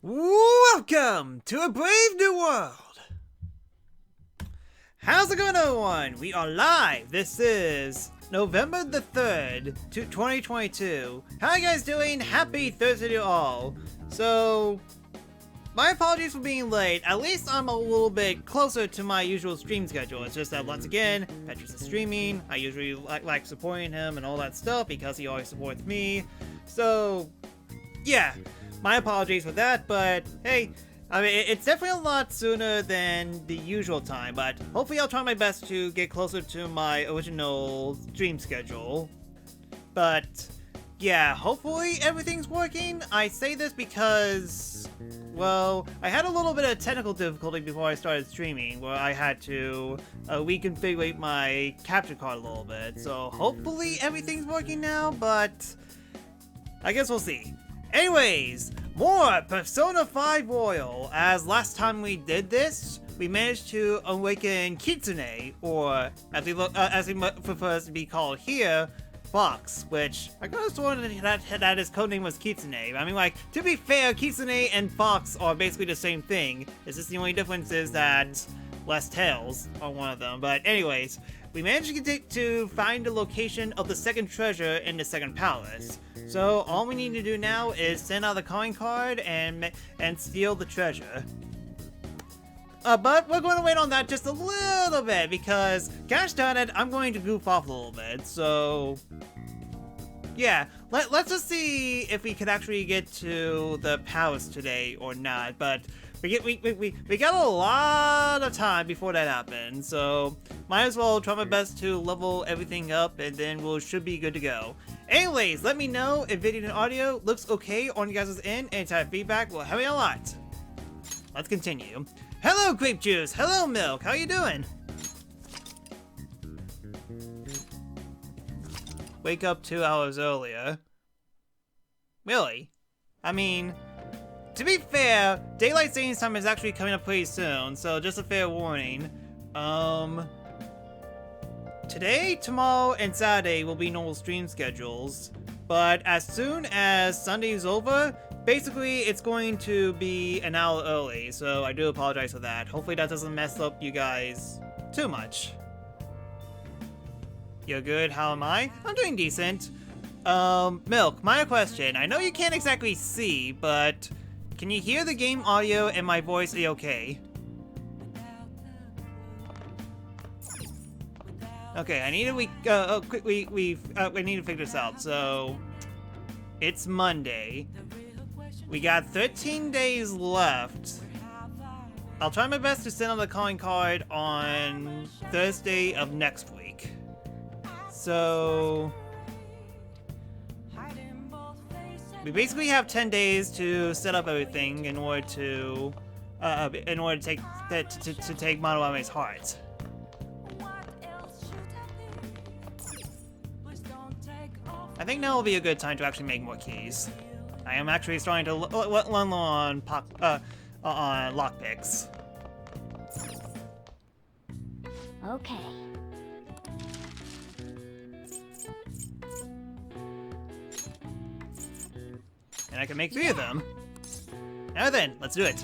Welcome to a brave new world! How's it going, everyone? We are live! This is November the 3rd, 2022. How are you guys doing? Happy Thursday to all. So, my apologies for being late. At least I'm a little bit closer to my usual stream schedule. It's just that, once again, Petrus is streaming. I usually like supporting him and all that stuff because he always supports me. So, yeah. My apologies for that, but hey, I mean, it's definitely a lot sooner than the usual time, but hopefully I'll try my best to get closer to my original stream schedule. But yeah, hopefully everything's working. I say this because, well, I had a little bit of technical difficulty before I started streaming, where I had to reconfigure my capture card a little bit. So hopefully everything's working now, but I guess we'll see. Anyways, more Persona 5 Royal. As last time we did this, we managed to awaken Kitsune, or as he prefers to be called here, Fox, which I could have sworn that his codename was Kitsune. I mean, like, to be fair, Kitsune and Fox are basically the same thing. It's just the only difference is that less tails on one of them. But anyways, we managed to find the location of the second treasure in the second palace. So all we need to do now is send out the calling card and steal the treasure. But we're going to wait on that just a little bit because, gosh darn it, I'm going to goof off a little bit. So yeah, let's just see if we could actually get to the palace today or not. But we got a lot of time before that happens, so might as well try my best to level everything up, and then we should be good to go. Anyways, let me know if video and audio looks okay on you guys' end. Any type of feedback will help me a lot. Let's continue. Hello, grape juice. Hello, milk. How you doing? Wake up 2 hours earlier. Really? I mean, to be fair, daylight savings time is actually coming up pretty soon, so just a fair warning. Today, tomorrow, and Saturday will be normal stream schedules, but as soon as Sunday's over, basically it's going to be an hour early, so I do apologize for that. Hopefully that doesn't mess up you guys too much. You're good, how am I? I'm doing decent. Milk, my question. I know you can't exactly see, but can you hear the game audio and my voice okay? Okay, I need to we need to figure this out. So it's Monday. We got 13 days left. I'll try my best to send out the calling card on Thursday of next week. So we basically have 10 days to set up everything in order to take Monoame's heart. I think now will be a good time to actually make more keys. I am actually starting to learn on lockpicks. Okay. And I can make 3 of them. Now then, let's do it.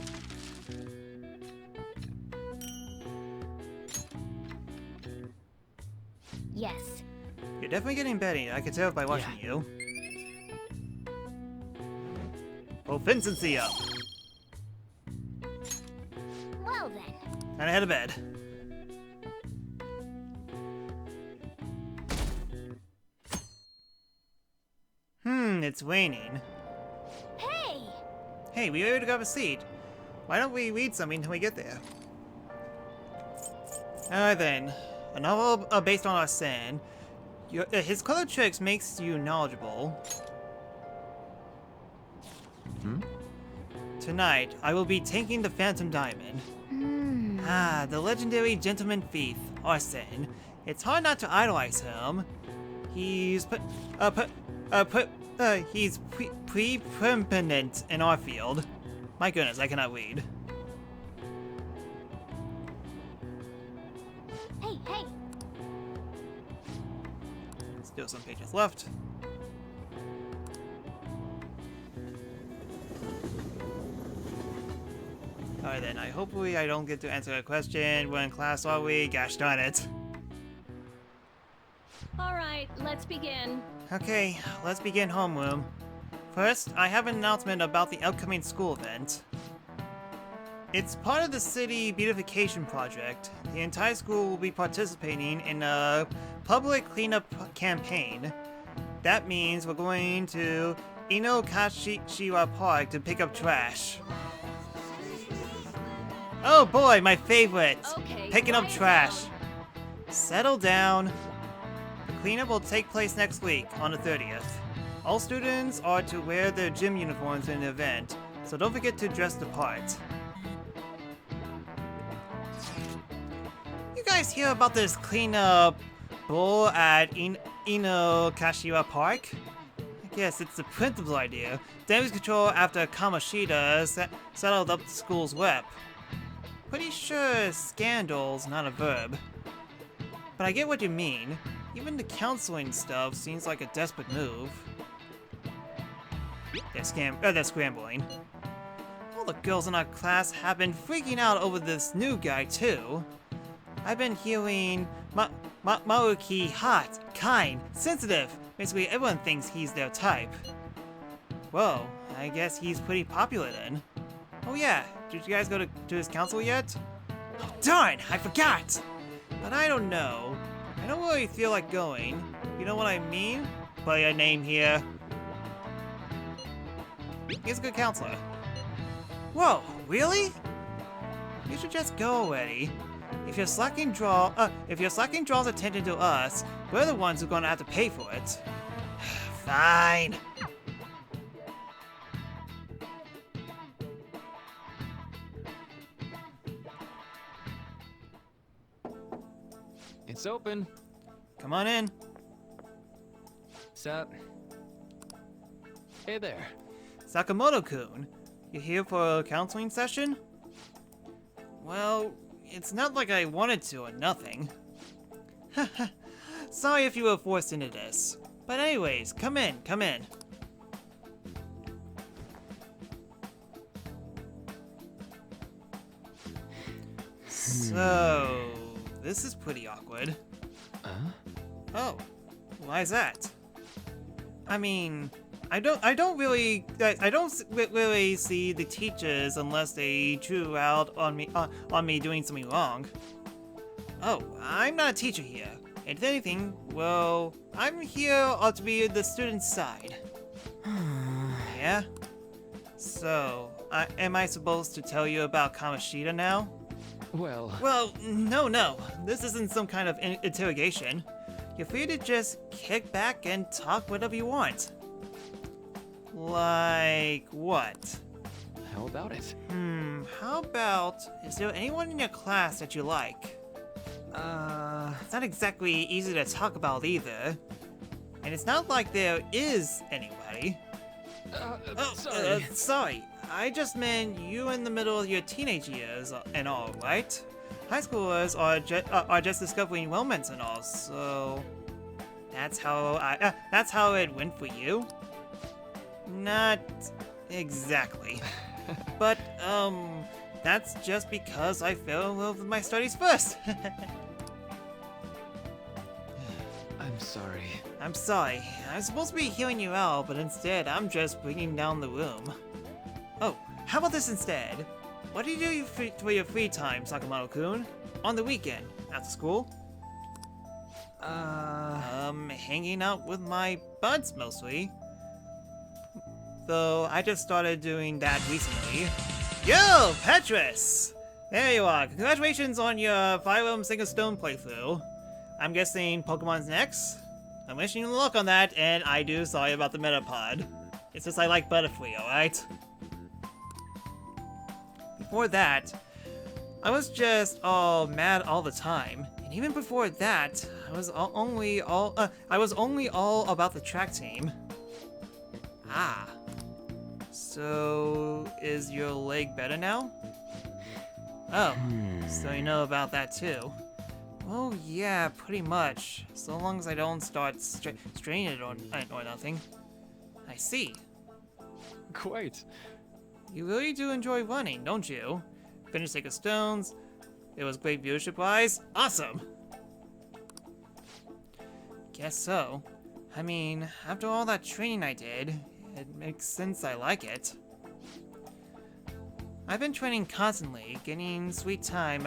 Yes. You're definitely getting better. I can tell by watching you. Proficiency up. Well then. And I head to bed. It's waning. Hey! Hey, we were able to grab a seat. Why don't we read something until we get there? Alright then. A novel based on our sin. His color tricks makes you knowledgeable. Tonight, I will be taking the Phantom Diamond. The legendary gentleman thief, Arsene. It's hard not to idolize him. He's preeminent in our field. My goodness, I cannot read. Hey, hey! Still some pages left. Alright then, hopefully I don't get to answer a question. We're in class all week, gosh darn it. Alright, let's begin. Okay, let's begin homeroom. First, I have an announcement about the upcoming school event. It's part of the city beautification project. The entire school will be participating in a public cleanup campaign. That means we're going to Kashiwa Park to pick up trash. Oh boy, my favorite! Okay, Picking up quiet trash. down. Settle down. The cleanup will take place next week, on the 30th. All students are to wear their gym uniforms in the event, so don't forget to dress the part. You guys hear about this cleanup bull at Kashiwa Park? I guess it's the principal's idea. Damage control after Kamoshida settled up the school's rep. Pretty sure scandal's not a verb. But I get what you mean. Even the counseling stuff seems like a desperate move. They're scrambling. All the girls in our class have been freaking out over this new guy too. I've been hearing Maruki hot, kind, sensitive. Basically everyone thinks he's their type. Whoa, I guess he's pretty popular then. Oh yeah, did you guys go to his council yet? Oh, darn, I forgot! But I don't know. I don't really feel like going. You know what I mean? Play a name here. He's a good counselor. Whoa, really? You should just go already. If you're slacking draws attention to us, we're the ones who are gonna have to pay for it. Fine. It's open. Come on in. Sup? Hey there. Sakamoto-kun, you here for a counseling session? Well, it's not like I wanted to or nothing. Sorry if you were forced into this. But anyways, come in, come in. So, this is pretty awkward. Oh, why is that? I mean, I don't really see the teachers unless they drew out on me doing something wrong. Oh, I'm not a teacher here. If anything, well, I'm here to be the student's side. Yeah? So, am I supposed to tell you about Kamoshida now? Well, no. This isn't some kind of interrogation. You're free to just kick back and talk whatever you want. Like what? How about it? How about, is there anyone in your class that you like? It's not exactly easy to talk about either. And it's not like there is anybody. Sorry. I just meant you in the middle of your teenage years and all, right? High schoolers are just discovering romance and all, so that's how it went for you. Not exactly, but that's just because I fell in love with my studies first. I'm sorry. I'm sorry. I'm supposed to be hearing you out, but instead I'm just bringing down the room. Oh, how about this instead? What do you do for your free time, Sakamoto-kun? On the weekend? After school? Hanging out with my buds mostly. Though I just started doing that recently. Yo, Petrus! There you are. Congratulations on your Fire Emblem Sing of Stone playthrough. I'm guessing Pokemon's next? I'm wishing you luck on that, and I do sorry about the Metapod. It's just I like Butterfree, alright? Before that, I was just all mad all the time, and even before that, I was only all about the track team. Ah, so is your leg better now? Oh, so you know about that too. Oh yeah, pretty much. So long as I don't start straining it or nothing. I see. Quite. You really do enjoy running, don't you? finished Sacred Stones. It was great viewership-wise. Awesome! Guess so. I mean, after all that training I did, it makes sense I like it. I've been training constantly, getting sweet time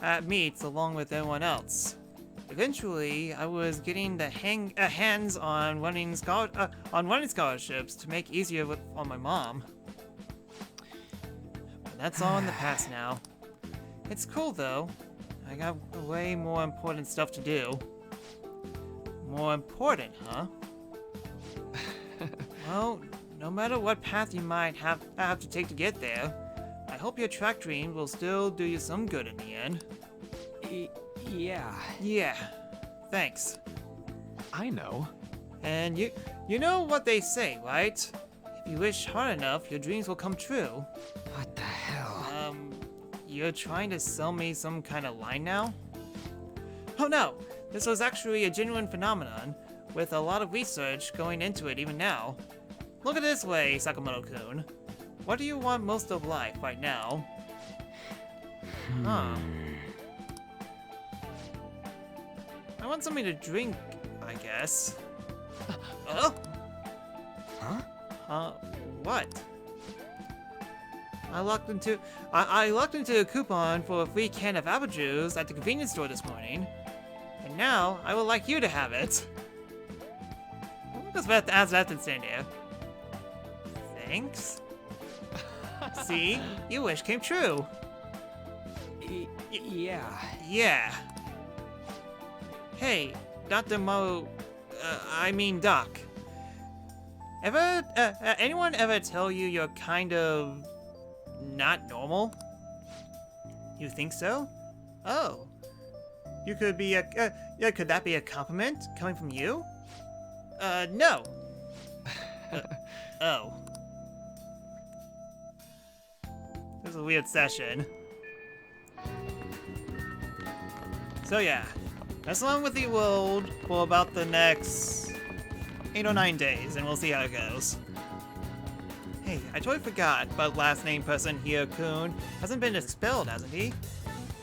at meets along with everyone else. Eventually, I was getting the hands on running scholarships to make easier on my mom. But that's all in the past now. It's cool though. I got way more important stuff to do. More important, huh? Well, no matter what path you might have to take to get there, I hope your track dream will still do you some good in the end. Yeah. Yeah. Thanks. I know. And you know what they say, right? If you wish hard enough, your dreams will come true. What the hell? You're trying to sell me some kind of line now? Oh no! This was actually a genuine phenomenon, with a lot of research going into it even now. Look at it this way, Sakamoto-kun. What do you want most of life right now? Huh. I want something to drink, I guess. Oh? Huh? What? I locked into a coupon for a free can of apple juice at the convenience store this morning. And now, I would like you to have it. Just as that to stand here. Thanks? See? Your wish came true. Yeah. Yeah. Hey, Dr. Doc. Anyone ever tell you you're kind of not normal? You think so? Oh. You could be could that be a compliment coming from you? No. Oh. This is a weird session. So yeah, mess along with the world for about the next 8 or 9 days, and we'll see how it goes. Hey, I totally forgot, but last name person here, Kun, hasn't been expelled, hasn't he?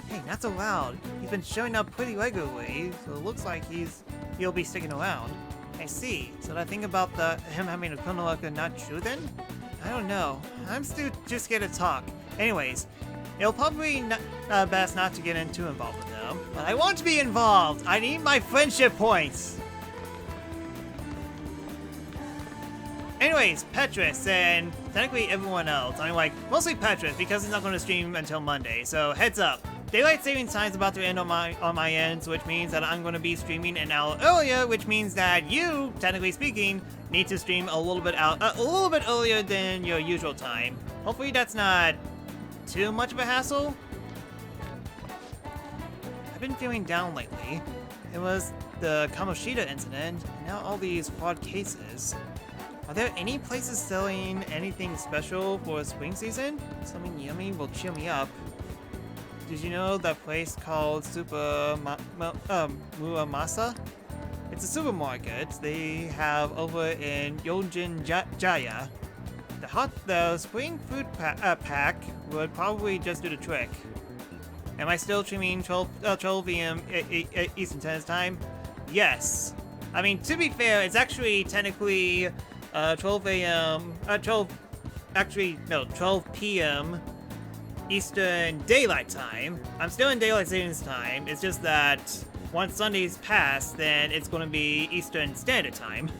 Hey, not so loud. He's been showing up pretty regularly, so it looks like he'll be sticking around. I see. So did I think about him having a Konoha not true then? I don't know. I'm still too scared to talk. Anyways, it'll probably best not to get too involved with him. But I want to be involved! I need my friendship points! Anyways, Petrus and technically everyone else. I mean, like, mostly Petrus because he's not going to stream until Monday, so heads up. Daylight saving time is about to end on my end, which means that I'm going to be streaming an hour earlier, which means that you, technically speaking, need to stream a little bit earlier than your usual time. Hopefully that's not too much of a hassle. I've been feeling down lately. It was the Kamoshida incident, and now all these fraud cases. Are there any places selling anything special for spring season? Something yummy will cheer me up. Did you know that place called Muramasa? It's a supermarket they have over in Yojin Jaya. The spring food pack would probably just do the trick. Am I still streaming 12 p.m. Eastern Standard Time? Yes. I mean, to be fair, it's actually technically 12 p.m. Eastern Daylight Time. I'm still in Daylight Savings Time. It's just that once Sunday's passed, then it's going to be Eastern Standard Time.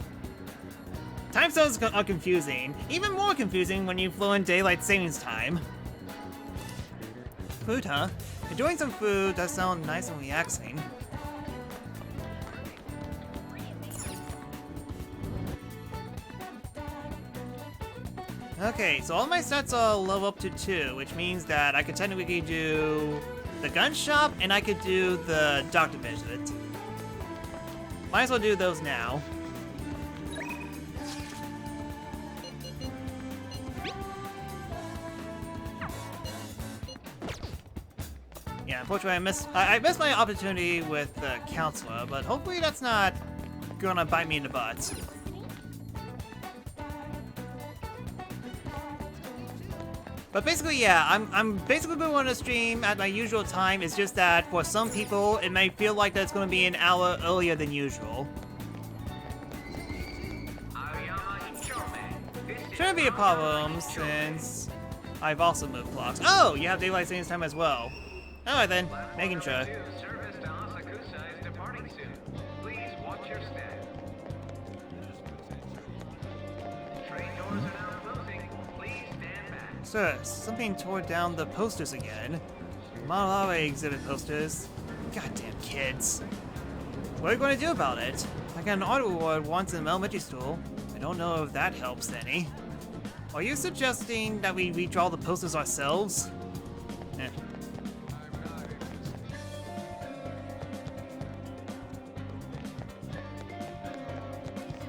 Time zones are confusing. Even more confusing when you flow in Daylight Savings Time. Food, huh? Enjoying some food does sound nice and relaxing. Okay, so all my stats are level up to 2, which means that I could technically do the gun shop and I could do the doctor visit. Might as well do those now. Yeah, unfortunately I missed my opportunity with the counselor, but hopefully that's not gonna bite me in the butt. But basically, yeah, I'm basically going to stream at my usual time. It's just that for some people, it may feel like that it's going to be an hour earlier than usual. Shouldn't be a problem since I've also moved clocks. Oh, you have daylight savings time as well. Alright then, making sure. Service to Asakusa is departing soon. Please watch your step. Train doors are now closing. Please stand back. Sir, something tore down the posters again. Malawi exhibit posters. Goddamn kids. What are you going to do about it? I got an art award once in elementary school. I don't know if that helps any. Are you suggesting that we redraw the posters ourselves? Eh.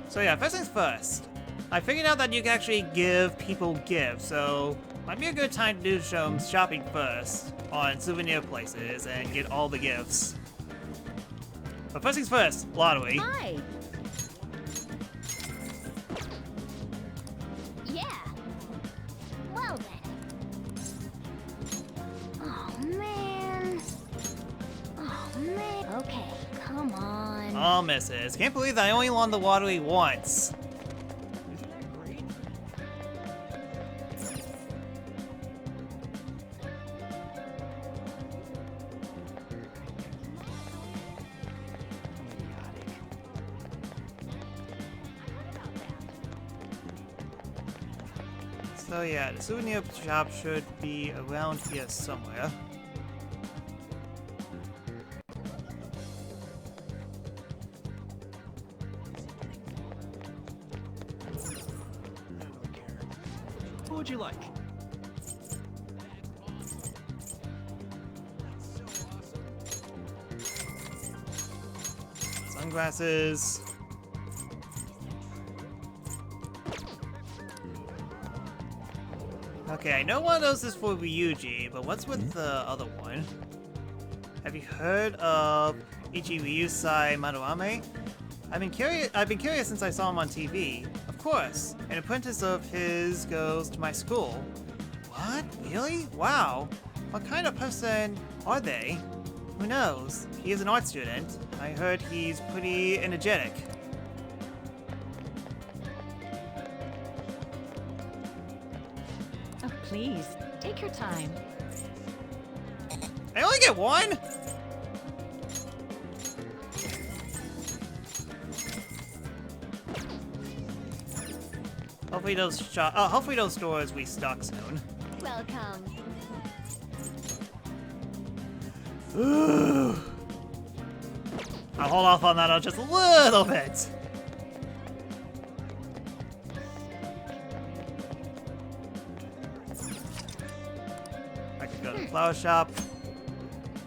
So yeah, first things first. I figured out that you can actually give people gifts, so might be a good time to do some shopping first on souvenir places and get all the gifts. But first things first, lottery. Hi. Yeah. Well then. Oh man. Oh man. Okay, come on. Oh, misses. Can't believe that I only won the lottery once. So yeah, the souvenir shop should be around here somewhere. What would you like? Sunglasses. Okay, I know one of those is for Ryuji, but what's with the other one? Have you heard of Ichi-Ryusai Madarame? I've been curious since I saw him on TV. Of course, an apprentice of his goes to my school. What? Really? Wow. What kind of person are they? Who knows? He is an art student. I heard he's pretty energetic. Oh, please, take your time. I only get one? Hopefully those stores restock soon. Welcome. Ooh. I'll hold off on that just a little bit. I could go to the flower shop.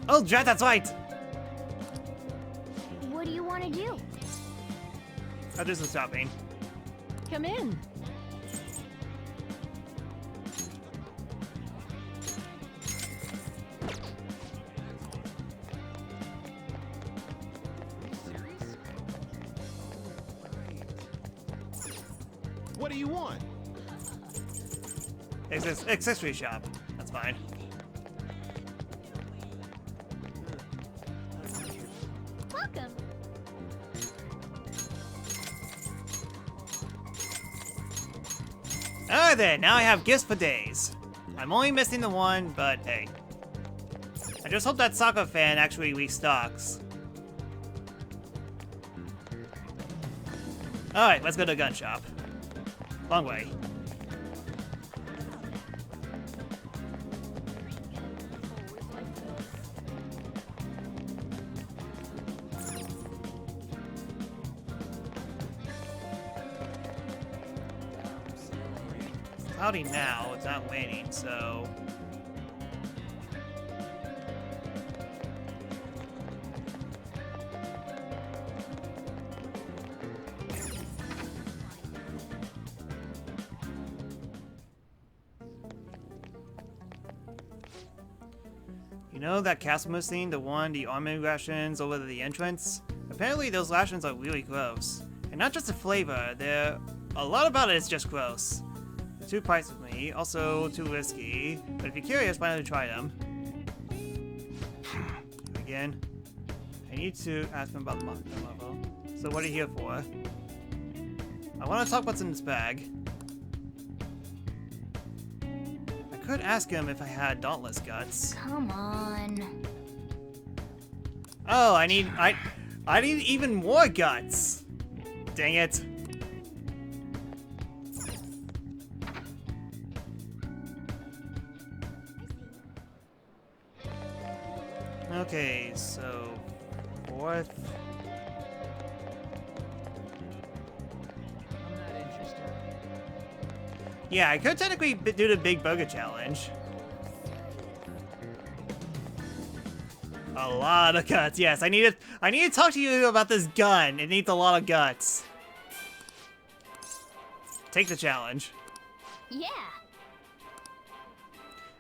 Oh, Jet, that's right! What do you want to do? I'll do some shopping. Come in. What do you want? Accessory shop. That's fine. Welcome. Alright then, now I have gifts for days. I'm only missing the one, but hey. I just hope that soccer fan actually restocks. Alright, let's go to a gun shop. Long way. It's cloudy now, it's not raining, so... You know that Casimo scene, the one, the army rations over the entrance? Apparently those rations are really gross. And not just the flavor, a lot about it is just gross. too pricey for me, also too risky. But if you're curious, why don't you try them? Again, I need to ask him about the level. So what are you here for? I want to talk what's in this bag. I could ask him if I had Dauntless guts. Come on. Oh, I need even more guts. Dang it. Okay, so fourth. I'm not interested. Yeah, I could technically do the Big Burger Challenge. A lot of guts. Yes, I need to talk to you about this gun. It needs a lot of guts. Take the challenge. Yeah.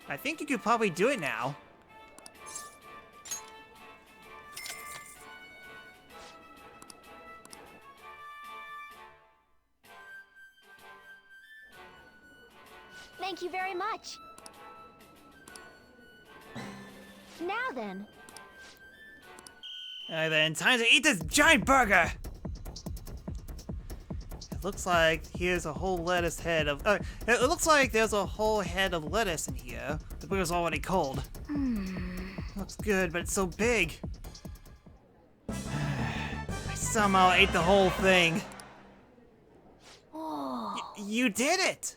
I think you could probably do it now. Thank you very much. Now then. Alright then, time to eat this giant burger! It looks like here's a whole lettuce head of... it looks like there's a whole head of lettuce in here. The burger's already cold. Looks good, but it's so big. I somehow ate the whole thing. Oh, You did it!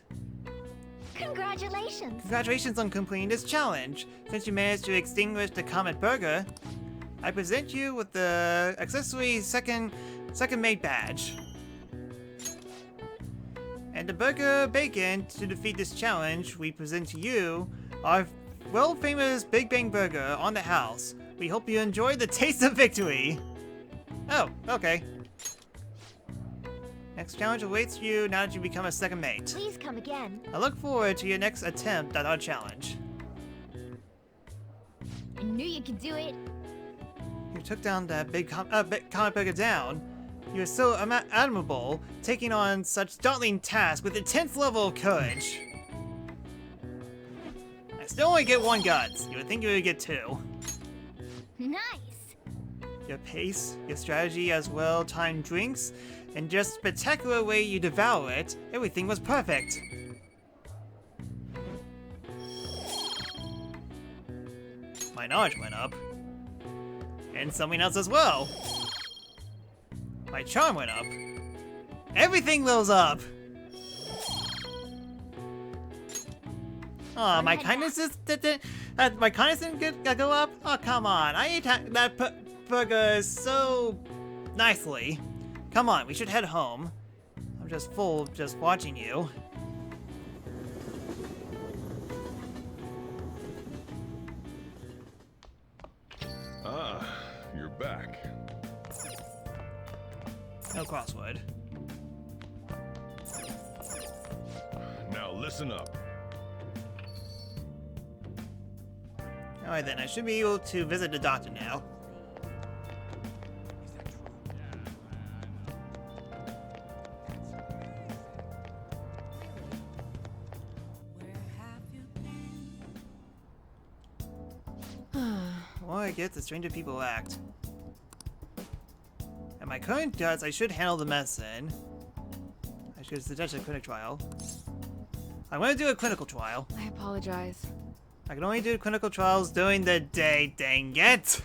congratulations. Congratulations on completing this challenge. Since you managed to extinguish the Comet Burger, I present you with the accessory second made badge. And the burger bacon. To defeat this challenge, we present to you our world-famous Big Bang Burger on the house. We hope you enjoy the taste of victory. Oh, okay. Next challenge awaits you now that you become a second mate. Please come again. I look forward to your next attempt at our challenge. I knew you could do it. You took down that big comic burger down. You are so admirable, taking on such daunting tasks with intense level of courage. I still only get one guts. You would think you would get two. Nice. Your pace, your strategy, as well timed drinks, and just spectacular way you devour it, everything was perfect. My knowledge went up. And something else as well. My charm went up. Everything goes up! Aw, my kindness my kindness didn't go up? Oh, come on. I ate that burger so nicely. Come on, we should head home. I'm just full of just watching you. Ah, you're back. No crossword. Now listen up. Alright then, I should be able to visit the doctor now. Well, I get the stranger people act. At my current guts, I should handle the medicine. I should suggest a clinic trial. I want to do a clinical trial. I apologize. I can only do clinical trials during the day, dang it!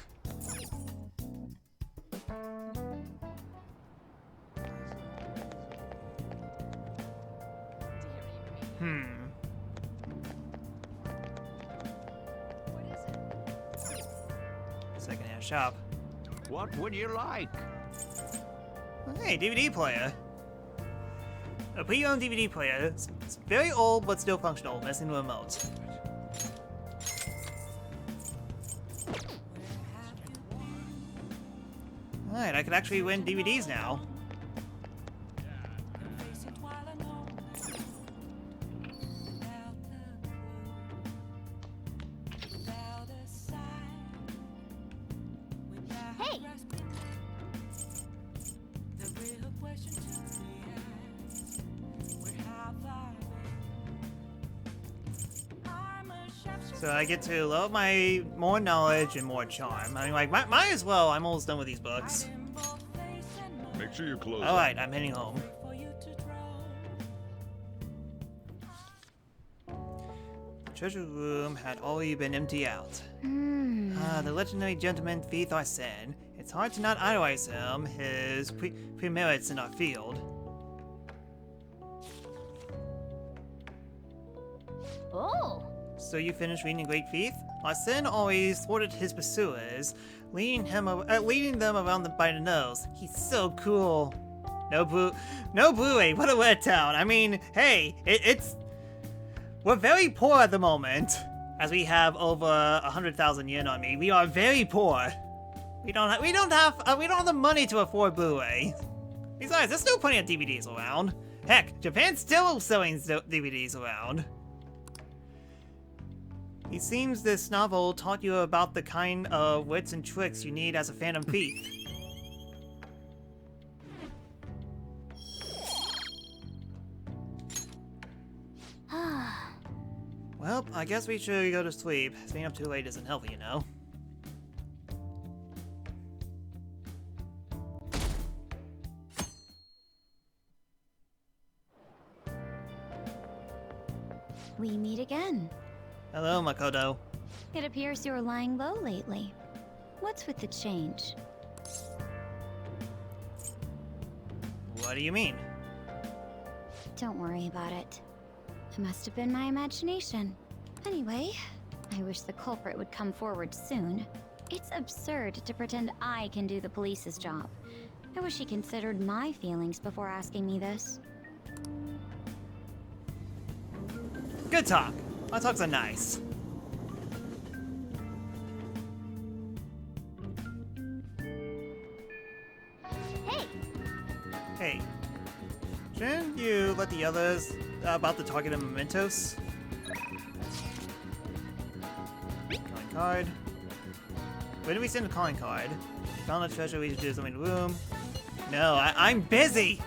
Secondhand shop. What would you like? Hey, DVD player. A pre-owned DVD player. It's very old but still functional, missing the remote. Alright, I could actually win DVDs now. Hey. So I get to level my more knowledge and more charm. I mean, like, might as well. I'm almost done with these books. Make sure you close. Alright, I'm heading home. The treasure room had already been emptied out. The legendary gentleman The-Sakura-Samurai. It's hard to not idolize him, his pre-merits in our field. Oh! So you finished reading Great Thief? Arsene always thwarted his pursuers, leading them around by the nose. He's so cool. No Blu-ray, what a letdown. I mean, hey, we're very poor at the moment, as we have over 100,000 yen on me. We are very poor. We don't have the money to afford Blu-ray. Besides, there's still plenty of DVDs around. Heck, Japan's still selling DVDs around. It seems this novel taught you about the kind of wits and tricks you need as a phantom thief. Well, I guess we should go to sleep. Staying up too late isn't healthy, you know. We meet again. Hello, Makoto. It appears you're lying low lately. What's with the change? What do you mean? Don't worry about it. It must have been my imagination. Anyway, I wish the culprit would come forward soon. It's absurd to pretend I can do the police's job. I wish he considered my feelings before asking me this. Good talk. Our talks are nice. Hey! Hey. Shouldn't you let the others about the target of mementos? Calling card. Where do we send the calling card? Found the treasure, we should do something in the room. No, I'm busy!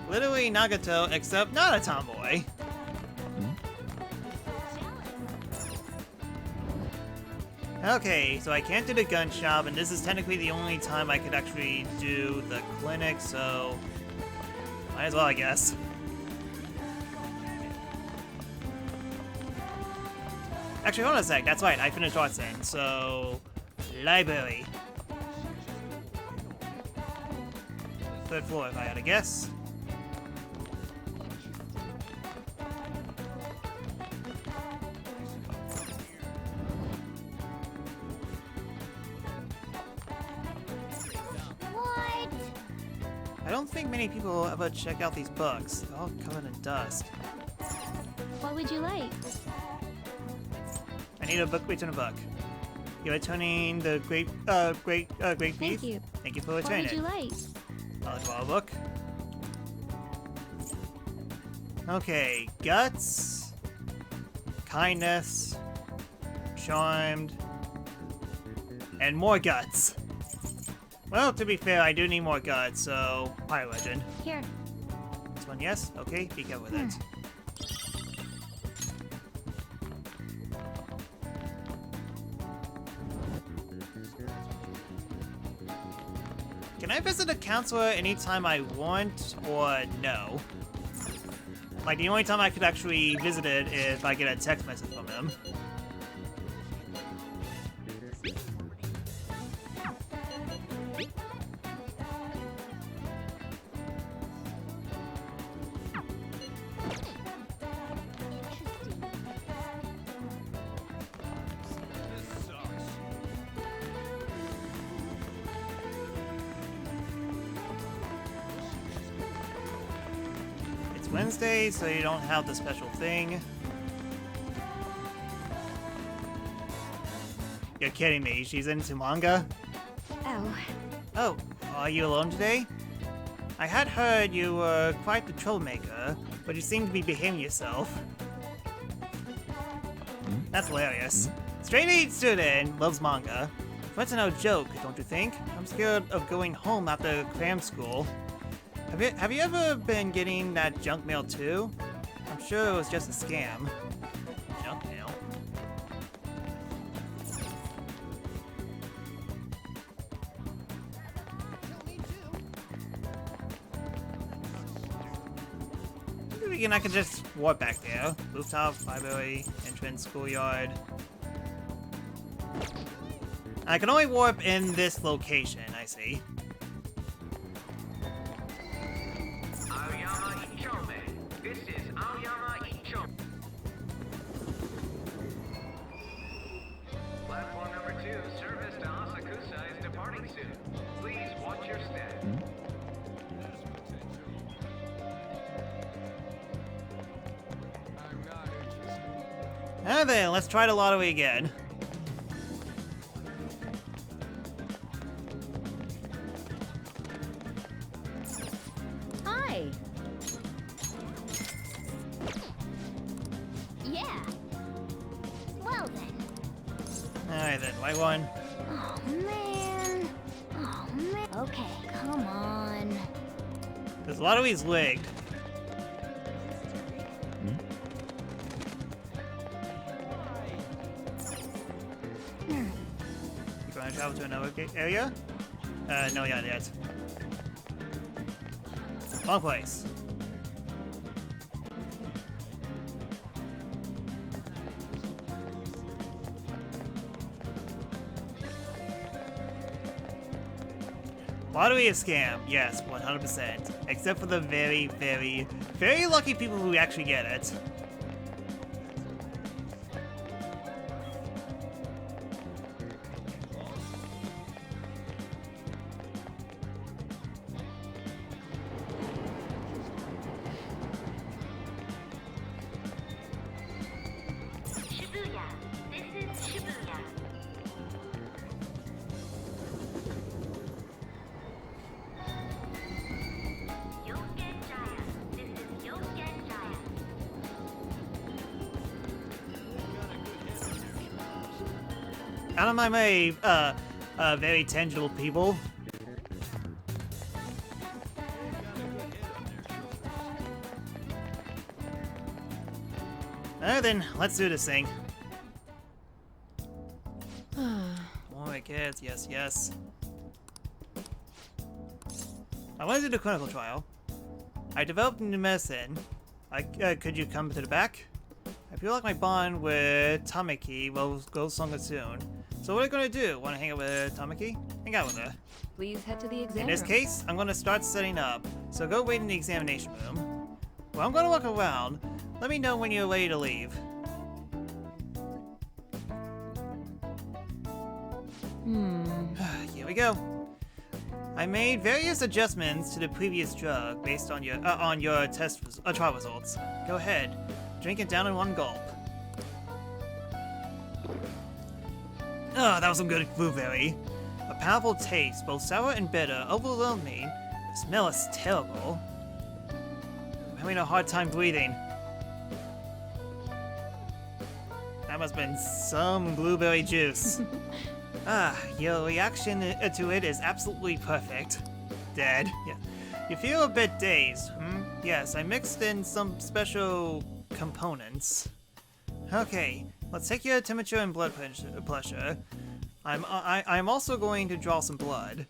Literally Nagato, except not a tomboy. Okay, so I can't do the gun shop, and this is technically the only time I could actually do the clinic, so might as well, I guess. Actually, hold on a sec. That's right, I finished Artsen, so library. Third floor, if I had to guess. I don't think many people ever check out these books. They're all covered in dust. What would you like? I need a book. Return a book. You're returning the great thief. Thank you. Thank you for What returning would it. you like? I'll draw a book. Okay, guts, kindness, charmed, and more guts. Well, to be fair, I do need more guts, so Pirate Legend. Here. This one, yes? Okay, be careful with it. Can I visit a counselor anytime I want, or no? Like, the only time I could actually visit it is if I get a text message from him. Wednesday, so you don't have the special thing. You're kidding me, she's into manga? Oh. Oh, are you alone today? I had heard you were quite the troublemaker, but you seem to be behaving yourself. That's hilarious. Straight-A student loves manga. That's no joke, don't you think? I'm scared of going home after cram school. Have you ever been getting that junk mail too? I'm sure it was just a scam. Junk mail. Again, I can just warp back there. Rooftop, library, entrance, schoolyard. I can only warp in this location, I see. Aoyama Ichome. This is Aoyama Ichome. Platform number 2, service to Asakusa is departing soon. Please watch your step. Now then, let's try the lottery again. Hi. Yeah. Well then. Alright then, white one. Oh man. Oh man. Okay, come on. This lottery's rigged. You gonna travel to another area? No, yeah, yet. Wrong place. Lottery is scam, yes, 100%. Except for the very, very, very lucky people who actually get it. Shibuya. This is Shibuya. This is Yosuke-jaya. Out of my way, very tangible people. Then, let's do this thing. More kids, yes, yes. I want to do the clinical trial. I developed new medicine. Could you come to the back? I feel like my bond with Tamaki will go stronger soon. So what are you gonna do? Wanna hang out with Tamaki? Hang out with her. Please head to the exam In this room. case, I'm gonna start setting up. So go wait in the examination room. Well, I'm gonna walk around. Let me know when you're ready to leave. Here we go. I made various adjustments to the previous drug based on your trial results. Go ahead, drink it down in one gulp. Oh, that was some good blueberry. A powerful taste, both sour and bitter, overwhelmed me. The smell is terrible. I'm having a hard time breathing. That must have been some blueberry juice. Your reaction to it is absolutely perfect. Dead. Yeah. You feel a bit dazed, hmm? Yes, I mixed in some special components. Okay, let's take your temperature and blood pressure. I'm also going to draw some blood.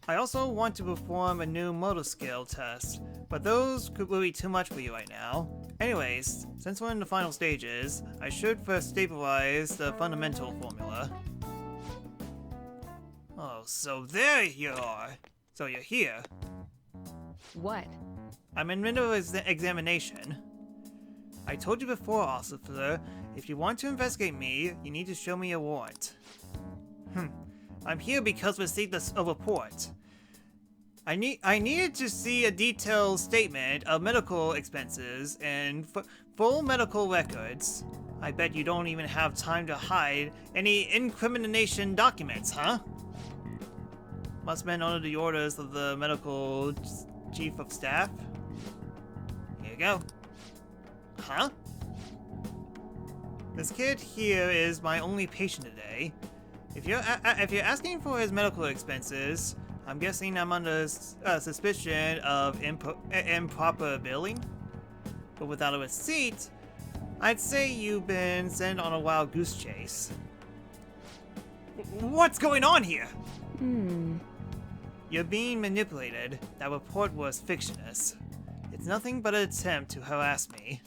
I also want to perform a new motor skill test, but those could be too much for you right now. Anyways, since we're in the final stages, I should first stabilize the fundamental formula. Oh, so there you are. So you're here. What? I'm in the middle of examination. I told you before, officer, if you want to investigate me, you need to show me a warrant. I'm here because we received a report. I needed to see a detailed statement of medical expenses and full medical records. I bet you don't even have time to hide any incrimination documents, huh? Must have been under the orders of the medical chief of staff. Here you go. Huh? This kid here is my only patient today. If you're asking for his medical expenses, I'm guessing I'm under suspicion of improper billing. but without a receipt, I'd say you've been sent on a wild goose chase. What's going on here? You're being manipulated. That report was fictitious. It's nothing but an attempt to harass me.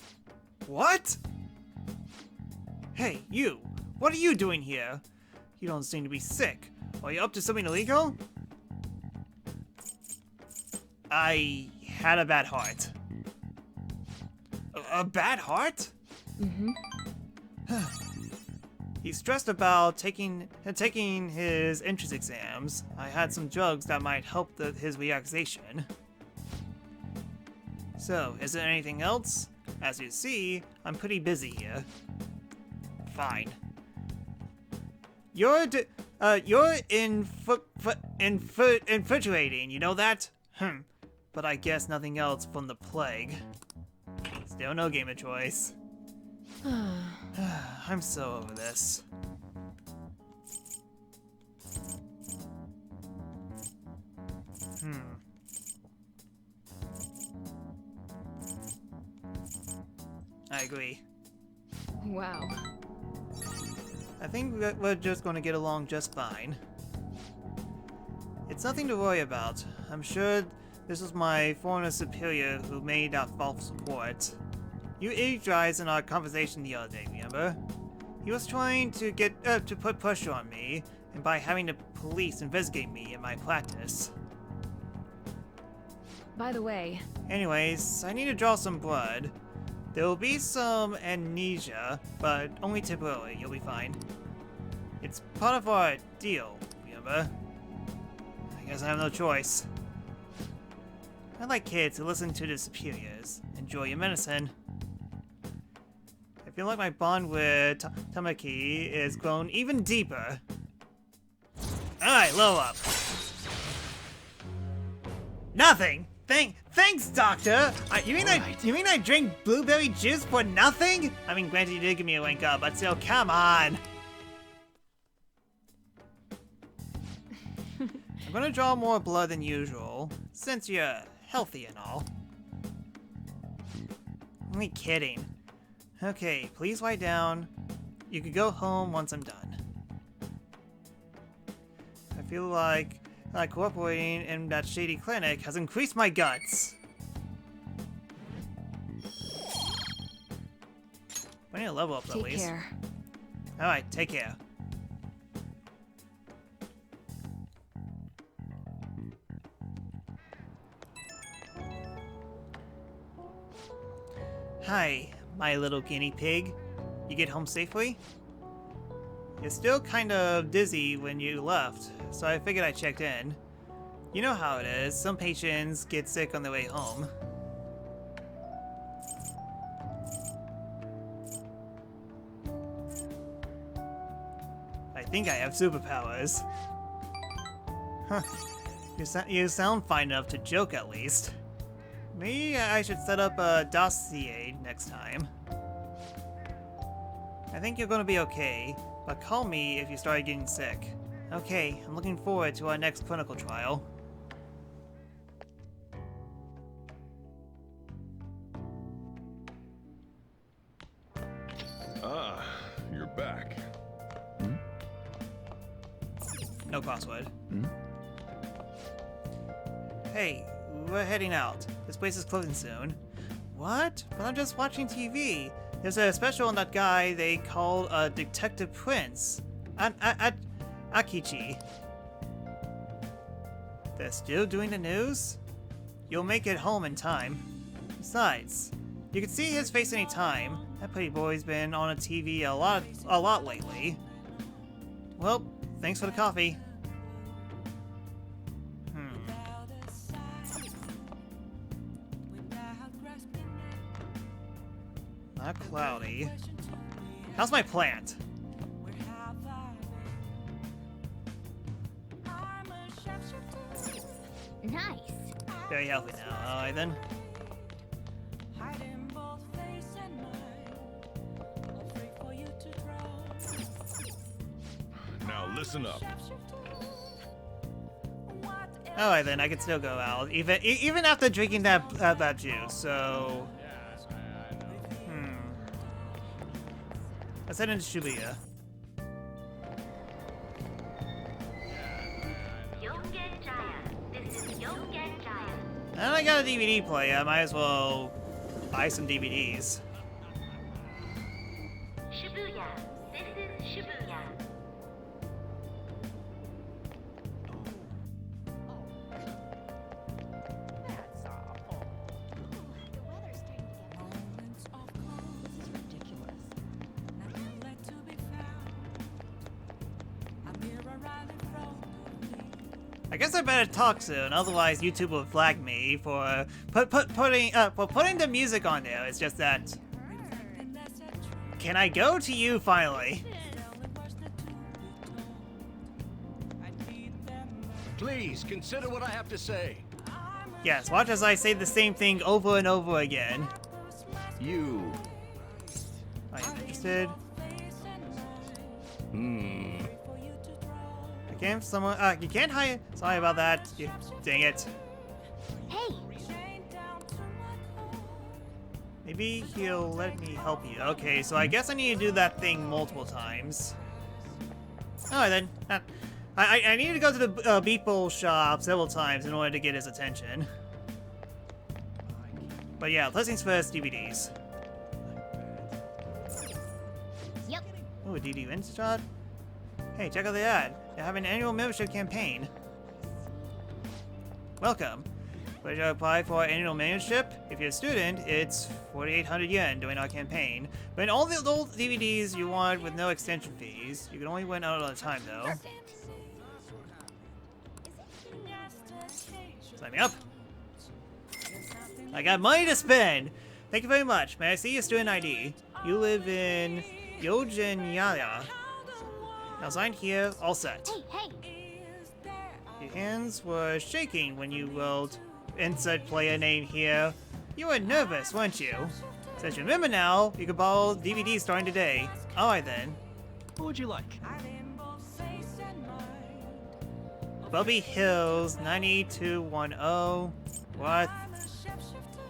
What? Hey, you! What are you doing here? You don't seem to be sick. Are you up to something illegal? I had a bad heart. A bad heart? He's stressed about taking his entrance exams. I had some drugs that might help his relaxation. So, is there anything else? As you see, I'm pretty busy here. Fine. You're infiltrating, you know that? But I guess nothing else from the plague. Still no game of choice. I'm so over this. I agree. Wow. I think we're just going to get along just fine. It's nothing to worry about. I'm sure this was my former superior who made that false report. You eavesdropped in our conversation the other day, remember? He was trying to get to put pressure on me, and by having the police investigate me in my practice. By the way, Anyways, I need to draw some blood. There will be some amnesia, but only temporarily. You'll be fine. It's part of our deal, remember? I guess I have no choice. I like kids who listen to their superiors. Enjoy your medicine. I feel like my bond with Tamaki is grown even deeper. Alright, low up. Nothing! Thanks, Doctor! You mean I drink blueberry juice for nothing? I mean, granted you did give me a rank up, but still, come on! I'm gonna draw more blood than usual, since you're healthy and all. Only kidding. Okay, please lie down. You can go home once I'm done. I feel like cooperating in that shady clinic has increased my guts. I need to level up at take least. care. Alright, take care. Hi, my little guinea pig. You get home safely? You're still kind of dizzy when you left, so I figured I checked in. You know how it is, some patients get sick on their way home. I think I have superpowers. Huh. You sound fine enough to joke at least. Maybe I should set up a dossier next time. I think you're gonna be okay, but call me if you start getting sick. Okay, I'm looking forward to our next clinical trial. Ah, you're back. No crossword. Hey, we're heading out. This place is closing soon. What? But I'm just watching TV. There's a special on that guy they call Detective Prince. Akichi. They're still doing the news? You'll make it home in time. Besides, you can see his face anytime. That pretty boy's been on a TV a lot lately. Well, thanks for the coffee. Not cloudy. How's my plant? Nice. Very healthy now. Alright then. Now listen up. Alright then, I can still go out, even after drinking that juice. So Let's head into Shibuya. And I got a DVD player, I might as well buy some DVDs. Shibuya. This is Shibuya. I guess I better talk soon, otherwise YouTube will flag me for putting the music on there. It's just that. Can I go to you finally? Please consider what I have to say. Yes, watch as I say the same thing over and over again. You. I am interested. You can't hire. Sorry about that. Dang it. Hey. Maybe he'll let me help you. Okay, so I guess I need to do that thing multiple times. Alright then. I need to go to the Beeple shop several times in order to get his attention. But yeah, first things first, DVDs. Yep. Ooh, a DVD shot. Hey, check out the ad. They have an annual membership campaign. Welcome. Where to apply for an annual membership? If you're a student, it's 4,800 yen during our campaign. But in all the old DVDs you want with no extension fees, you can only win out at a time though. Sign me up. I got money to spend. Thank you very much. May I see your student ID? You live in Yojinyaya. Now sign here, all set. Hey. Your hands were shaking when you willed insert player name here. You were nervous, weren't you? Since you remember now, you can borrow DVDs starting today. Alright then. What would you like? Bubby Hills 9210. What?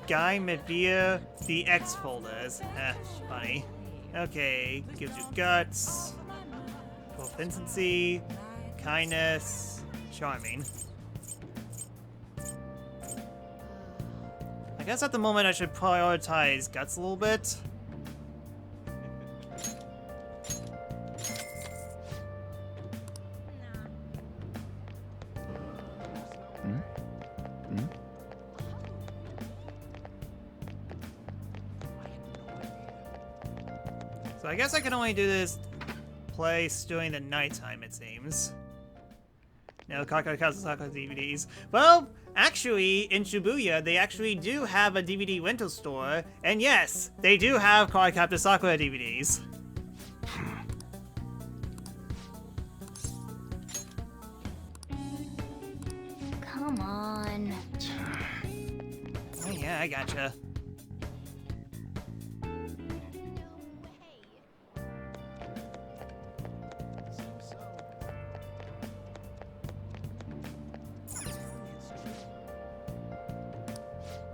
Guy Medvia, the X folders. Funny. Okay, gives you guts. Proficiency, kindness, charming. I guess at the moment I should prioritize guts a little bit. So I guess I can only do this place during the nighttime, it seems. No Kakakazasaka DVDs. Well, actually, in Shibuya, they actually do have a DVD rental store, and yes, they do have Kakakazasaka DVDs. Come on. Oh yeah, I gotcha.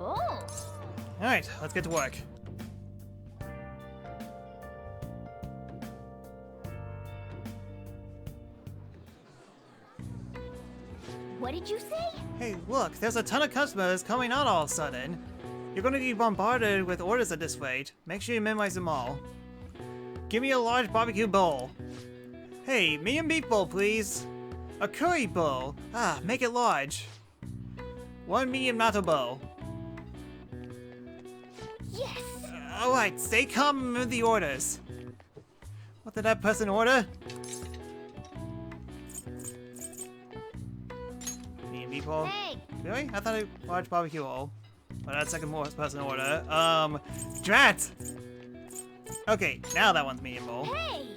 Oh. Alright, let's get to work. What did you say? Hey, look, there's a ton of customers coming out all of a sudden. You're gonna be bombarded with orders at this rate. Make sure you memorize them all. Give me a large barbecue bowl. Hey, medium beef bowl, please. A curry bowl. Make it large. One medium natto bowl. Yes. Alright, stay calm and remember the orders. What did that person order? Medium beef bowl? Hey. Really? I thought a large barbecue bowl. Well, that's second person order. Drat! Okay, now that one's medium bowl. Hey.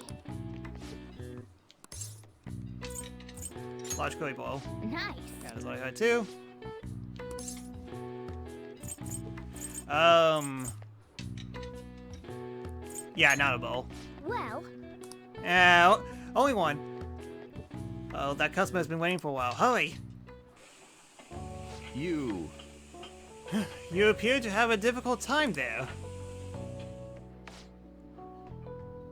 Large curry bowl. Nice. Yeah, that's what I heard too. Yeah, not a bowl. Well. Only one. Oh, that customer's been waiting for a while. Hurry! You. You appear to have a difficult time there.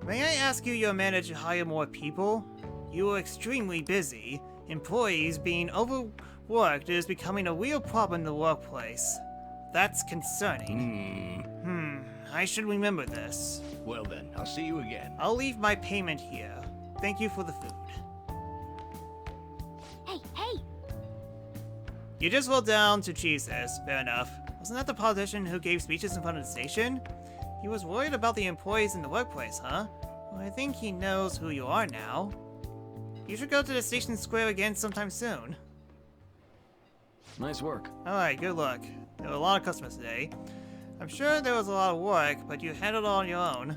May I ask you your manager to hire more people? You are extremely busy. Employees being overworked is becoming a real problem in the workplace. That's concerning. I should remember this. Well then, I'll see you again. I'll leave my payment here. Thank you for the food. Hey! You just rolled down to Jesus. Fair enough. Wasn't that the politician who gave speeches in front of the station? He was worried about the employees in the workplace, huh? Well, I think he knows who you are now. You should go to the station square again sometime soon. Nice work. Alright, good luck. There were a lot of customers today. I'm sure there was a lot of work, but you handled it all on your own.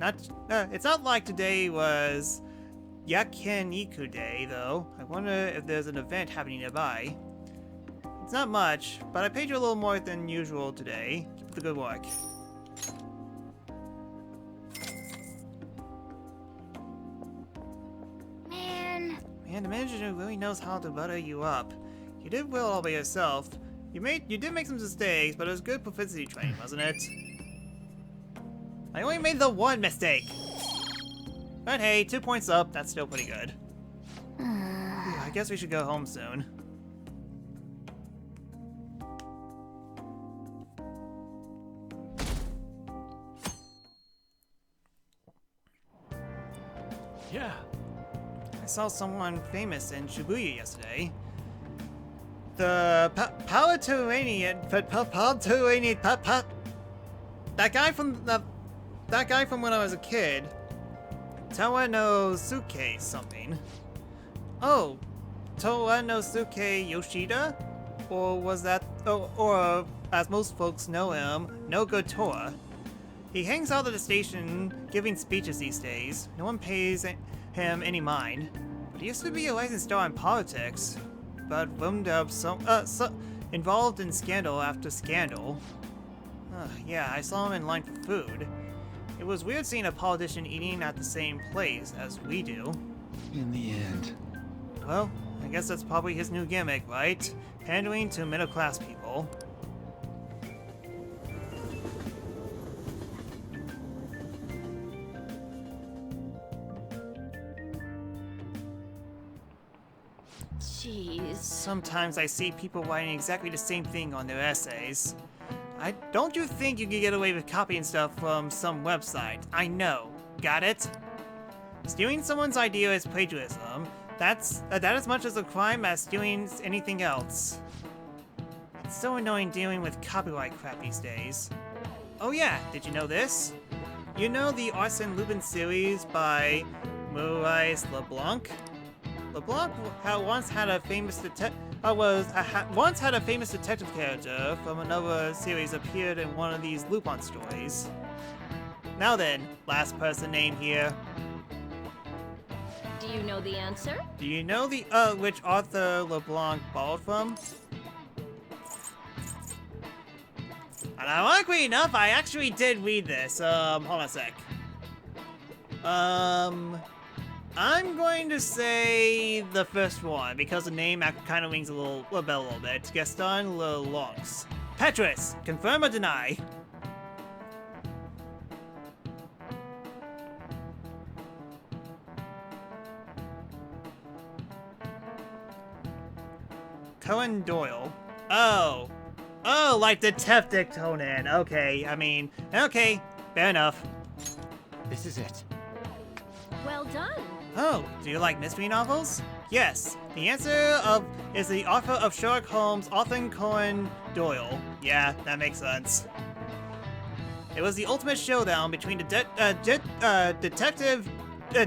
It's not like today was Yakeniku Day, though. I wonder if there's an event happening nearby. It's not much, but I paid you a little more than usual today. Keep up the good work. Man, The manager really knows how to butter you up. You did well all by yourself. You did make some mistakes, but it was good proficiency training, wasn't it? I only made the one mistake! But hey, 2 points up, that's still pretty good. Phew, I guess we should go home soon. Yeah. I saw someone famous in Shibuya yesterday. The that guy from when I was a kid. Tawanosuke something. Oh, Tawanosuke Yoshida? Or was that, or as most folks know him, No Good Tora. He hangs out at the station giving speeches these days. No one pays him any mind. But he used to be a rising star in politics. But wound up involved in scandal after scandal. Yeah, I saw him in line for food. It was weird seeing a politician eating at the same place as we do. In the end. Well, I guess that's probably his new gimmick, right? Pandering to middle-class people. jeez. Sometimes I see people writing exactly the same thing on their essays. Don't you think you could get away with copying stuff from some website? I know. Got it? Stealing someone's idea is plagiarism. That as much as a crime as stealing anything else. It's so annoying dealing with copyright crap these days. Oh yeah, did you know this? You know the Arsène Lupin series by Maurice LeBlanc? LeBlanc once had a famous detective character from another series appeared in one of these Lupin stories. Now then, last person named here. Do you know the answer? Do you know the which author LeBlanc borrowed from? And ironically enough, I actually did read this. Hold on a sec. I'm going to say the first one, because the name kind of rings a bell a little bit. Gaston Lelouch. Petrus, confirm or deny? Conan Doyle. Oh, like Detective Conan. Okay, okay, fair enough. This is it. Well done. Oh, do you like mystery novels? Yes. The answer is the author of Sherlock Holmes, Arthur Conan Doyle. Yeah, that makes sense. It was the ultimate showdown between the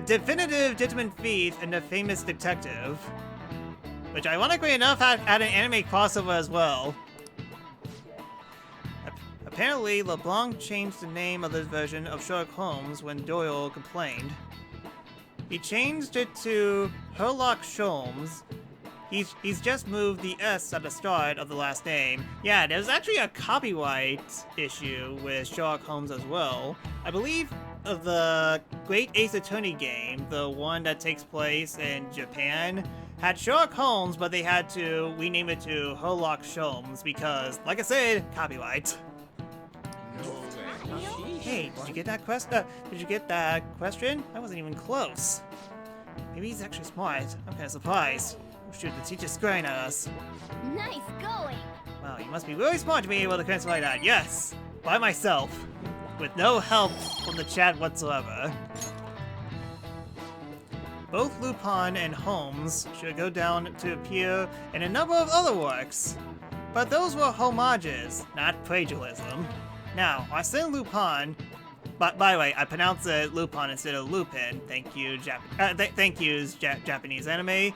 definitive gentleman thief and the famous detective. Which, ironically enough, had an anime crossover as well. Apparently, LeBlanc changed the name of this version of Sherlock Holmes when Doyle complained. He changed it to Sherlock Sholmes. He's just moved the S at the start of the last name. Yeah, there's actually a copyright issue with Sherlock Holmes as well. I believe the Great Ace Attorney game, the one that takes place in Japan, had Sherlock Holmes, but they had to rename it to Sherlock Sholmes because, like I said, copyright. Jeez. Hey, did you get that did you get that question? I wasn't even close. Maybe he's actually smart. I'm kind of surprised. Oh shoot, the teacher's squaring at us. Nice going! Wow, you must be really smart to be able to answer like that. Yes! By myself. With no help from the chat whatsoever. Both Lupin and Holmes should go down to appear in a number of other works. But those were homages, not plagiarism. Now, Arsène Lupin... By the way, I pronounce it Lupin instead of Lupin. Thank you, Japanese anime.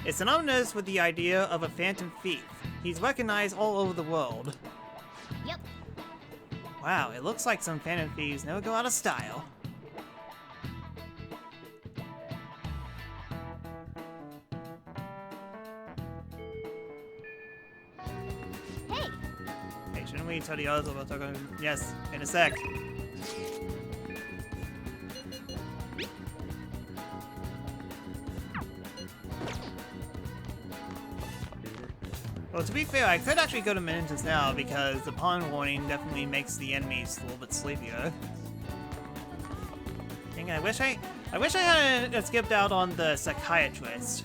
It's synonymous with the idea of a phantom thief. He's recognized all over the world. Yep. Wow, it looks like some phantom thieves never go out of style. Hey! Hey, shouldn't we tell the others about talking? Yes, in a sec. Well, to be fair, I could actually go to Menendez now because the pawn warning definitely makes the enemies a little bit sleepier. Dang it, I wish I hadn't skipped out on the psychiatrist.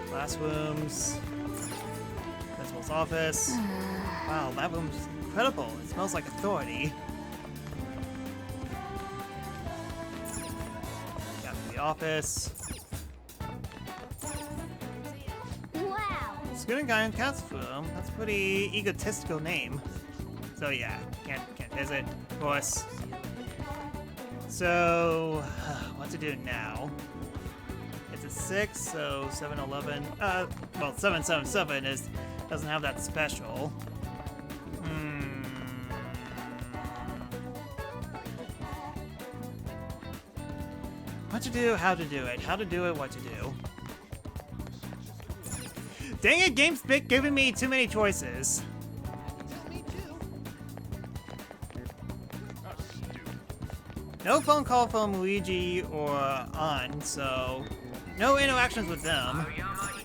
Classrooms. Principal's office. Wow, that room's incredible. It smells like authority. Got to the office. Wow! Student guy in council room. That's a pretty egotistical name. So yeah, can't visit, of course. So what to do now? It's a 6, so 7-11. Well, 777 doesn't have that special. What to do, how to do it, what to do. Dang it, GameSpit giving me too many choices. No phone call from Luigi or An, so no interactions with them.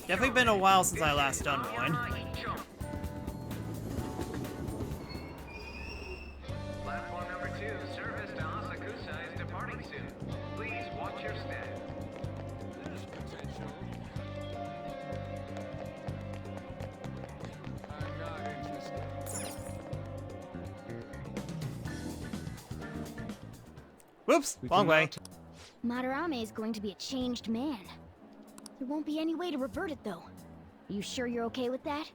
Definitely been a while since I last done one. Platform number 2, service to Asakusa is departing soon. Please watch your step. Whoops, wrong way. Madarame is going to be a changed man. There won't be any way to revert it, though. You sure you're okay with that?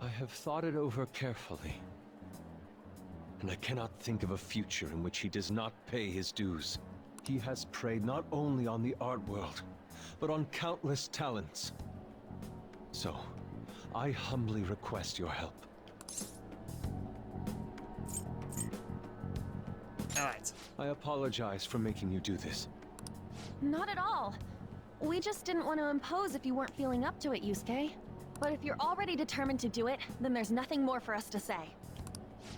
I have thought it over carefully. And I cannot think of a future in which he does not pay his dues. He has preyed not only on the art world, but on countless talents. So, I humbly request your help. Alright. I apologize for making you do this. Not at all. We just didn't want to impose if you weren't feeling up to it, Yusuke. But if you're already determined to do it, then there's nothing more for us to say.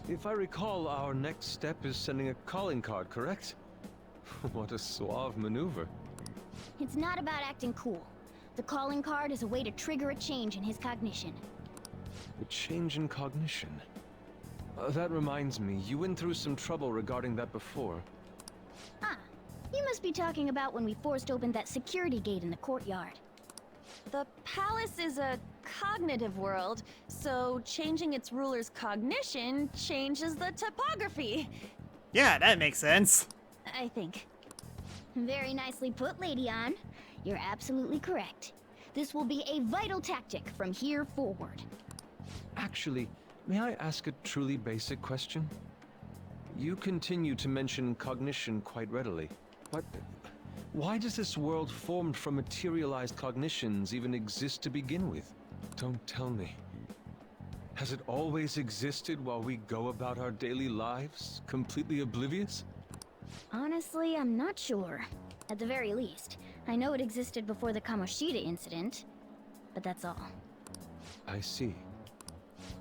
If I recall, our next step is sending a calling card, correct? What a suave maneuver. It's not about acting cool. The calling card is a way to trigger a change in his cognition. A change in cognition. That reminds me, you went through some trouble regarding that before. Ah, you must be talking about when we forced open that security gate in the courtyard. The palace is a cognitive world, so changing its ruler's cognition changes the topography. Yeah, that makes sense. I think. Very nicely put, Lady An. You're absolutely correct. This will be a vital tactic from here forward. Actually, may I ask a truly basic question? You continue to mention cognition quite readily, but why does this world formed from materialized cognitions even exist to begin with? Don't tell me. Has it always existed while we go about our daily lives, completely oblivious? Honestly, I'm not sure. At the very least, I know it existed before the Kamoshida incident, but that's all. I see.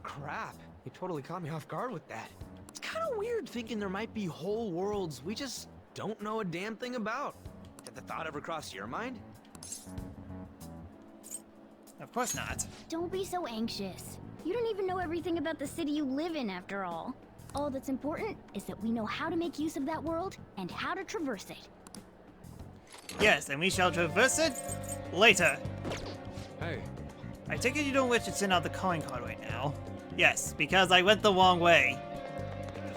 Crap, you totally caught me off guard with that. It's kind of weird thinking there might be whole worlds we just don't know a damn thing about. Did the thought ever cross your mind? Of course not. Don't be so anxious. You don't even know everything about the city you live in, after all. All that's important is that we know how to make use of that world and how to traverse it. Yes, and we shall traverse it later. Hey, I take it you don't wish to send out the calling card right now. Yes, because I went the wrong way.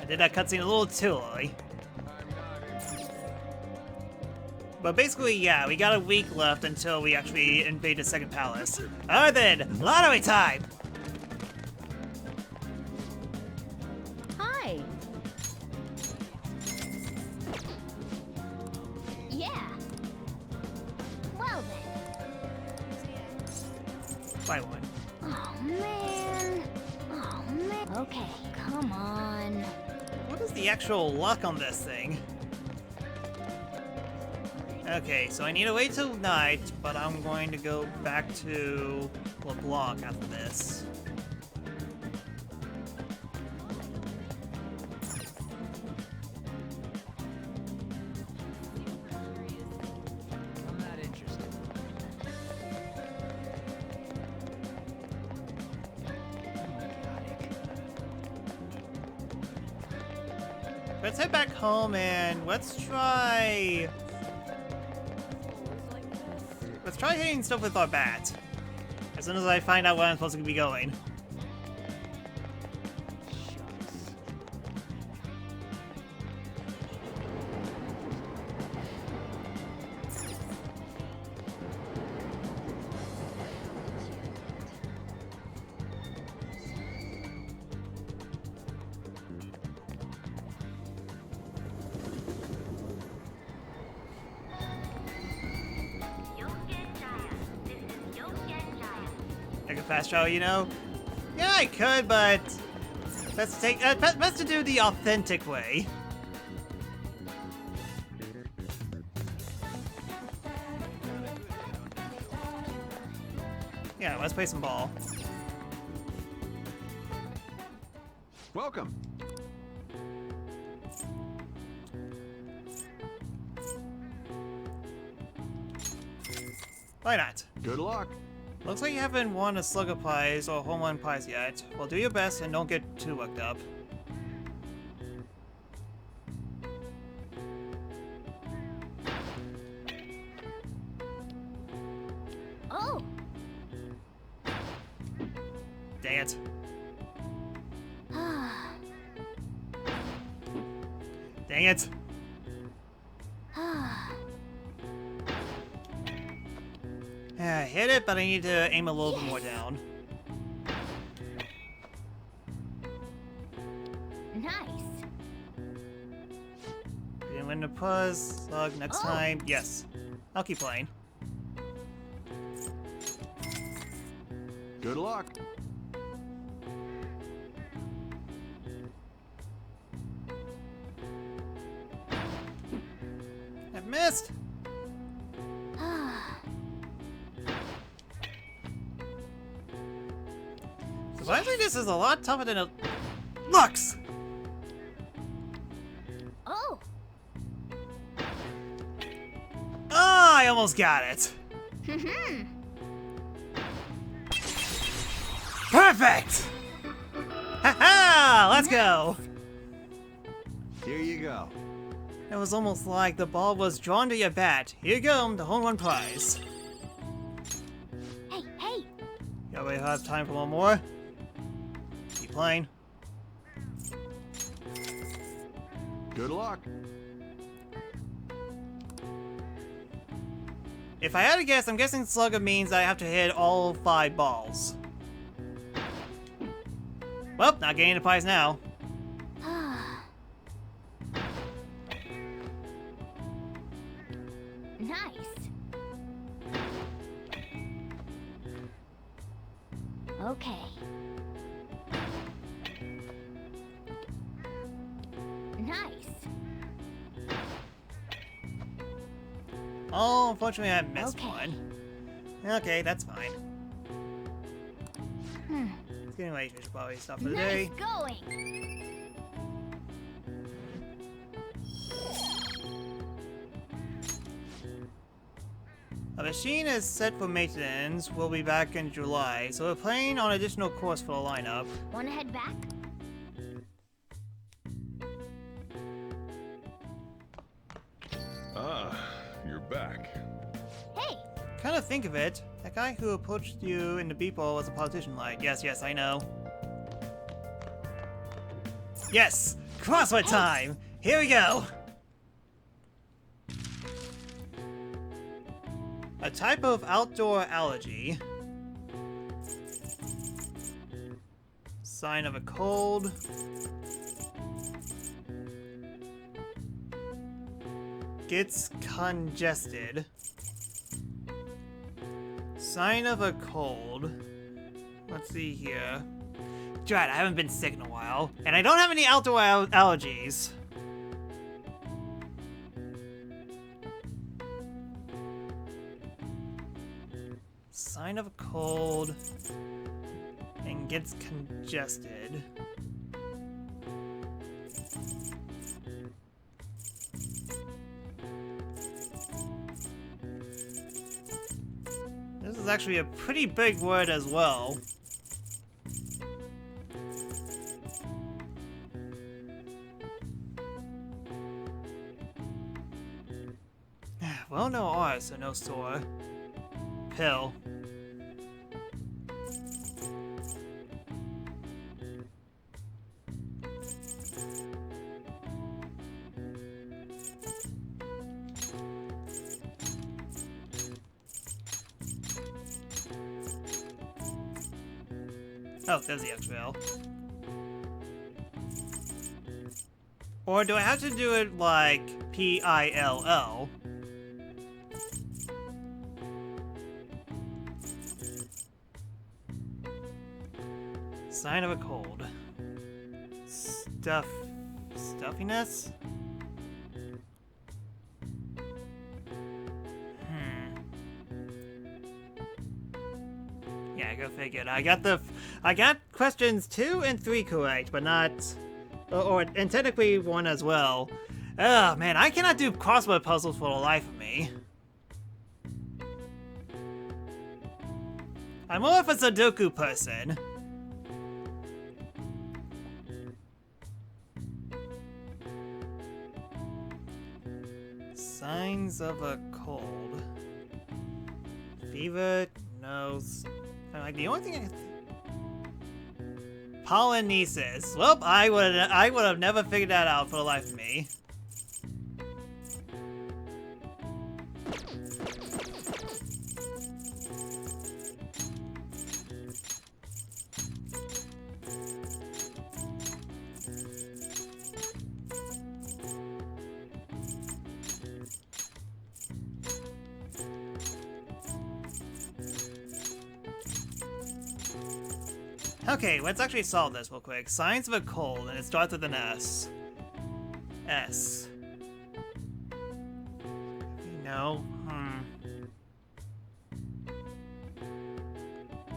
I did that cutscene a little too early. But basically, yeah, we got a week left until we actually invade the second palace. Alright then, lottery time! Hi. Yeah. Well then. By one. Oh man. Oh man. Okay, come on. What is the actual luck on this thing? Okay, so I need to wait till night, but I'm going to go back to LeBlanc after this. I'm not interested. Let's head back home and let's try hitting stuff with our bat. As soon as I find out where I'm supposed to be going. Like a fast travel, you know? Yeah, I could, but best to do the authentic way. Yeah, let's play some ball. welcome. Why not? Good luck. Looks like you haven't won a Slugger Prize or Home Run Prize yet. Well, do your best and don't get too worked up. Oh! Dang it. Dang it. Yeah, I hit it, but I need to aim a little bit more down. Nice. Didn't win the puzz. Slug next time. Yes. I'll keep playing. Good luck. I missed! Surprisingly, this is a lot tougher than it looks! Oh! Ah, I almost got it! Perfect! Haha! Let's go! Here you go. It was almost like the ball was drawn to your bat. Here you go, the home run prize. Hey, hey! Yeah, we have time for one more. Keep playing. Good luck. If I had to guess, I'm guessing slugger means I have to hit all 5 balls. Well, not getting the prize now. Nice. Okay. Nice. Oh, unfortunately I missed Okay. one. Okay, that's fine. Anyway, we should probably stop for the Nice day. going. A machine is set for maintenance. We'll be back in July, so we're planning on additional course for the lineup. Wanna head back? Ah, you're back. Hey! Kind of think of it, that guy who approached you in the Beeple was a politician, like. Yes, I know. Yes! Crossword time! Here we go! A type of outdoor allergy. Sign of a cold. Gets congested. Sign of a cold. Let's see here. Drat, I haven't been sick in a while. And I don't have any outdoor allergies. Sign of a cold. And gets congested. This is actually a pretty big word as well. Well, no R, so no sore. Pill. Oh, there's the extra L. Or do I have to do it like P-I-L-L? Sign of a cold. Stuffiness? Yeah, go figure. I got questions 2 and 3 correct, but not, and technically 1 as well. Oh man, I cannot do crossword puzzles for the life of me. I'm more of a Sudoku person. Signs of a cold. Fever, nose. Like the only thing Polynesis. Well, I would have never figured that out for the life of me. Okay, let's actually solve this real quick. Signs of a cold, and it starts with an S. S. No.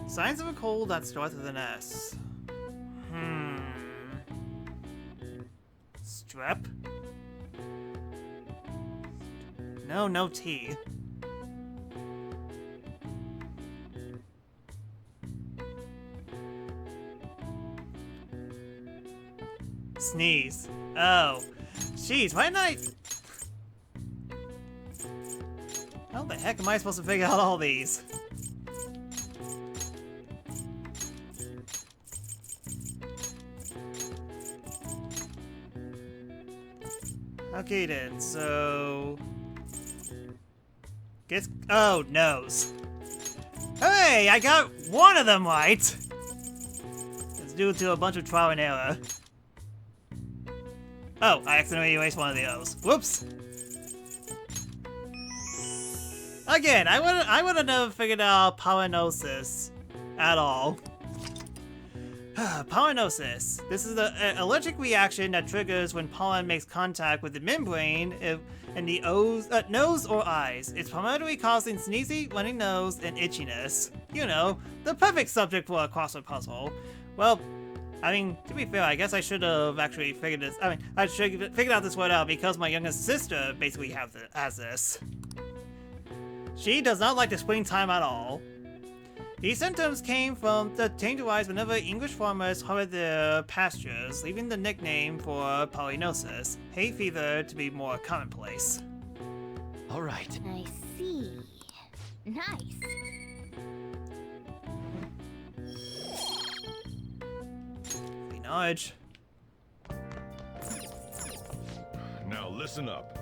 Signs of a cold that starts with an S. Strep? No, no T. Sneeze. Oh. Jeez, why didn't I... How the heck am I supposed to figure out all these? Okay then, so... Oh, nose. Hey, I got one of them right! It's due to a bunch of trial and error. Oh, I accidentally erased one of the O's. Whoops! Again, I would have never figured out pollinosis at all. Pollinosis. This is an allergic reaction that triggers when pollen makes contact with the membrane in the nose or eyes. It's primarily causing sneezy, runny nose, and itchiness. You know, the perfect subject for a crossword puzzle. Well, I mean, to be fair, I guess I should have actually figured this. I mean, I should have figured out this word out because my youngest sister basically has this. She does not like the springtime at all. These symptoms came from the change of eyes whenever English farmers harvested their pastures, leaving the nickname for pollinosis, hay fever, to be more commonplace. All right. I see. Nice. Free knowledge. Now listen up.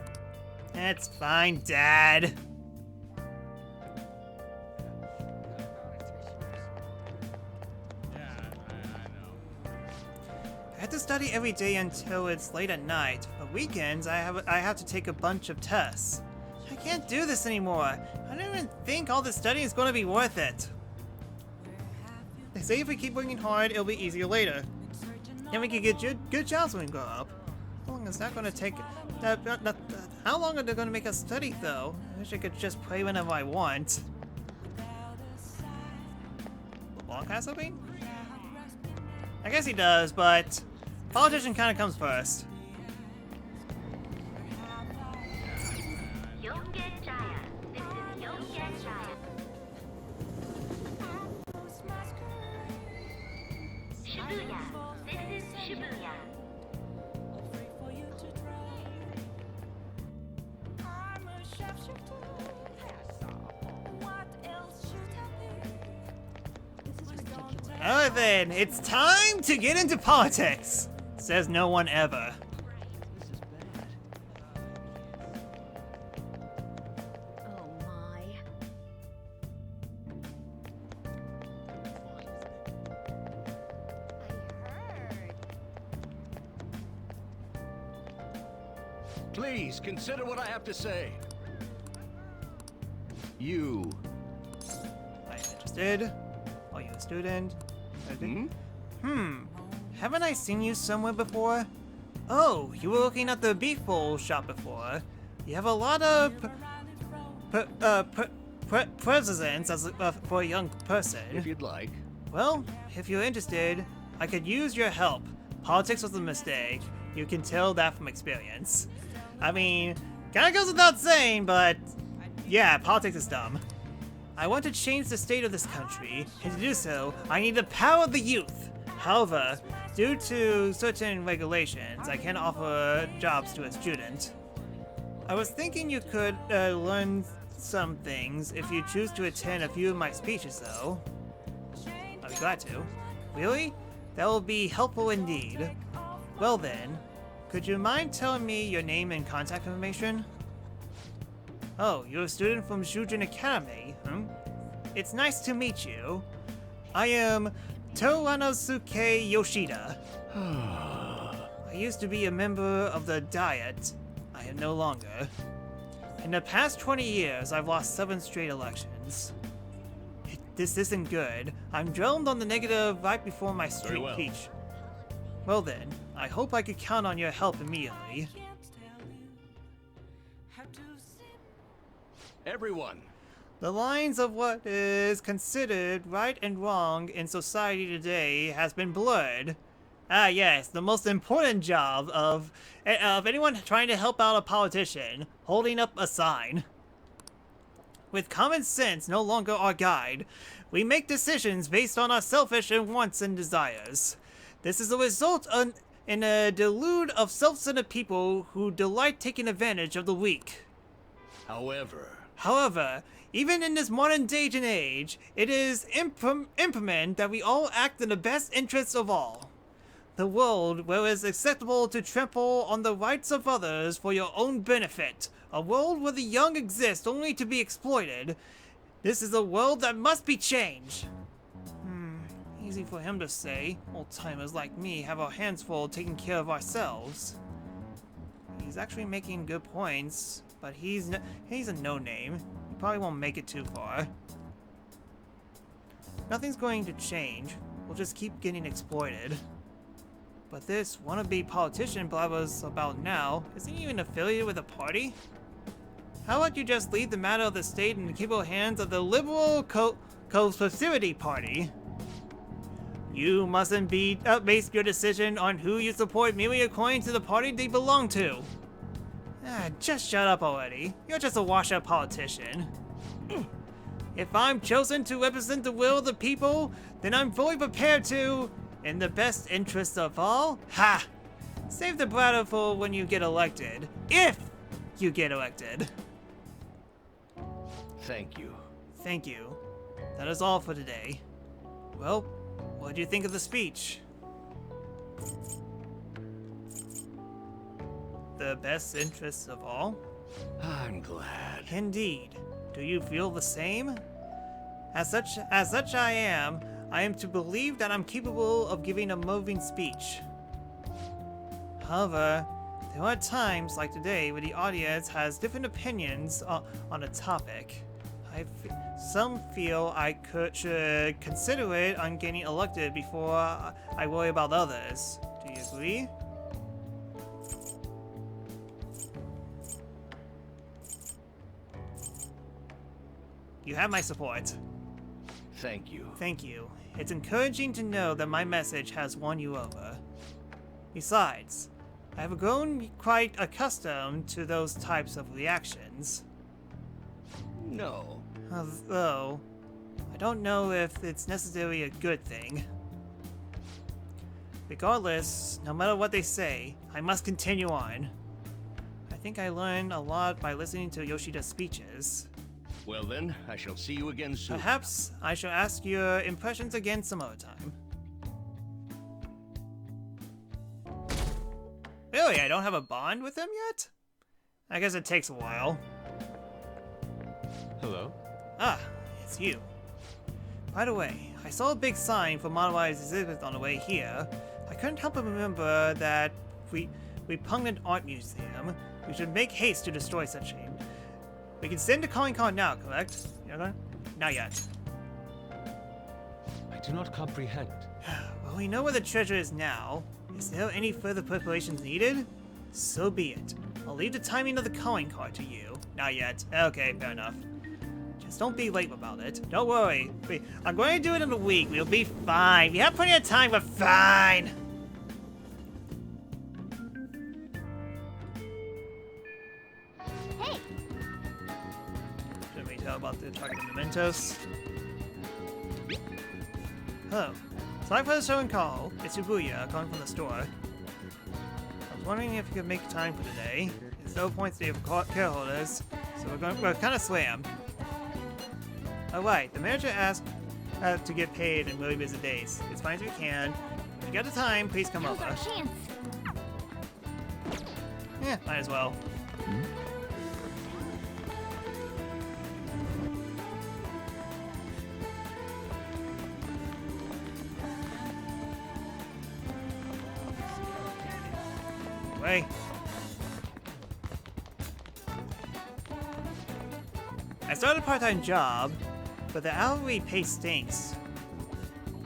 It's fine, Dad. I have to study every day until it's late at night. But weekends, I have to take a bunch of tests. I can't do this anymore. I don't even think all this studying is going to be worth it. They say if we keep working hard, it'll be easier later. And we can get good jobs when we grow up. How long is that going to take? How long are they going to make us study, though? I wish I could just play whenever I want. LeBlanc has something? I guess he does, but politician kind of comes first. Alright then, it's time to get into politics, says no one ever. Oh my. I heard. Please consider what I have to say. You. Are you interested? Are you a student? Haven't I seen you somewhere before? Oh, you were looking at the beef bowl shop before. You have a lot of presents as for a young person. If you'd like. Well, if you're interested, I could use your help. Politics was a mistake. You can tell that from experience. I mean, kinda goes without saying, but yeah, politics is dumb. I want to change the state of this country, and to do so, I need the power of the youth. However, due to certain regulations, I can't offer jobs to a student. I was thinking you could learn some things if you choose to attend a few of my speeches, though. I'll be glad to. Really? That will be helpful indeed. Well then, could you mind telling me your name and contact information? Oh, you're a student from Shujin Academy, It's nice to meet you. I am Toranosuke Yoshida. I used to be a member of the Diet. I am no longer. In the past 20 years, I've lost 7 straight elections. This isn't good. I'm drilled on the negative right before my street speech. Well then, I hope I could count on your help immediately. Everyone. The lines of what is considered right and wrong in society today has been blurred. Ah yes, the most important job of anyone trying to help out a politician, holding up a sign. With common sense no longer our guide, we make decisions based on our selfish wants and desires. This is a result in a delude of self-centered people who delight taking advantage of the weak. However, even in this modern day and age, it is implement that we all act in the best interests of all. The world where it is acceptable to trample on the rights of others for your own benefit. A world where the young exist only to be exploited. This is a world that must be changed. Easy for him to say. Old-timers like me have our hands full taking care of ourselves. He's actually making good points, but he's a no-name. He probably won't make it too far. Nothing's going to change. We'll just keep getting exploited. But this wannabe politician blabbers about now isn't even affiliated with a party? How about you just leave the matter of the state in the capable hands of the liberal co-prosperity party? You mustn't base your decision on who you support merely according to the party they belong to. Just shut up already. You're just a washed-up politician. If I'm chosen to represent the will of the people, then I'm fully prepared to, in the best interest of all, save the bladder for when you get elected. If you get elected. Thank you. Thank you. That is all for today. Well, what do you think of the speech? The best interests of all? I'm glad. Indeed. Do you feel the same? As such I am to believe that I'm capable of giving a moving speech. However, there are times like today where the audience has different opinions on a topic. Some feel I should consider it on getting elected before I worry about others. Do you agree? You have my support. Thank you. Thank you. It's encouraging to know that my message has won you over. Besides, I have grown quite accustomed to those types of reactions. No. Although, I don't know if it's necessarily a good thing. Regardless, no matter what they say, I must continue on. I think I learned a lot by listening to Yoshida's speeches. Well then, I shall see you again soon. Perhaps I shall ask your impressions again some other time. Really, I don't have a bond with him yet? I guess it takes a while. Hello? Ah, it's you. By the way, I saw a big sign for Modernized exhibit on the way here. I couldn't help but remember that we punged an art museum. We should make haste to destroy such a. We can send the calling card now, correct? Not yet. I do not comprehend. Well, we know where the treasure is now. Is there any further preparations needed? So be it. I'll leave the timing of the calling card to you. Not yet. Okay, fair enough. Just don't be late about it. Don't worry. I'm going to do it in a week. We'll be fine. We have plenty of time. We're fine. Hey, Should we tell about the talking mementos? Hello. Sorry for the sudden call. It's Shibuya calling from the store. I was wondering if you could make time for today. There's no point today for care holders, so we're kind of slammed. Alright, the manager asked to get paid in really busy days. It's fine if you can. If you got the time, please come now's over. our chance. Yeah, might as well. Anyway. I started a part-time job, but the hourly pay stinks.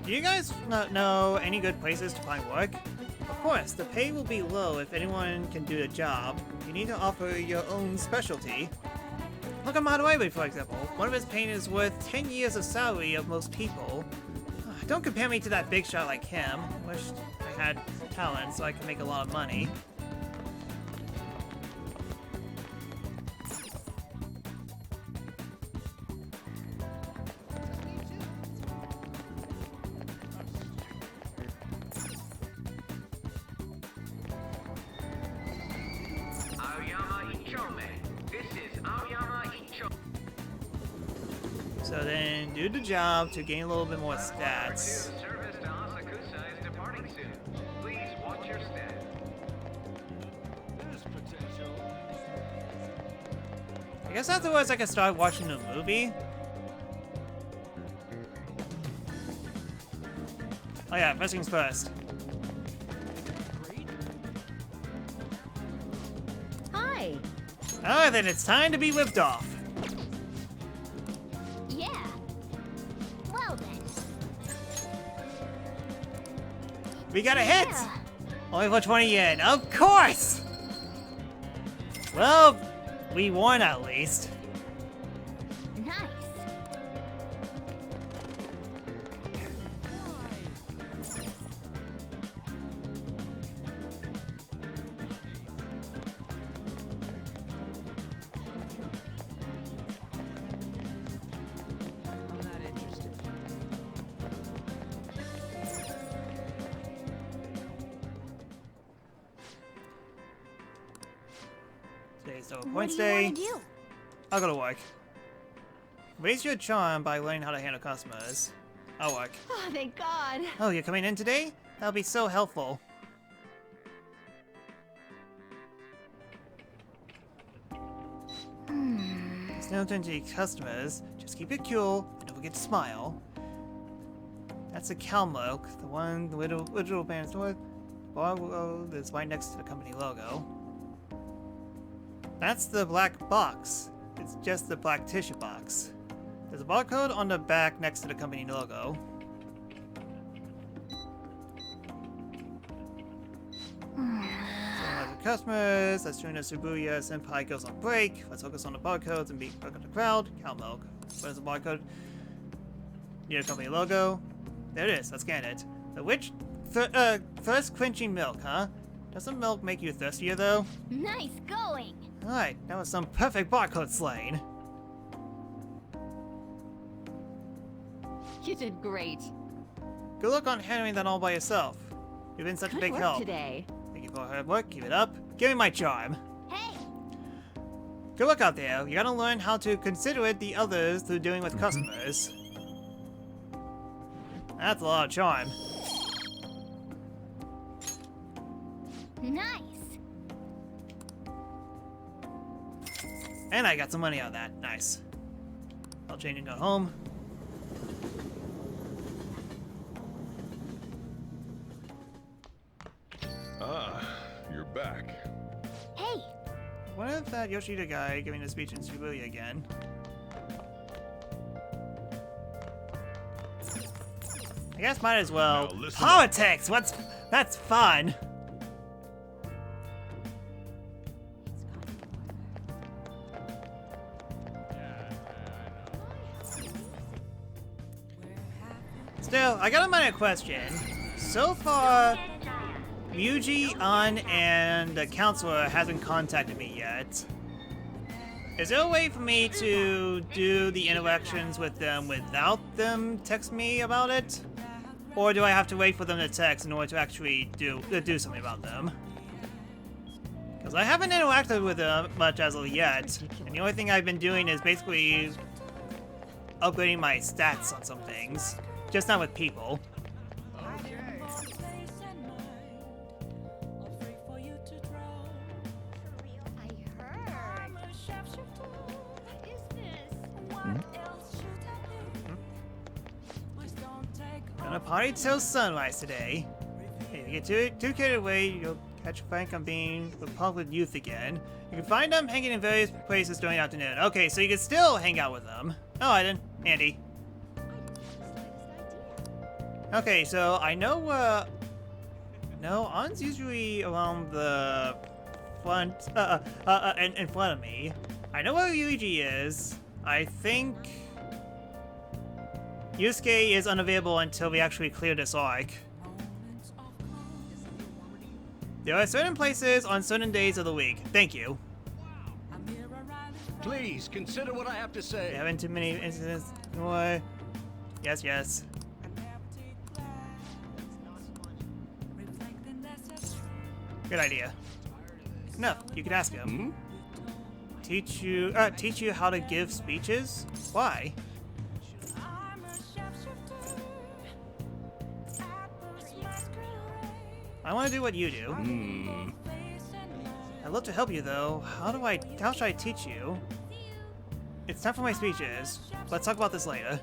Do you guys not know any good places to find work? Of course, the pay will be low if anyone can do the job. You need to offer your own specialty. Look at Maruewe, for example. One of his paintings is worth 10 years of salary of most people. Don't compare me to that big shot like him. Wish I had talent so I could make a lot of money. So then, do the job to gain a little bit more stats. Service to Asakusa is departing soon. Please watch your step. There's potential. I guess afterwards I can start watching the movie. Oh yeah, first things first. Hi. Alright then, it's time to be whipped off. Yeah. Well then. We got a hit! Yeah. Only for 20 yen, of course! Well, we won at least. Nice. Today's no What points do you day. want to do? I'll go to work. Raise your charm by learning how to handle customers. I'll work. Oh, thank God. Oh, you're coming in today? That'll be so helpful. There's no turn to your customers. Just keep it cool and don't forget to smile. That's a cow milk, the one the little band's door. Bar that's right next to the company logo. That's the black box. It's just the black tissue box. There's a barcode on the back next to the company logo. Customers, as soon as Shibuya Senpai goes on break, let's focus on the barcodes and be back on the crowd. Cow milk. Where's the barcode? Near the company logo. There it is, let's scan it. The which thirst quenching milk, huh? Doesn't milk make you thirstier though? Nice going. Alright, that was some perfect barcode slaying. You did great. Good luck on handling that all by yourself. You've been such a Good big work help. today. Thank you for hard work, keep it up. Give me my charm. Hey, Good luck out there. You gotta learn how to considerate the others through dealing with customers. That's a lot of charm. nice. And I got some money out of that. Nice. I'll change and go home. Ah, you're back. Hey, What if that Yoshida guy giving a speech in Shibuya again? I guess might as well. Now listen up. Politics! That's fun! Still, I got a minor question. So far, Ryuji, An, and the counselor hasn't contacted me yet. Is there a way for me to do the interactions with them without them text me about it? Or do I have to wait for them to text in order to actually do something about them? Because I haven't interacted with them much as of yet, and the only thing I've been doing is basically upgrading my stats on some things. Just not with people. I heard. What is this? Gonna party till sunrise today. If you get too carried away, you'll catch Frank on being with public youth again. You can find them hanging in various places during the afternoon. Okay, so you can still hang out with them. Oh, I didn't. Handy. Okay, so I know, no, An's usually around the front, in front of me. I know where Yuji is. I think Yusuke is unavailable until we actually clear this arc. There are certain places on certain days of the week. Thank you. Please consider what I have to say. Having too many incidents. What? Yes, yes. Good idea. No, you could ask him. Teach you how to give speeches? Why? I want to do what you do. I'd love to help you though. How should I teach you? It's time for my speeches. Let's talk about this later.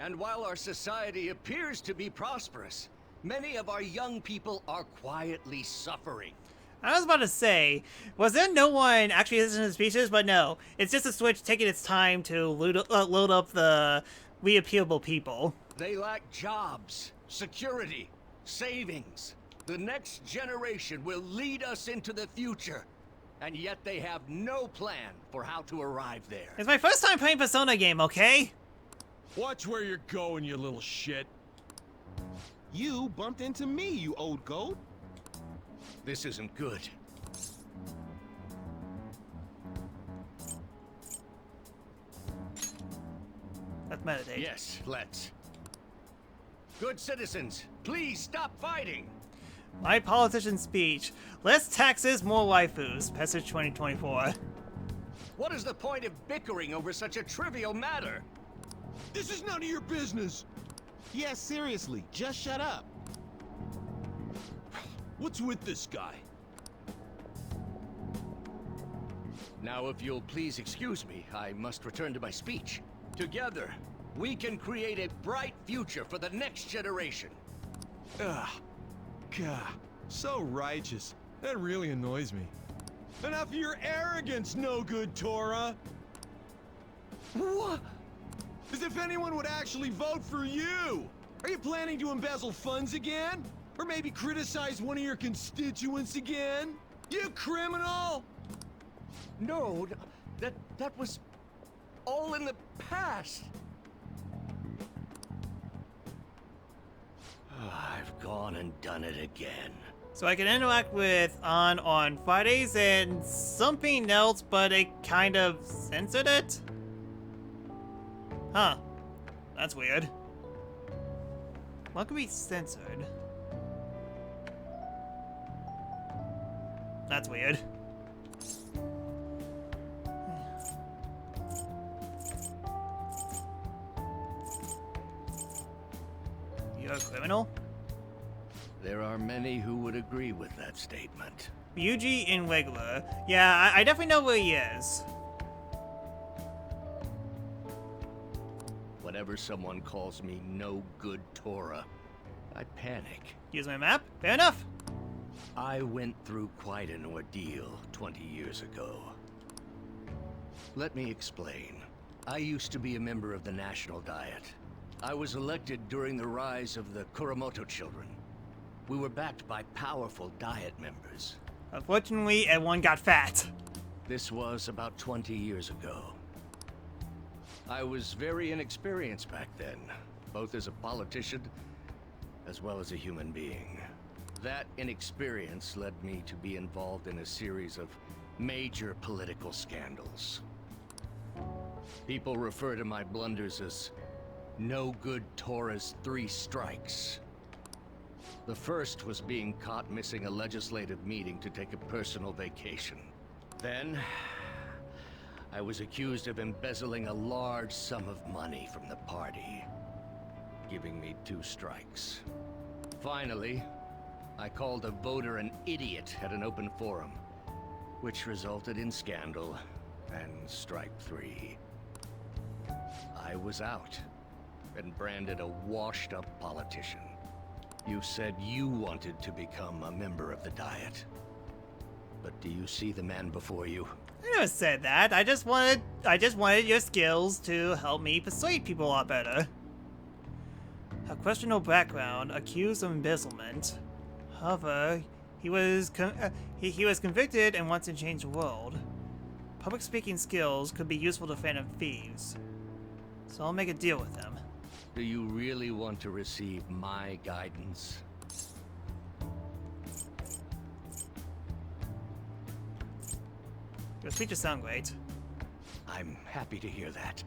And while our society appears to be prosperous, many of our young people are quietly suffering. I was about to say, was there no one actually listening to the speeches? But no, it's just a Switch taking its time to load up the reappealable people. They lack jobs, security, savings. The next generation will lead us into the future, and yet they have no plan for how to arrive there. It's my first time playing Persona game, okay? Watch where you're going, you little shit. You bumped into me, you old goat. This isn't good. Let's meditate. Yes, let's. Good citizens, please stop fighting. My politician speech. Less taxes, more waifus. Passage 2024. What is the point of bickering over such a trivial matter? This is none of your business. Yeah, seriously, just shut up. What's with this guy? Now, if you'll please excuse me, I must return to my speech. Together, we can create a bright future for the next generation. Ugh. God, so righteous. That really annoys me. Enough of your arrogance, no good Torah! What? As if anyone would actually vote for you! Are you planning to embezzle funds again? Or maybe criticize one of your constituents again? You criminal! No, that was all in the past. I've gone and done it again. So I can interact with on Fridays and something else, but it kind of censored it? Huh. That's weird. What could be censored? That's weird. You're a criminal? There are many who would agree with that statement. Yuji in regular. Yeah, I definitely know where he is. Whenever someone calls me no good Torah, I panic. Use my map? Fair enough. I went through quite an ordeal 20 years ago. Let me explain. I used to be a member of the National Diet. I was elected during the rise of the Kuramoto children. We were backed by powerful Diet members. Unfortunately, everyone got fat. This was about 20 years ago. I was very inexperienced back then, both as a politician as well as a human being. That inexperience led me to be involved in a series of major political scandals. People refer to my blunders as no good Torah's 3 strikes. The first was being caught missing a legislative meeting to take a personal vacation. Then, I was accused of embezzling a large sum of money from the party, giving me 2 strikes. Finally, I called a voter an idiot at an open forum, which resulted in scandal and strike 3. I was out and branded a washed-up politician. You said you wanted to become a member of the Diet. But do you see the man before you? I never said that. I just wanted your skills to help me persuade people a lot better. A questionable background, accused of embezzlement. However, he was convicted and wants to change the world. Public speaking skills could be useful to phantom thieves. So I'll make a deal with them. Do you really want to receive my guidance? Your speeches sound great. I'm happy to hear that.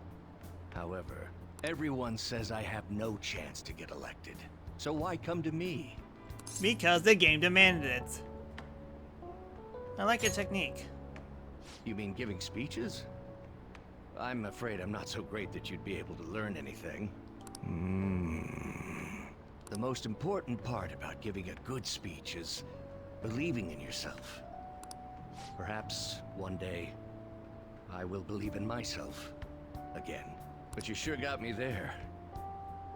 However, everyone says I have no chance to get elected. So why come to me? Because the game demanded it. I like your technique. You mean giving speeches? I'm afraid I'm not so great that you'd be able to learn anything. The most important part about giving a good speech is believing in yourself. Perhaps one day, I will believe in myself again. But you sure got me there.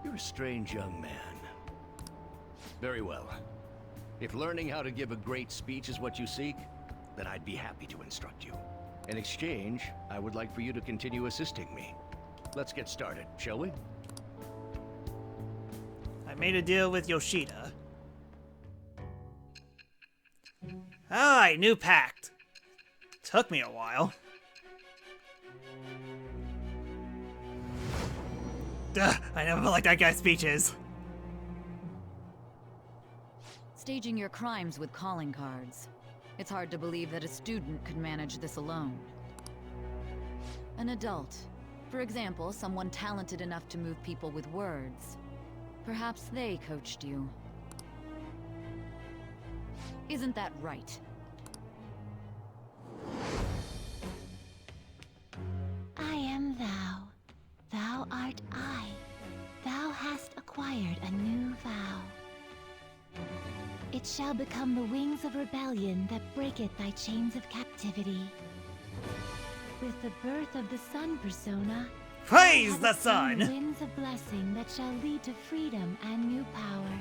You're a strange young man. Very well. If learning how to give a great speech is what you seek, then I'd be happy to instruct you. In exchange, I would like for you to continue assisting me. Let's get started, shall we? I made a deal with Yoshida. Alright, new pact. Took me a while. Duh, I never liked that guy's speeches. Staging your crimes with calling cards. It's hard to believe that a student could manage this alone. An adult. For example, someone talented enough to move people with words. Perhaps they coached you. Isn't that right? I am thou. Thou art I. Thou hast acquired a new vow. It shall become the wings of rebellion that breaketh thy chains of captivity. With the birth of the sun persona, Praise thou the hast sown sun! winds of blessing that shall lead to freedom and new power.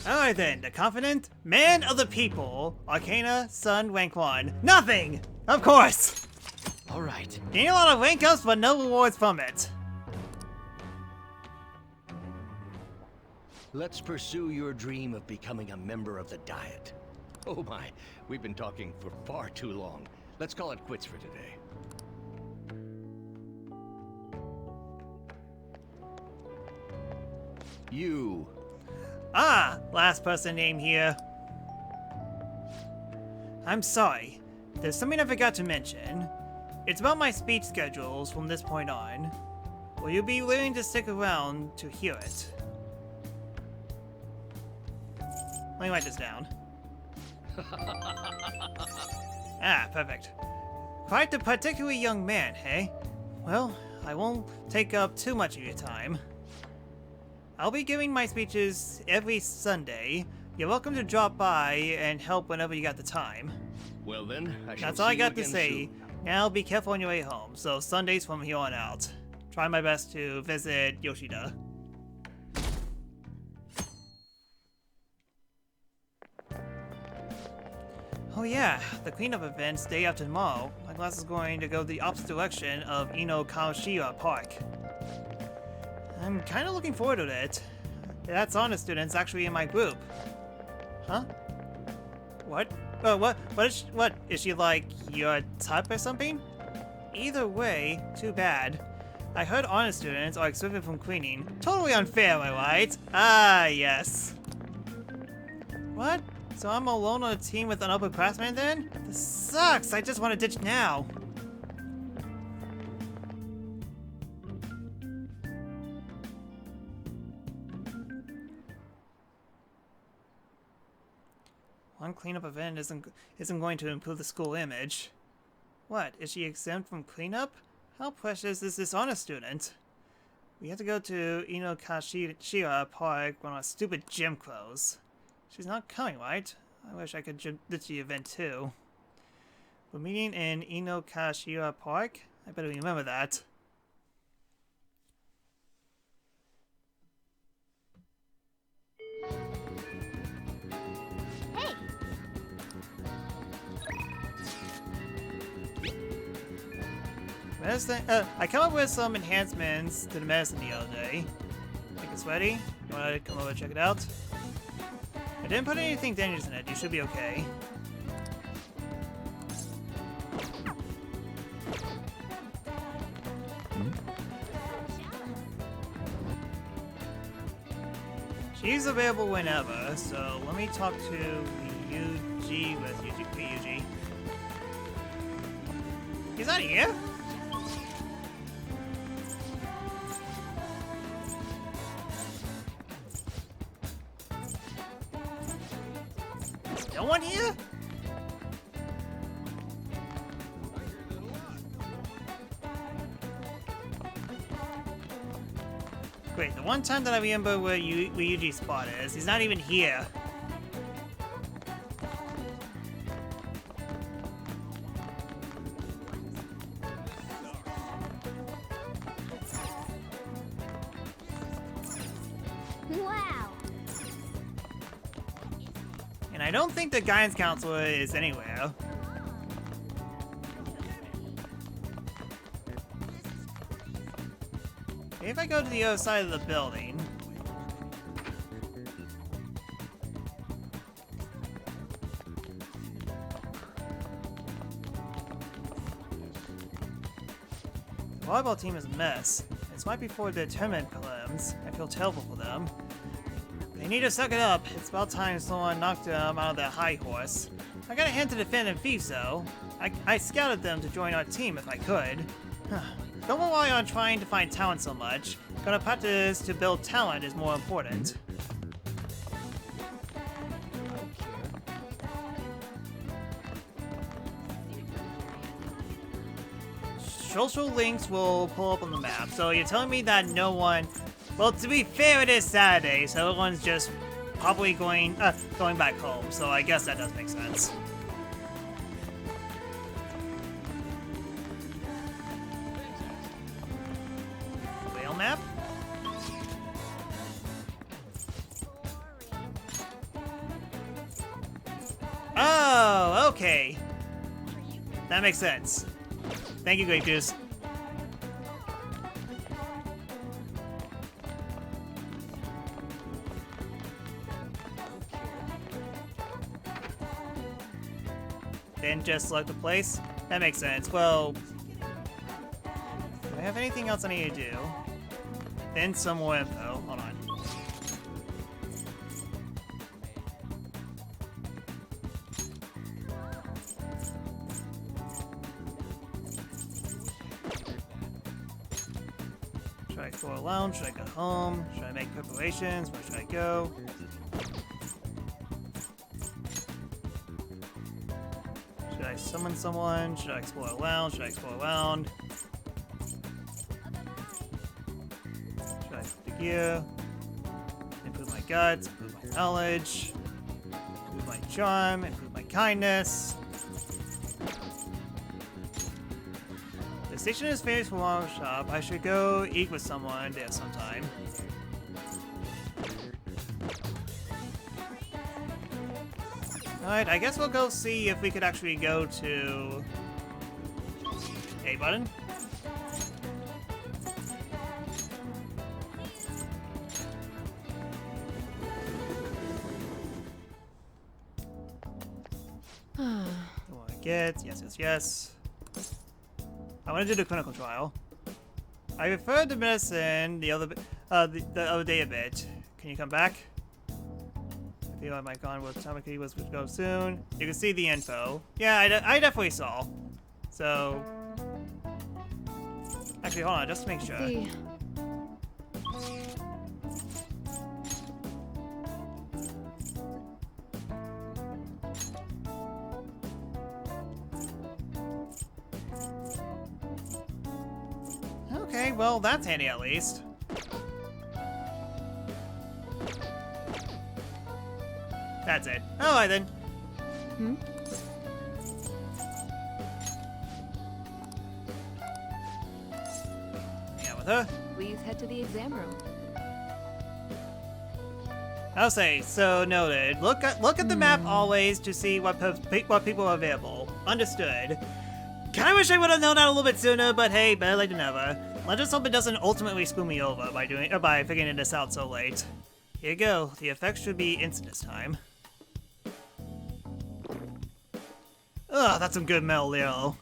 Alright then, the confident man of the people, Arcana, Sun, rank 1. Nothing! Of course! Alright. Gain a lot of rank ups, but no rewards from it. Let's pursue your dream of becoming a member of the Diet. Oh my, we've been talking for far too long. Let's call it quits for today. You. Ah, last person named here. I'm sorry. There's something I forgot to mention. It's about my speech schedules from this point on. Will you be willing to stick around to hear it? Let me write this down. Ah, perfect. Quite a particularly young man, hey? Well, I won't take up too much of your time. I'll be giving my speeches every Sunday. You're welcome to drop by and help whenever you got the time. Well then, I shall That's all I see you got to again say. soon. Now be careful on your way home, so Sundays from here on out. Try my best to visit Yoshida. Oh yeah, the cleanup event's day after tomorrow. My class is going to go the opposite direction of Ino-Kawashira Park. I'm kind of looking forward to it. That's honor students actually in my group. Huh? What? What is she like your type or something? Either way, too bad. I heard honor students are excluded from cleaning. Totally unfair, am I right? Ah, yes. What? So I'm alone on a team with an upperclassman then? This sucks! I just want to ditch now. One cleanup event isn't going to improve the school image. What? Is she exempt from cleanup? How precious is this honor student? We have to go to Ino-Kawashira Park on our stupid gym clothes. She's not coming, right? I wish I could ditch the event too. We're meeting in Ino-Kawashira Park? I better remember that. Hey! Medicine, I came up with some enhancements to the medicine the other day. Think it's ready? You wanna come over and check it out? I didn't put anything dangerous in it. You should be okay. She's available whenever, so let me talk to Ryuji with Ryuji. He's not here? Is no one here? Wait, the one time that I remember where Ryuji's spot is, he's not even here. Wow! And I don't think the guidance counselor is anywhere. Maybe if I go to the other side of the building. The volleyball team is a mess. It's right before the tournament prelims. I feel terrible for them. They need to suck it up. It's about time someone knocked them out of their high horse. I got a hand to defend and thieves though. I scouted them to join our team if I could. Don't rely on trying to find talent so much. Gonna practice to build talent is more important. Social links will pull up on the map, so you're telling me that no one... Well, to be fair, it is Saturday, so everyone's just probably going back home, so I guess that does make sense. Whale map? Oh, okay. That makes sense. Thank you, Great Goose. Then just select the place? That makes sense. Well, do I have anything else I need to do? Then some more info. Hold on. Should I explore a lounge? Should I go home? Should I make preparations? Where should I go? Should I summon someone? Should I explore a lounge? Should I explore around? Should I put the gear? Improve my guts, improve my knowledge, improve my charm, improve my kindness. The station is famous for a shop. I should go eat with someone there sometime. Alright, I guess we'll go see if we could actually go to... A button? What I get? Yes, yes, yes. I want to do the clinical trial. I referred to medicine the other day a bit. Can you come back? I feel I might gone with Tamaki was to go soon. You can see the info. Yeah, I definitely saw. So, actually, hold on, just to make sure. See. Okay, well, that's handy at least. That's it. Alright then. Yeah, with her. Please head to the exam room. I'll say, so noted. Look at the map always to see what people are available. Understood. Kinda wish I would have known that a little bit sooner, but hey, better late than never. Let's just hope it doesn't ultimately screw me over by figuring this out so late. Here you go. The effects should be instant this time. Ugh, that's some good metal Leo.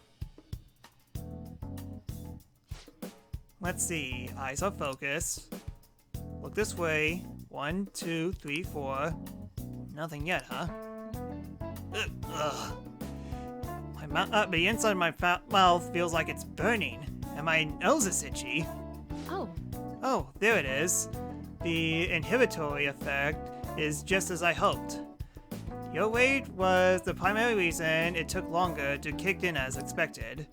Let's see. Eyes are focused. Look this way. 1, 2, 3, 4. Nothing yet, huh? Ugh. The inside of my mouth feels like it's burning, and my nose is itchy. Oh. Oh, there it is. The inhibitory effect is just as I hoped. Your weight was the primary reason it took longer to kick in as expected.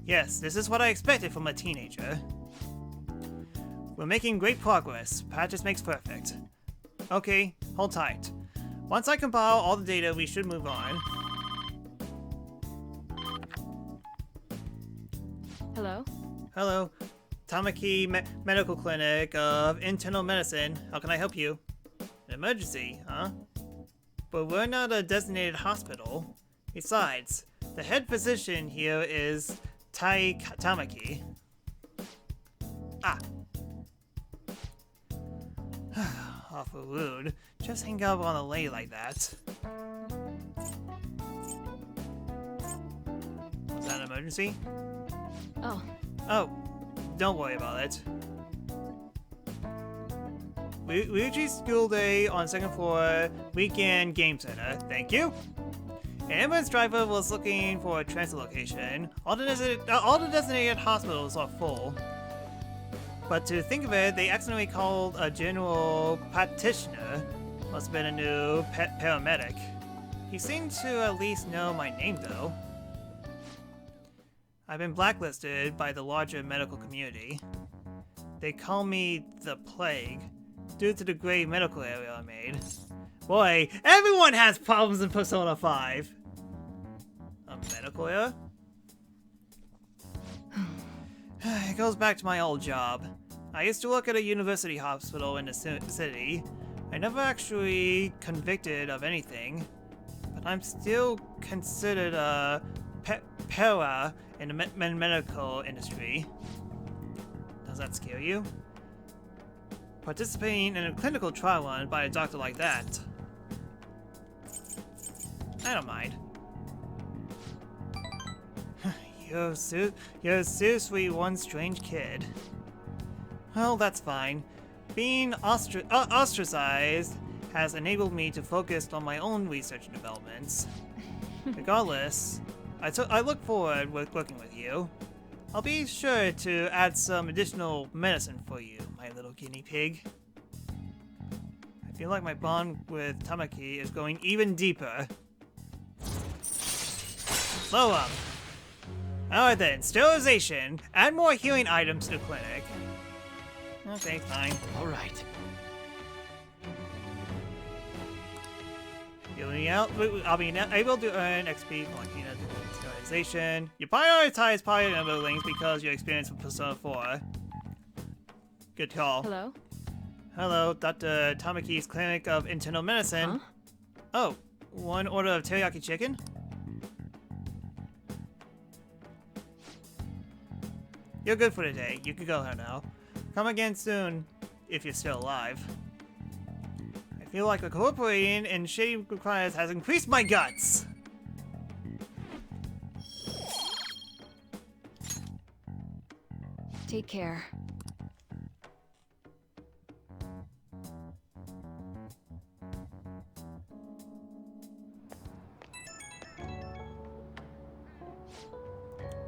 Yes, this is what I expected from a teenager. We're making great progress. Practice makes perfect. Okay, hold tight. Once I compile all the data, we should move on. Hello? Hello. Tamaki Medical Clinic of Internal Medicine. How can I help you? An emergency, huh? But we're not a designated hospital. Besides, the head physician here is Tamaki. Ah. Awful rude. Just hang up on a lady like that. Was that an emergency? Oh. Oh, don't worry about it. Ryuji's school day on second floor, weekend game center. Thank you. An ambulance driver was looking for a transit location. All the designated hospitals are full. But to think of it, they accidentally called a general practitioner. Must have been a new paramedic. He seemed to at least know my name, though. I've been blacklisted by the larger medical community. They call me the Plague, due to the grave medical area I made. Boy, everyone has problems in Persona 5! A medical area? It goes back to my old job. I used to work at a university hospital in the city. I never actually convicted of anything, but I'm still considered a para in the medical industry. Does that scare you? Participating in a clinical trial run by a doctor like that? I don't mind. You're seriously one strange kid. Well, that's fine. Being ostracized has enabled me to focus on my own research and developments. Regardless, I look forward with working with you. I'll be sure to add some additional medicine for you, my little guinea pig. I feel like my bond with Tamaki is going even deeper. Slow up. Alright then, sterilization. Add more healing items to the clinic. Okay, fine. Alright. Healing out. I'll be able to earn XP from like sterilization. You prioritize party enrollings because you're experienced with Persona 4. Good call. Hello? Hello, Dr. Tamaki's Clinic of Internal Medicine. Huh? Oh, one order of teriyaki chicken? You're good for today. You can go now. Come again soon, if you're still alive. I feel like cooperating in shady requirements has increased my guts! Take care.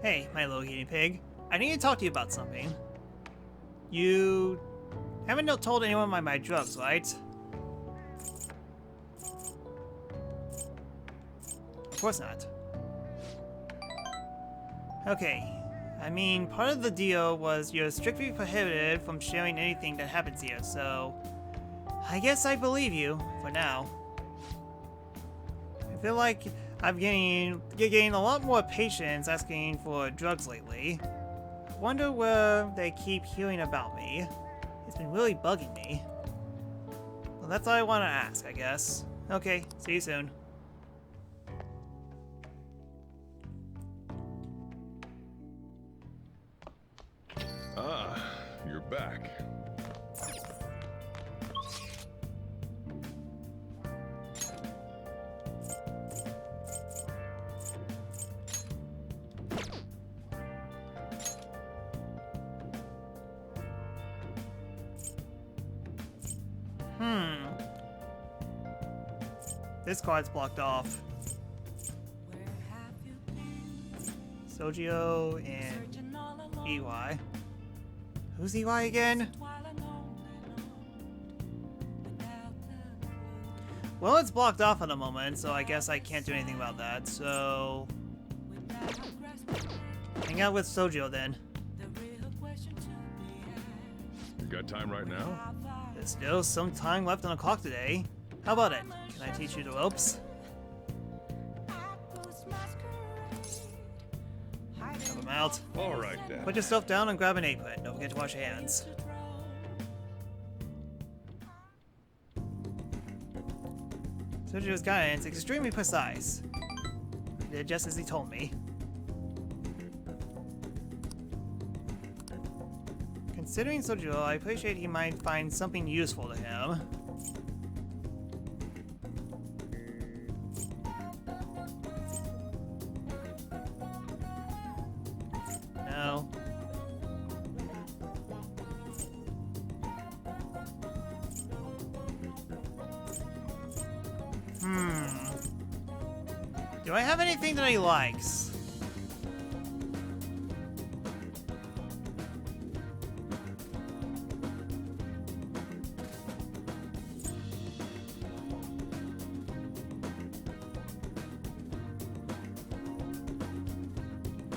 Hey, my little guinea pig. I need to talk to you about something. You haven't told anyone about my drugs, right? Of course not. Okay. I mean, part of the deal was you're strictly prohibited from sharing anything that happens here, so I guess I believe you, for now. I feel like you're getting a lot more patients asking for drugs lately. I wonder where they keep hearing about me. It's been really bugging me. Well, that's all I want to ask, I guess. Okay, see you soon. Ah, you're back. This card's blocked off. Sojio and EY. Who's EY again? Well, it's blocked off at the moment, so I guess I can't do anything about that, so hang out with Sojio then. You got time right now? There's still some time left on the clock today. How about it? Can I teach you the ropes? Have them out. All right then. Put yourself down and grab an apron. Don't forget to wash your hands. Sojio's guidance is extremely precise. I did just as he told me. Considering Sojio, I appreciate he might find something useful to him. No. Do do I have anything that he likes?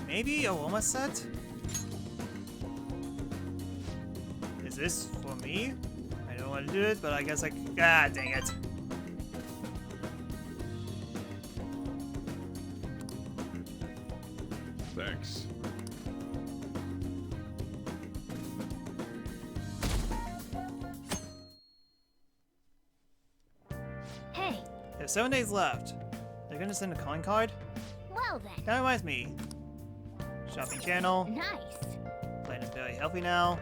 Maybe a Woma set? Is this for me? I don't want to do it, but I guess I... Ah, dang it. Thanks. Hey, There's 7 days left. They're gonna send a calling card? well then. That reminds me. Shopping channel. Nice. Planet's very healthy now.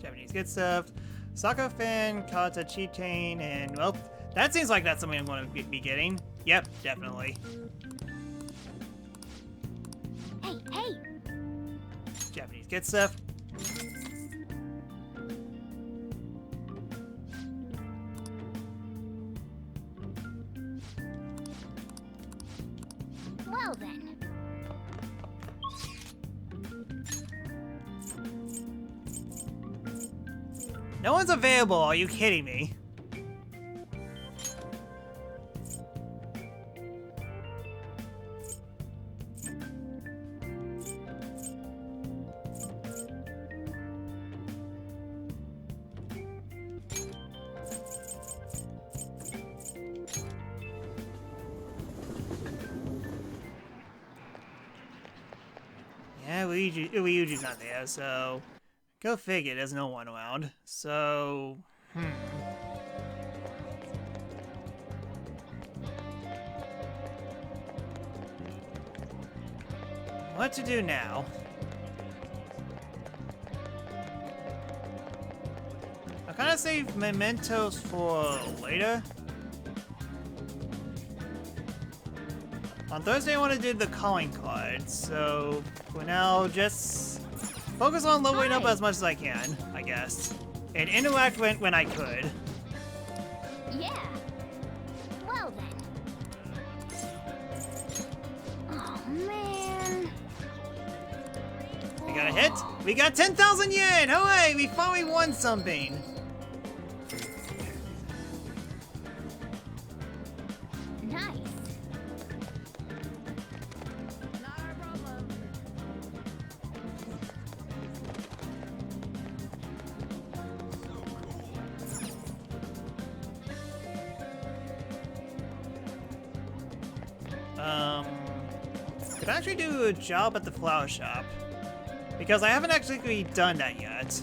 Japanese good stuff. Soccer fan, Kata cheat chain, and well, that seems like that's something I'm going to be getting. Yep, definitely. Hey. Japanese good stuff. Well then. No one's available, are you kidding me? Yeah, Ryuji's not there, so... Go figure, there's no one around. So... What to do now? I'll kind of save mementos for later. On Thursday, I want to do the calling card, so for now, just focus on leveling up as much as I can, I guess, and interact when I could. Yeah. Well then. Oh man. We got a hit. We got 10,000 yen. Hooray! We finally won something. Nice. Could actually do a job at the flower shop. Because I haven't actually done that yet.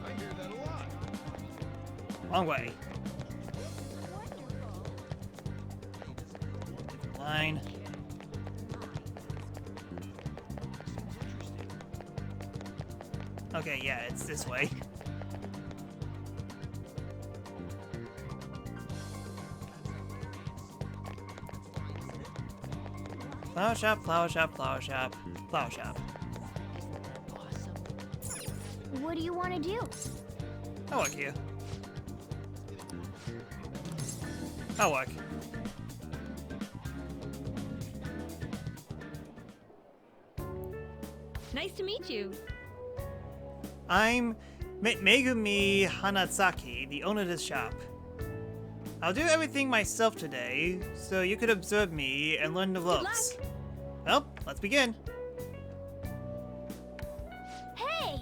I hear that a lot. Wrong way. Line. Okay, yeah, it's this way. Flower shop, flower shop, flower shop, flower shop. What do you want to do? I'll work here. I'll work. Nice to meet you. I'm Megumi Hanatsaki, the owner of this shop. I'll do everything myself today, so you could observe me and learn the ropes. Well, let's begin. Hey!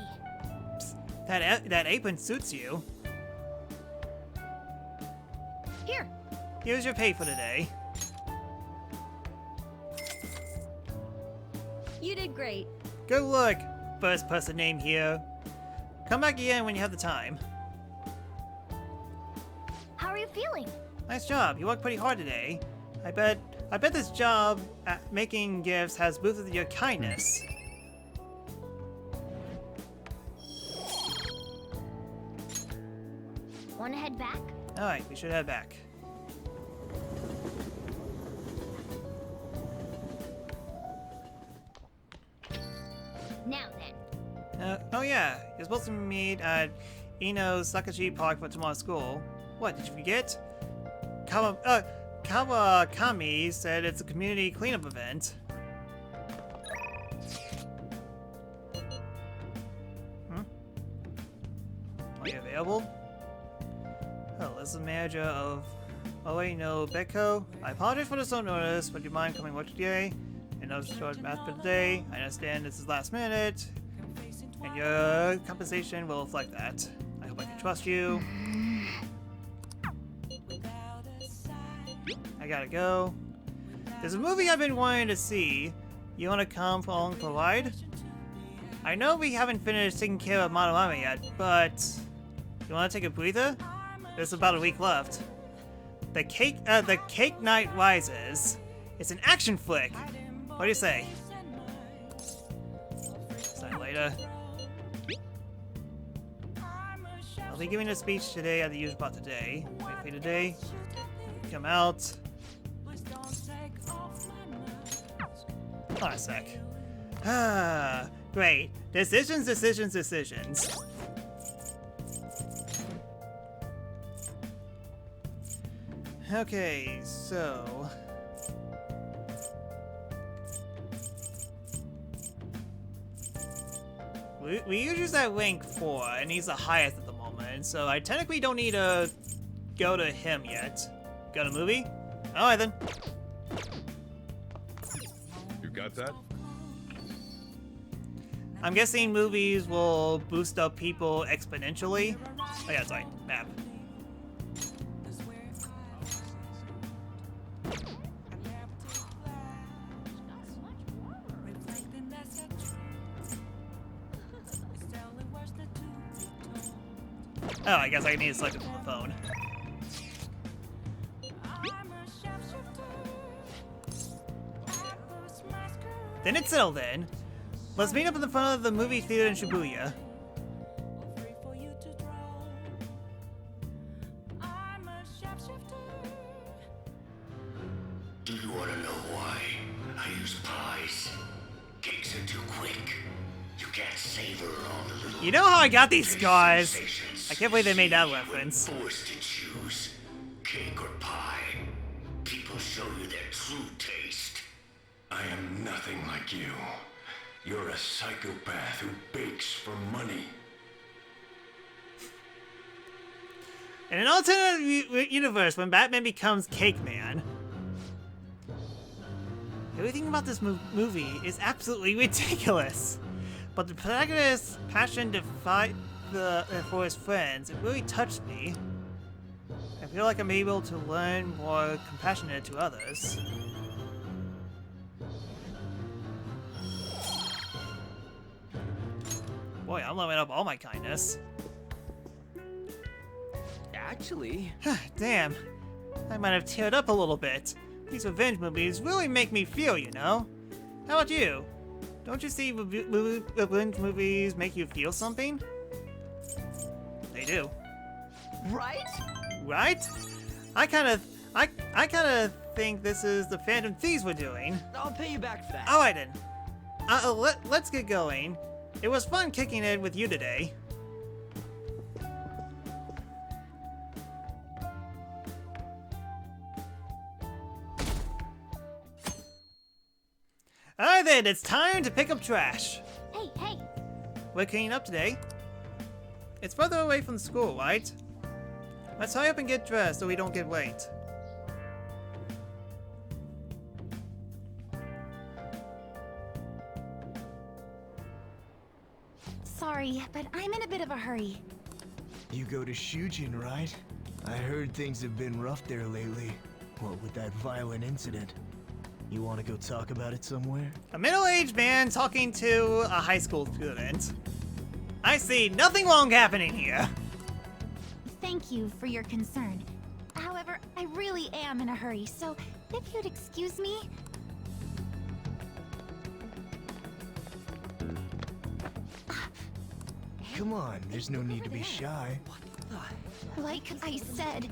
That apron suits you. Here. Here's your pay for today. You did great. Good luck, first person name here. Come back again when you have the time. How are you feeling? Nice job. You worked pretty hard today. I bet this job at making gifts has boosted your kindness. Alright, we should head back. Now then. Oh yeah, you're supposed to meet at Ino's Sakaji Park for tomorrow's school. What, did you forget? Kawakami said it's a community cleanup event. Are you available? Oh, this is the manager of no Beko. I apologize for the slow notice, but do you mind coming work today? I know it's short math for the day. I understand this is last minute, and your compensation will reflect that. I hope I can trust you. I gotta go. There's a movie I've been wanting to see. You wanna come along for a ride? I know we haven't finished taking care of Madarame yet, but you wanna take a breather? There's about a week left. The Cake Night Rises. It's an action flick. What do you say? Sign later. I'll be giving a speech today at the user spot today. Wait for you today. Come out. Hold on a sec. Ah, great. Decisions, decisions, decisions. Okay, so... We use that rank 4, and he's the highest at the moment, so I technically don't need to go to him yet. Got a movie? Alright then. You got that? I'm guessing movies will boost up people exponentially. Oh yeah, sorry, map. Oh, I guess I need to select it from the phone. Then it's settled then. Let's meet up in the front of the movie theater in Shibuya. Do you want to know why I use pies? Cakes are too quick. You can't savor all the little... You know how I got these scars? I can't believe they made that reference. Forced to choose cake or pie. People show you their true taste. I am nothing like you. You're a psychopath who bakes for money. In an alternate universe, when Batman becomes Cake Man, everything about this movie is absolutely ridiculous. But the protagonist's passion to fight for his friends, it really touched me. I feel like I'm able to learn more compassionate to others. Boy, I'm leveling up all my kindness. Actually... Damn, I might have teared up a little bit. These revenge movies really make me feel, you know? How about you? Don't you see revenge movies make you feel something? They do. Right? Right? I kind of think this is the Phantom Thieves we're doing. I'll pay you back for that. Alright then. Let's get going. It was fun kicking it with you today. Alright then, it's time to pick up trash. Hey, hey! We're cleaning up today. It's further away from school, right? Let's hurry up and get dressed so we don't get late. Sorry, but I'm in a bit of a hurry. You go to Shujin, right? I heard things have been rough there lately. What with that violent incident? You want to go talk about it somewhere? A middle-aged man talking to a high school student. I see nothing wrong happening here. Thank you for your concern. However, I really am in a hurry, so if you'd excuse me... Come on, there's no need to be shy. Like I said,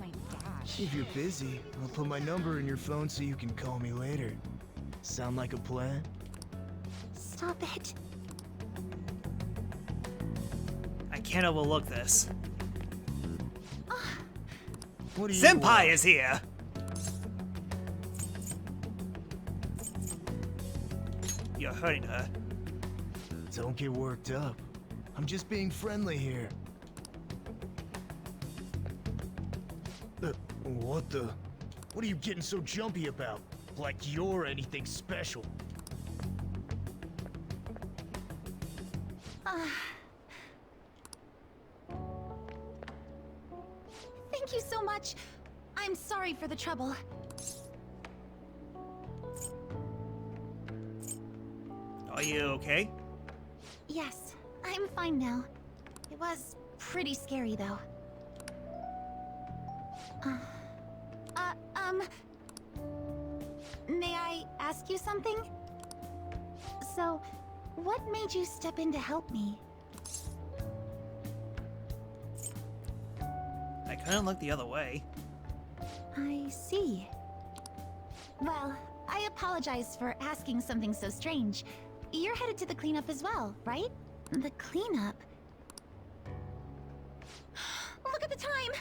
If you're busy, I'll put my number in your phone so you can call me later. Sound like a plan? Stop it. I can't overlook this. What do you Senpai want? is here! You're hurting her. Don't get worked up. I'm just being friendly here. What the? What are you getting so jumpy about? Like you're anything special. Thank you so much. I'm sorry for the trouble. Are you okay? Yes, I'm fine now. It was pretty scary, though. May I ask you something? So, what made you step in to help me? I couldn't look the other way. I see. Well, I apologize for asking something so strange. You're headed to the cleanup as well, right? The cleanup? Look at the time!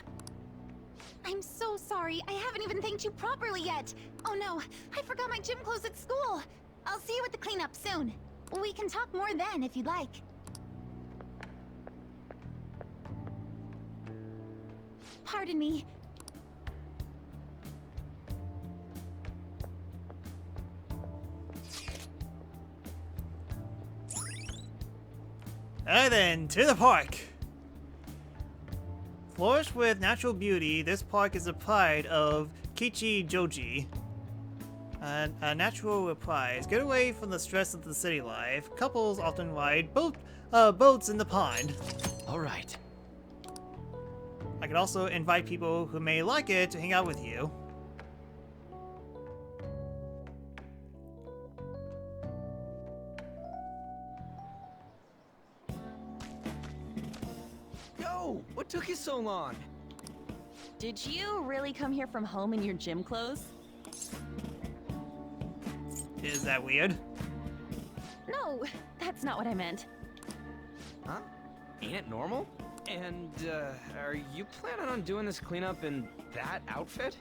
I'm so sorry, I haven't even thanked you properly yet! Oh no, I forgot my gym clothes at school! I'll see you at the cleanup soon. We can talk more then if you'd like. Pardon me. Alright then, to the park! Flourished with natural beauty, this park is a pride of Kichijoji. A natural reprise. Get away from the stress of the city life. Couples often ride boats in the pond. Alright. I can also invite people who may like it to hang out with you. Yo, what took you so long? Did you really come here from home in your gym clothes? Is that weird? No, that's not what I meant. Huh? Ain't it normal? And, are you planning on doing this cleanup in that outfit?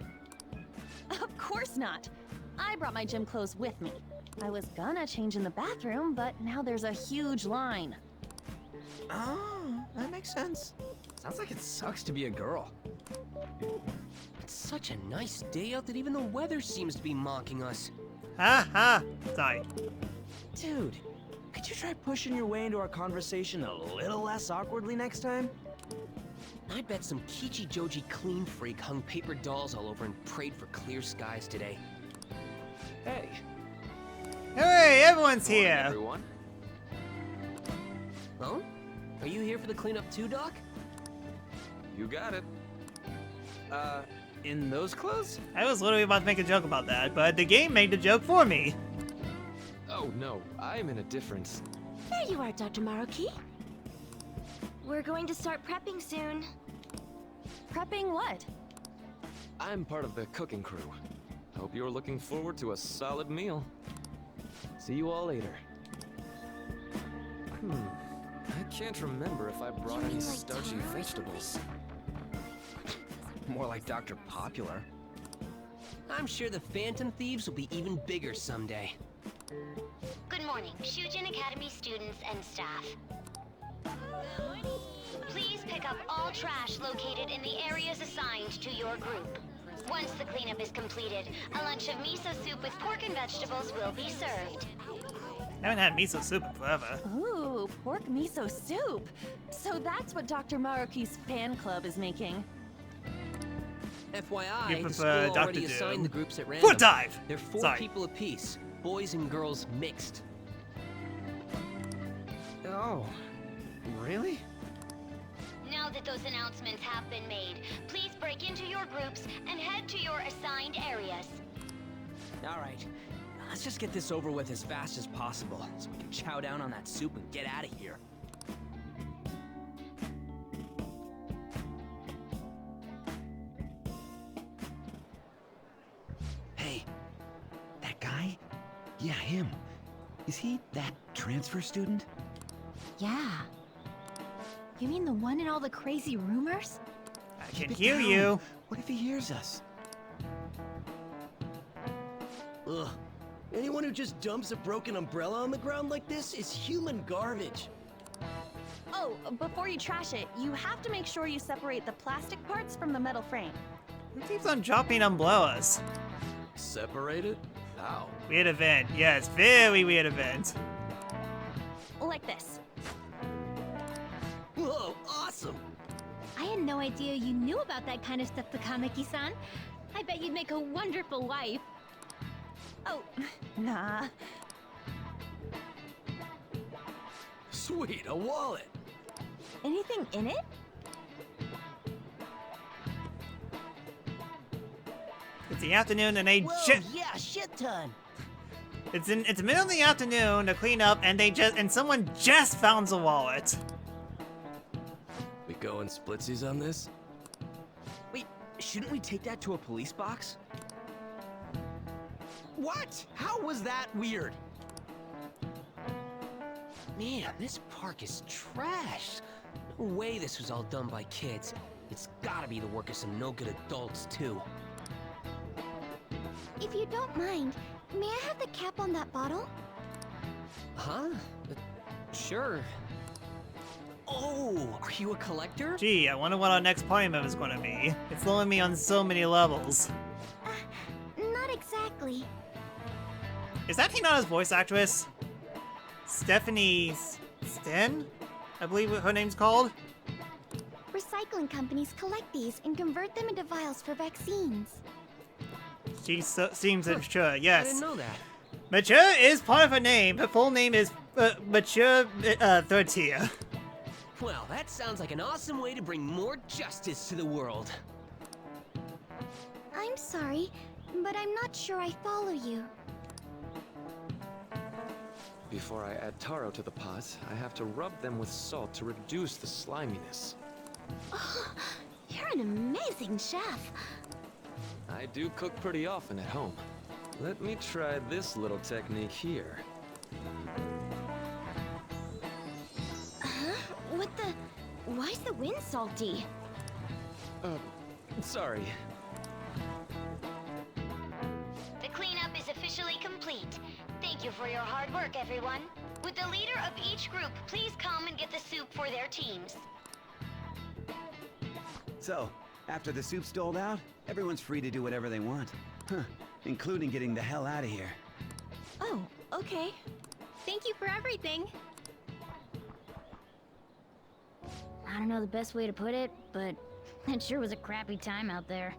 Of course not. I brought my gym clothes with me. I was gonna change in the bathroom, but now there's a huge line. Oh, that makes sense. Sounds like it sucks to be a girl. It's such a nice day out that even the weather seems to be mocking us. Ha ha! Sorry. Dude, could you try pushing your way into our conversation a little less awkwardly next time? I bet some Kichijoji clean freak hung paper dolls all over and prayed for clear skies today. Hey. Hooray! Everyone's Morning, here! everyone. Oh? Are you here for the cleanup too, Doc? You got it. In those clothes? I was literally about to make a joke about that, but the game made the joke for me. Oh no, I'm in a different... There you are, Dr. Maruki. We're going to start prepping soon. Prepping what? I'm part of the cooking crew. Hope you're looking forward to a solid meal. See you all later. I can't remember if I brought any starchy vegetables. More like Dr. Popular. I'm sure the Phantom Thieves will be even bigger someday. Good morning, Shujin Academy students and staff. Please pick up all trash located in the areas assigned to your group. Once the cleanup is completed, a lunch of miso soup with pork and vegetables will be served. I haven't had miso soup in forever. Ooh, pork miso soup. So that's what Dr. Maruki's fan club is making. FYI, You the prefer school Dr. already Doom. assigned the groups at random. Foot dive! They're 4 Sorry. people apiece, boys and girls mixed. Oh, really? Now that those announcements have been made, please break into your groups and head to your assigned areas. Alright, let's just get this over with as fast as possible, so we can chow down on that soup and get out of here. Yeah, him. Is he that transfer student? Yeah. You mean the one in all the crazy rumors? I can hear you. What if he hears us? Ugh. Anyone who just dumps a broken umbrella on the ground like this is human garbage. Oh, before you trash it, you have to make sure you separate the plastic parts from the metal frame. Who keeps on dropping umbrellas? Separate it? How? Weird event. Yes, very weird event. Like this. Whoa, awesome! I had no idea you knew about that kind of stuff, Takamaki-san. I bet you'd make a wonderful wife. Oh, nah. Sweet, a wallet! Anything in it? It's the afternoon and they yeah, shit ton! It's the middle of the afternoon to clean up and someone just found the wallet. We going splitsies on this? Wait, shouldn't we take that to a police box? What? How was that weird? Man, this park is trash. No way this was all done by kids. It's gotta be the work of some no-good adults, too. If you don't mind, may I have the cap on that bottle? Huh? Sure. Oh, are you a collector? Gee, I wonder what our next party move is going to be. It's throwing me on so many levels. Not exactly. Is that Hinata's voice actress? Stephanie Sten? I believe what her name's called? Recycling companies collect these and convert them into vials for vaccines. She seems mature, yes. I didn't know that. Mature is part of her name. Her full name is Mature Third Tier. Well, that sounds like an awesome way to bring more justice to the world. I'm sorry, but I'm not sure I follow you. Before I add taro to the pots, I have to rub them with salt to reduce the sliminess. Oh, you're an amazing chef. I do cook pretty often at home. Let me try this little technique here. What the... Why's the wind salty? Sorry. The cleanup is officially complete. Thank you for your hard work, everyone. Would the leader of each group please come and get the soup for their teams? So, after the soup's doled out, everyone's free to do whatever they want. Huh, including getting the hell out of here. Oh, okay. Thank you for everything. I don't know the best way to put it, but it sure was a crappy time out there.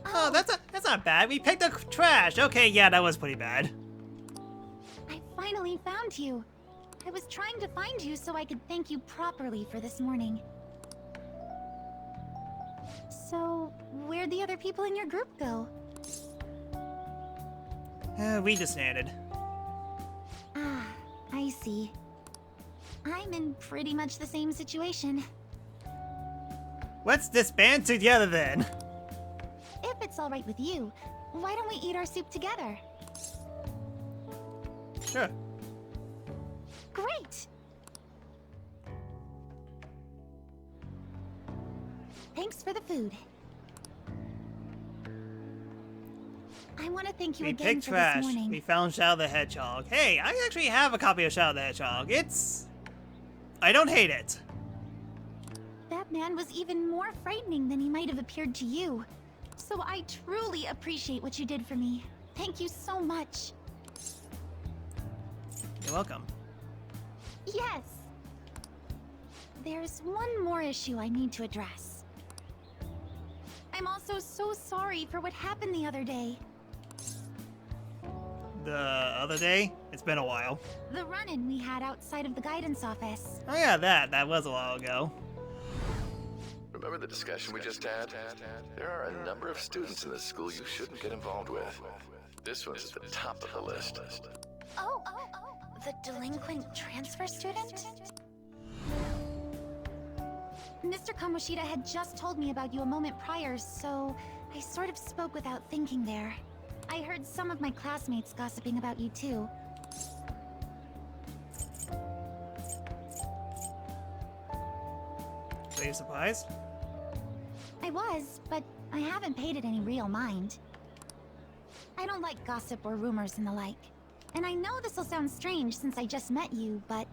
Oh, that's not bad. We picked up trash. Okay, yeah, that was pretty bad. I finally found you. I was trying to find you so I could thank you properly for this morning. So, where'd the other people in your group go? We just landed. Ah, I see. I'm in pretty much the same situation. Let's disband together then. If it's all right with you, why don't we eat our soup together? Sure. Great! Thanks for the food. I want to thank you We again picked for trash. this morning. We found Shadow the Hedgehog. Hey, I actually have a copy of Shadow the Hedgehog. I don't hate it. That man was even more frightening than he might have appeared to you. So I truly appreciate what you did for me. Thank you so much. You're welcome. Yes! There's one more issue I need to address. I'm also so sorry for what happened the other day. The other day? It's been a while. The run-in we had outside of the guidance office. Oh yeah, that was a while ago. Remember the discussion we just had? There are a number of students in this school you shouldn't get involved with. This one's at the top of the list. Oh, the delinquent transfer student? Mr. Kamoshida had just told me about you a moment prior, so I sort of spoke without thinking there. I heard some of my classmates gossiping about you too. Are you surprised? I was, but I haven't paid it any real mind. I don't like gossip or rumors and the like. And I know this will sound strange since I just met you, but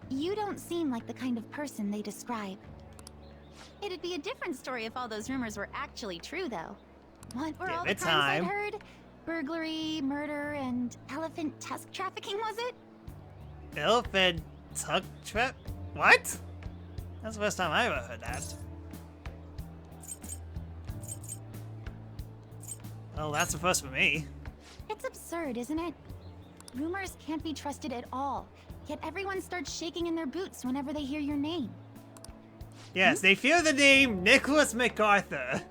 you don't seem like the kind of person they describe. It'd be a different story if all those rumors were actually true, though. What were all the crimes I'd heard? Burglary, murder, and elephant tusk trafficking, was it? Elephant tusk trap? What? That's the first time I ever heard that. Well, that's the first for me. It's absurd, isn't it? Rumors can't be trusted at all, yet everyone starts shaking in their boots whenever they hear your name. Yes, they fear the name Nicholas MacArthur.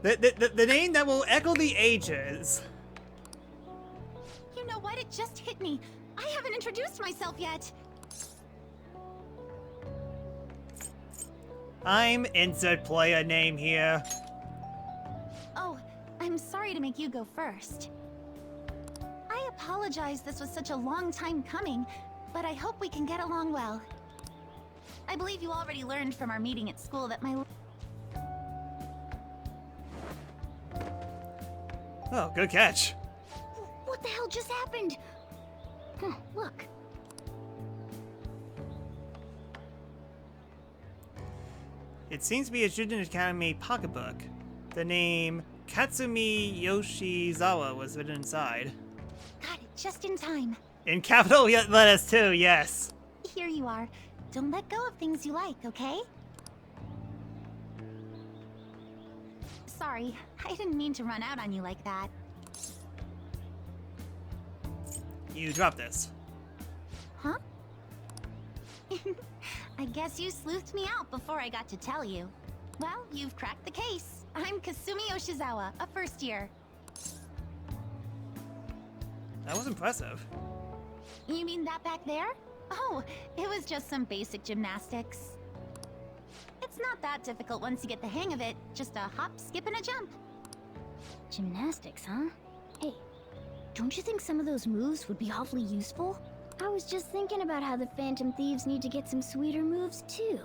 The name that will echo the ages. You know what? It just hit me. I haven't introduced myself yet. I'm insert player name here. Oh, I'm sorry to make you go first. I apologize this was such a long time coming, but I hope we can get along well. I believe you already learned from our meeting at school that my... Oh, good catch. What the hell just happened? Look. It seems to be a Student Academy pocketbook. The name Katsumi Yoshizawa was written inside. Got it just in time. In capital letters too, yes. Here you are. Don't let go of things you like, okay? Sorry, I didn't mean to run out on you like that. You dropped this. Huh? I guess you sleuthed me out before I got to tell you. Well, you've cracked the case. I'm Kasumi Yoshizawa, a first year. That was impressive. You mean that back there? Oh, it was just some basic gymnastics. It's not that difficult once you get the hang of it. Just a hop, skip, and a jump. Gymnastics, huh? Hey, don't you think some of those moves would be awfully useful? I was just thinking about how the Phantom Thieves need to get some sweeter moves, too.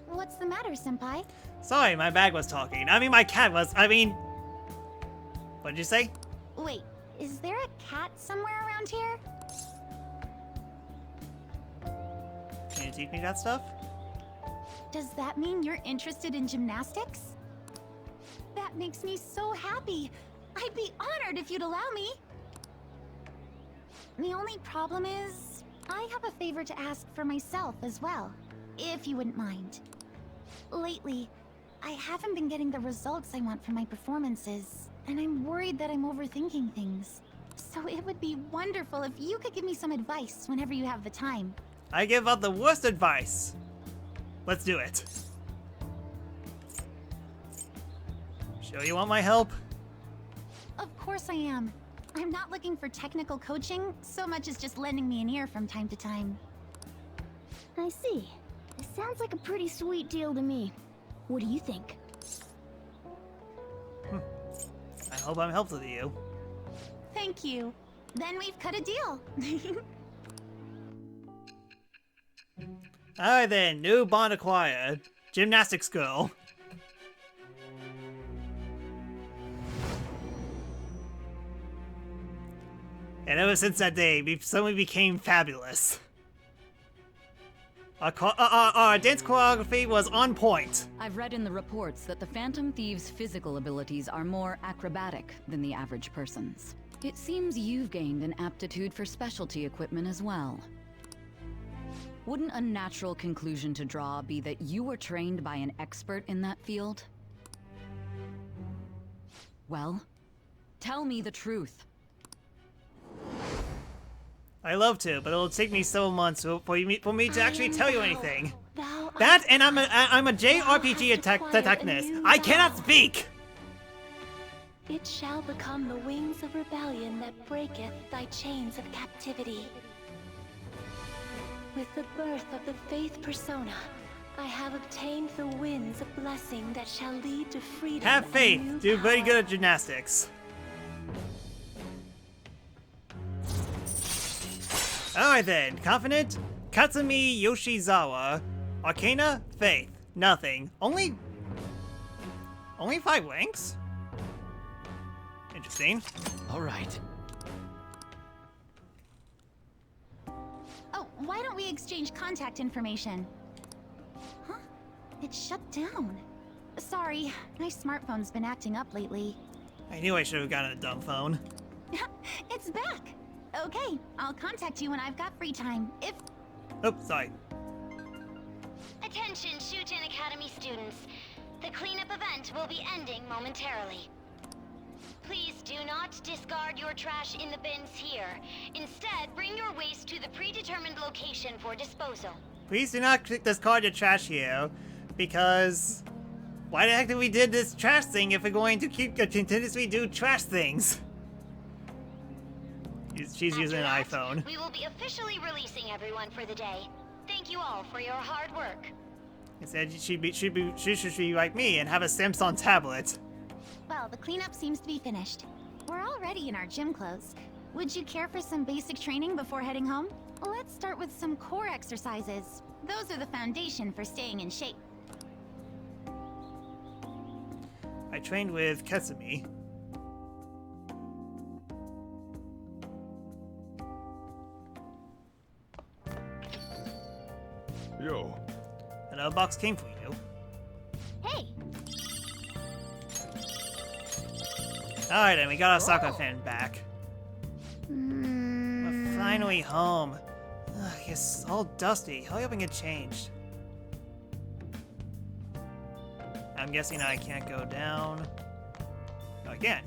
What's the matter, Senpai? Sorry, my bag was talking. I mean, my cat was. What did you say? Wait, is there a cat somewhere around here? Can you teach me that stuff? Does that mean you're interested in gymnastics? That makes me so happy. I'd be honored if you'd allow me. The only problem is, I have a favor to ask for myself as well, if you wouldn't mind. Lately, I haven't been getting the results I want from my performances, and I'm worried that I'm overthinking things. So it would be wonderful if you could give me some advice whenever you have the time. I give out the worst advice. Let's do it. Sure you want my help? Of course I am. I'm not looking for technical coaching, so much as just lending me an ear from time to time. I see. It sounds like a pretty sweet deal to me. What do you think? I hope I'm helpful to you. Thank you. Then we've cut a deal. Alright then, new bond acquired. Gymnastics girl. And ever since that day, we suddenly became fabulous. Our dance choreography was on point. I've read in the reports that the Phantom Thieves' physical abilities are more acrobatic than the average person's. It seems you've gained an aptitude for specialty equipment as well. Wouldn't a natural conclusion to draw be that you were trained by an expert in that field? Well, tell me the truth. I love to, but it'll take me several months for me to actually tell you anything. That, and I'm a JRPG protagonist. I cannot speak! It shall become the wings of rebellion that breaketh thy chains of captivity. With the birth of the Faith Persona, I have obtained the winds, a blessing that shall lead to freedom. Have and faith. new Do very power. good at gymnastics. Alright then. Confident. Katsumi Yoshizawa. Arcana. Faith. Nothing. Only 5 links? Interesting. All right. Oh, why don't we exchange contact information? Huh? It shut down. Sorry, my smartphone's been acting up lately. I knew I should have gotten a dumb phone. It's back! Okay, I'll contact you when I've got free time. If... Oops, sorry. Attention, Shujin Academy students. The cleanup event will be ending momentarily. Please do not discard your trash in the bins here. Instead, bring your waste to the predetermined location for disposal. Please do not discard your trash here, because why the heck did we did this trash thing if we're going to keep continuously do trash things? She's using an iPhone. We will be officially releasing everyone for the day. Thank you all for your hard work. Instead, she should be like me and have a Samsung tablet. Well, the cleanup seems to be finished. We're already in our gym clothes. Would you care for some basic training before heading home? Let's start with some core exercises. Those are the foundation for staying in shape. I trained with Katsumi. Yo. Another box came for you. Hey! Alright then, we got our soccer fan back. We're finally home. Ugh, it's all dusty. Hurry up and get changed. I'm guessing I can't go down. Again.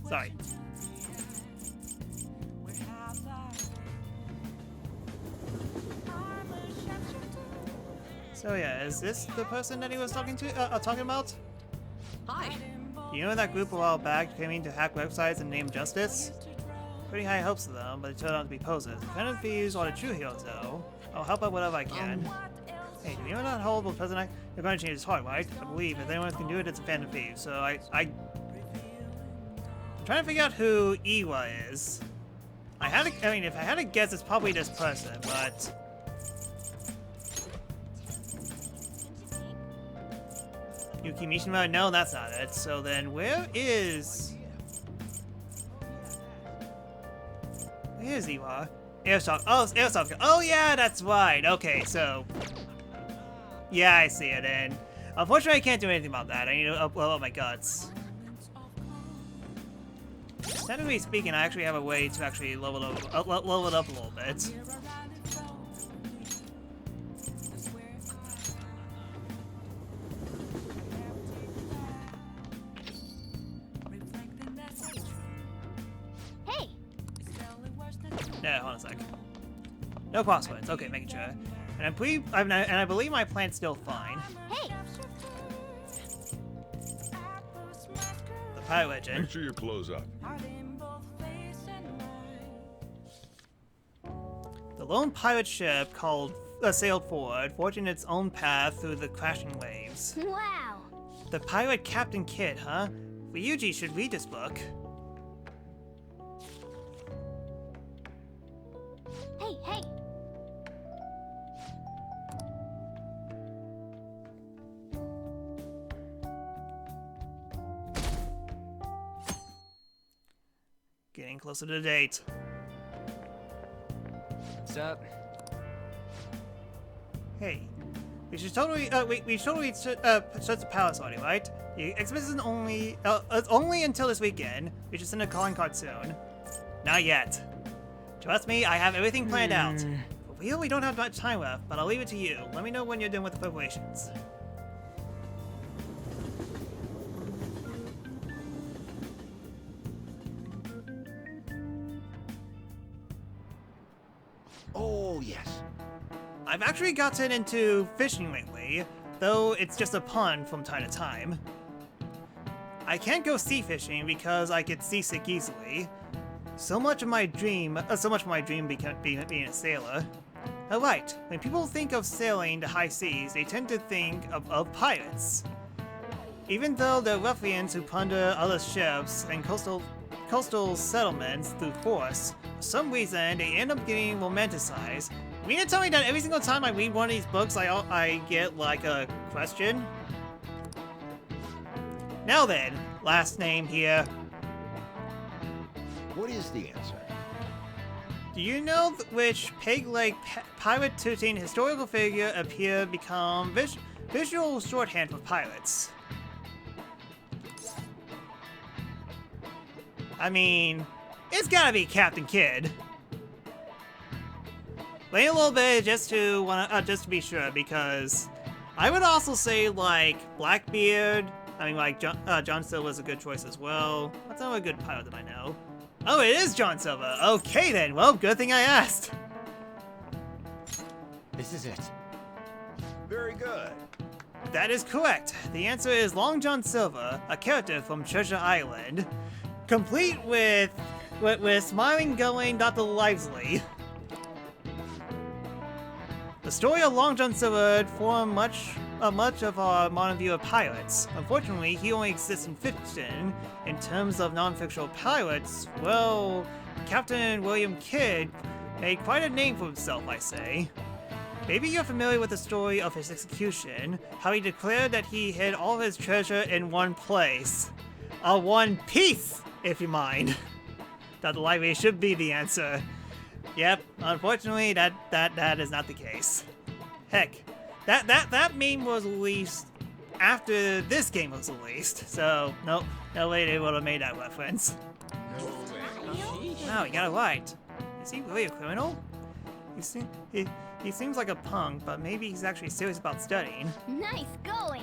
Sorry. So yeah, is this the person that he was talking about? Hi. You know that group a while back claiming to hack websites and name justice? Pretty high hopes of them, but it turned out to be poses. Dependent thieves are the true heroes though. I'll help out whatever I can. Hey, do you know that horrible president? You're going to change his heart, right? I believe if anyone can do it, it's a phantom thief. So I'm trying to figure out who Iwa is. I mean, if I had to guess, it's probably this person, but... Yuki Mishima? No, that's not it. So then, where is Iwa? Airsoft. Oh, it's Airsoft. Oh yeah, that's right. Okay, so... Yeah, I see it, and... Unfortunately, I can't do anything about that. I need to upload my guts. Technically speaking, I actually have a way to actually level it up a little bit. Hey! Yeah, hold on a sec. No crosswords. Okay, making sure. And I believe my plan's still fine. Hey! The pirate legend. Make sure you close up. The lone pirate ship sailed forward, forging its own path through the crashing waves. Wow! The pirate Captain Kidd, huh? Ryuji should read this book. Hey, hey! Getting closer to the date. What's up? Hey, we should totally shut the palace already, right? The exhibition it's only until this weekend. We should send a calling card soon. Not yet. Trust me, I have everything planned out. For real, we don't have much time left, but I'll leave it to you. Let me know when you're done with the preparations. yes. I've actually gotten into fishing lately, though it's just a pun from time to time. I can't go sea fishing because I get seasick easily. So much of my dream being a sailor. Alright, when people think of sailing the high seas, they tend to think of pirates. Even though they're ruffians who plunder other ships and coastal settlements through force, for some reason they end up getting romanticized. You mean to tell me that every single time I read one of these books, I get like a question? Now then, last name here. What is the answer? Do you know which peg-leg pirate-tooting historical figure appear become visual shorthand for pirates? I mean, it's gotta be Captain Kidd. Wait a little bit just to be sure, because I would also say like Blackbeard. I mean, like John Silver's a good choice as well. What's another good pirate that I know? Oh, it is John Silver. Okay then. Well, good thing I asked. This is it. Very good. That is correct. The answer is Long John Silver, a character from Treasure Island, complete with smiling, going Dr. Lively. The story of Long John Silver formed much of our modern view of pirates. Unfortunately, he only exists in fiction. In terms of non-fictional pirates, well, Captain William Kidd made quite a name for himself, I say. Maybe you're familiar with the story of his execution, how he declared that he hid all of his treasure in one place. One piece, if you mind. Dr. Lively should be the answer. Yep, unfortunately, that is not the case. Heck, that meme was released after this game was released, so nope, no way they would have made that reference. Wow, you got it right. Is he really a criminal? He seems like a punk, but maybe he's actually serious about studying. Nice going!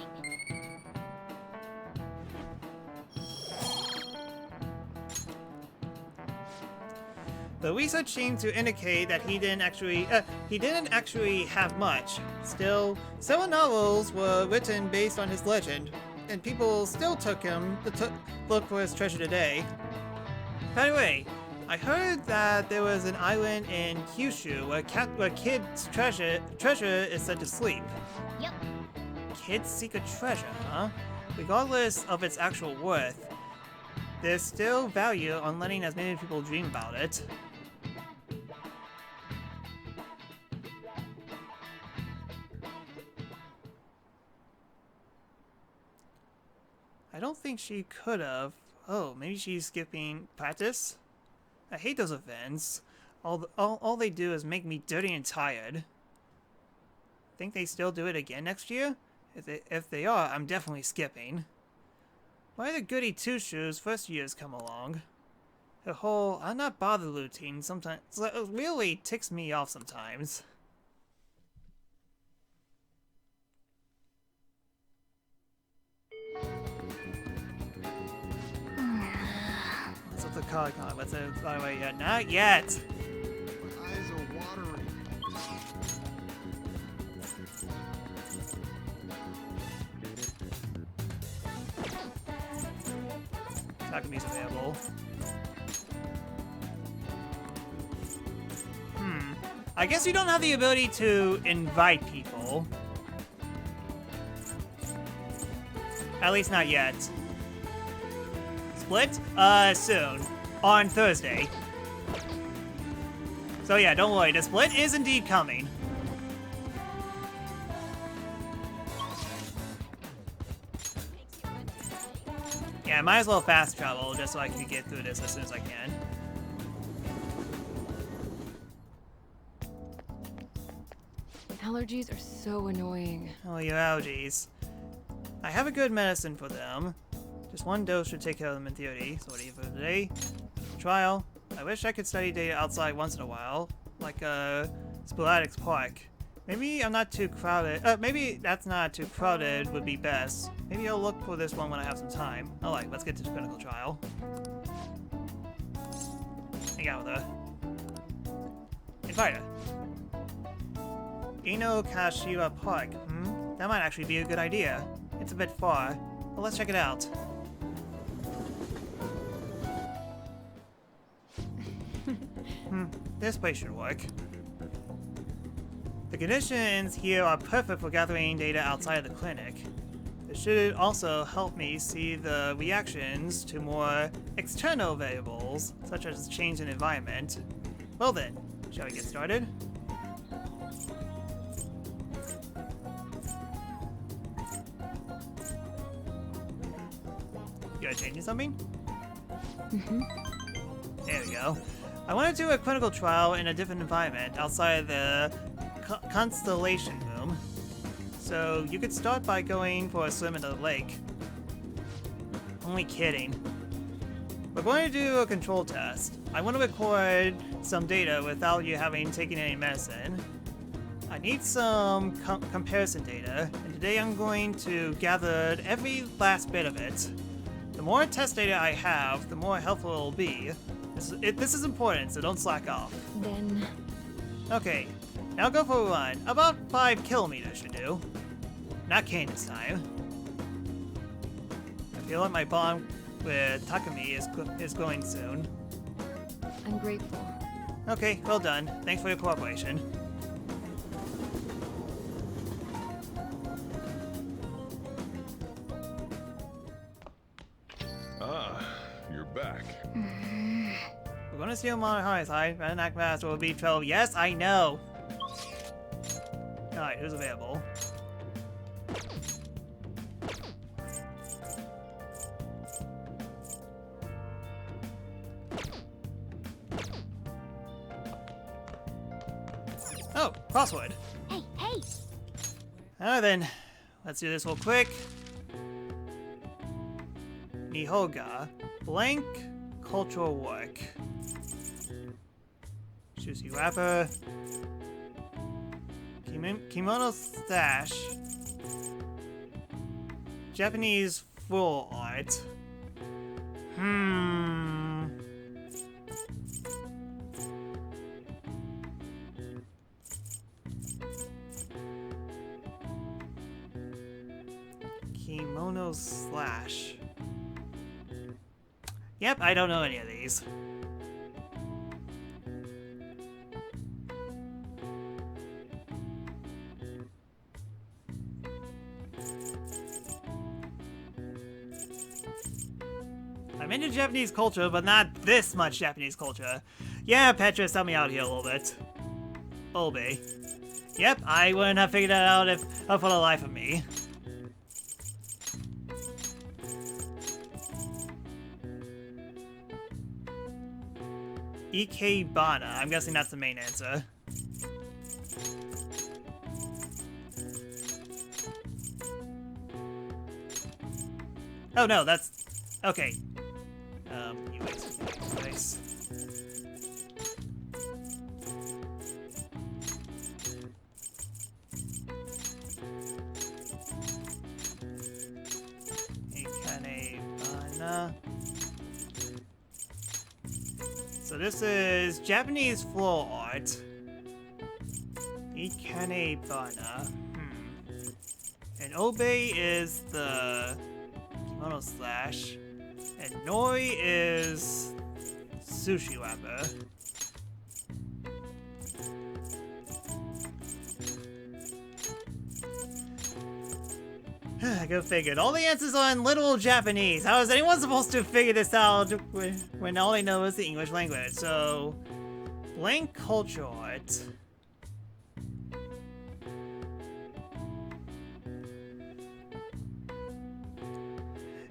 The research seemed to indicate that he didn't actually have much. Still, several novels were written based on his legend, and people still took him to look for his treasure today. By the way, I heard that there was an island in Kyushu where Kidd's treasure is said to sleep. Yep. Kidd's secret treasure, huh? Regardless of its actual worth, there's still value on letting as many people dream about it. I don't think she could have. Oh, maybe she's skipping practice? I hate those events. All they do is make me dirty and tired. Think they still do it again next year? If they are, I'm definitely skipping. Why the goody two-shoes first years come along? The whole I'm not bothered routine sometimes really ticks me off sometimes. What's up the card? What's it? By the way, yet? Not yet. My eyes are watering. Takami's available. I guess you don't have the ability to invite people. At least not yet. Split? Soon. On Thursday. So yeah, don't worry, the split is indeed coming. Yeah, I might as well fast travel just so I can get through this as soon as I can. Allergies are so annoying. Oh, your allergies. I have a good medicine for them. Just one dose should take care of them in theory. So what do you for today? Trial. I wish I could study data outside once in a while. Like Sporadics Park. Maybe I'm not too crowded. Maybe that's not too crowded would be best. Maybe I'll look for this one when I have some time. Alright, let's get to the clinical trial. Hang out with her. Invite her. Inokashira Park. That might actually be a good idea. It's a bit far, but let's check it out. This place should work. The conditions here are perfect for gathering data outside of the clinic. It should also help me see the reactions to more external variables, such as change in environment. Well then, shall we get started? You gotta change something? There we go. I want to do a clinical trial in a different environment outside the Constellation Room. So you could start by going for a swim in the lake. Only kidding. We're going to do a control test. I want to record some data without you having taken any medicine. I need some comparison data, and today I'm going to gather every last bit of it. The more test data I have, the more helpful it will be. This is important, so don't slack off. Then... Okay, now go for a run. About 5 kilometers should do. Not Kane this time. I feel like my bond with Takumi is going soon. I'm grateful. Okay, well done. Thanks for your cooperation. Ah, you're back. We're gonna see him on the high side. Run act fast will be 12. Yes, I know. Alright, who's available? Oh, crossword. Hey, hey! Alright then, let's do this real quick. Nihoga, blank cultural work. Sushi wrapper. Kimono stash. Japanese full art. Kimono slash. Yep, I don't know any of these. I'm into Japanese culture, but not this much Japanese culture. Yeah, Petrus, help me out here a little bit. Obey. Yep, I wouldn't have figured that out for the life of me. Ikebana. I'm guessing that's the main answer. Oh no, that's... Okay. Nice. Ikebana. So this is Japanese floor art. Ikebana. And Obey is the kimono slash. And Noi is sushi wrapper. Go figured. All the answers are in literal Japanese. How is anyone supposed to figure this out when all they know is the English language? So, blank culture art.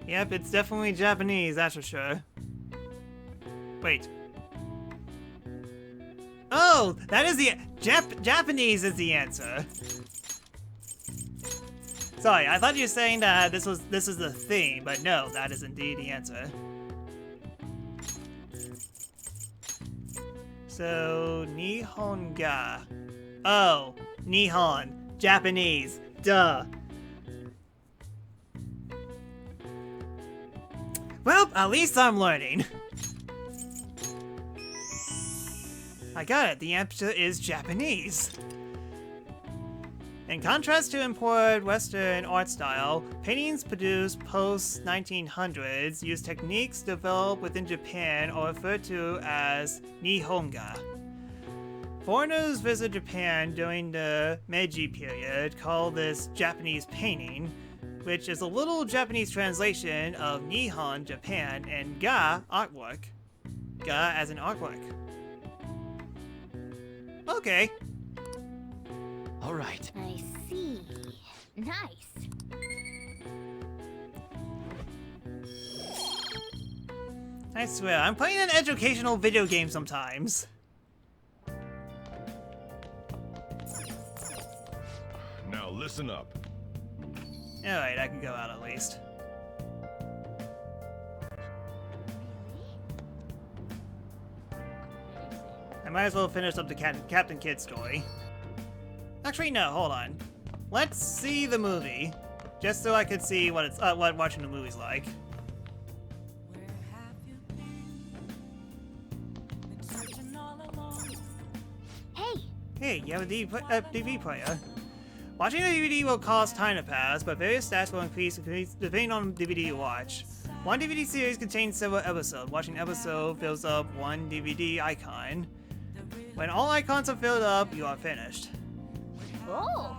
Yep, it's definitely Japanese, that's for sure. Wait. Oh, that is the Japanese is the answer. Sorry, I thought you were saying that this is the theme, but no, that is indeed the answer. So, Nihonga. Oh, Nihon. Japanese. Duh. Well, at least I'm learning. I got it. The answer is Japanese. In contrast to imported Western art style, paintings produced post-1900s use techniques developed within Japan or referred to as Nihonga. Foreigners visit Japan during the Meiji period call this Japanese painting, which is a little Japanese translation of Nihon, Japan, and Ga, artwork. Ga as an artwork. Okay. All right. I see. Nice. I swear, I'm playing an educational video game sometimes. Now listen up. Alright, I can go out at least. I might as well finish up the Captain Kidd story. Actually, no, hold on. Let's see the movie, just so I could see what it's what watching the movie's like. Hey, you have a DVD player. Watching a DVD will cause time to pass, but various stats will increase depending on the DVD you watch. One DVD series contains several episodes. Watching an episode fills up one DVD icon. When all icons are filled up, you are finished. Oh.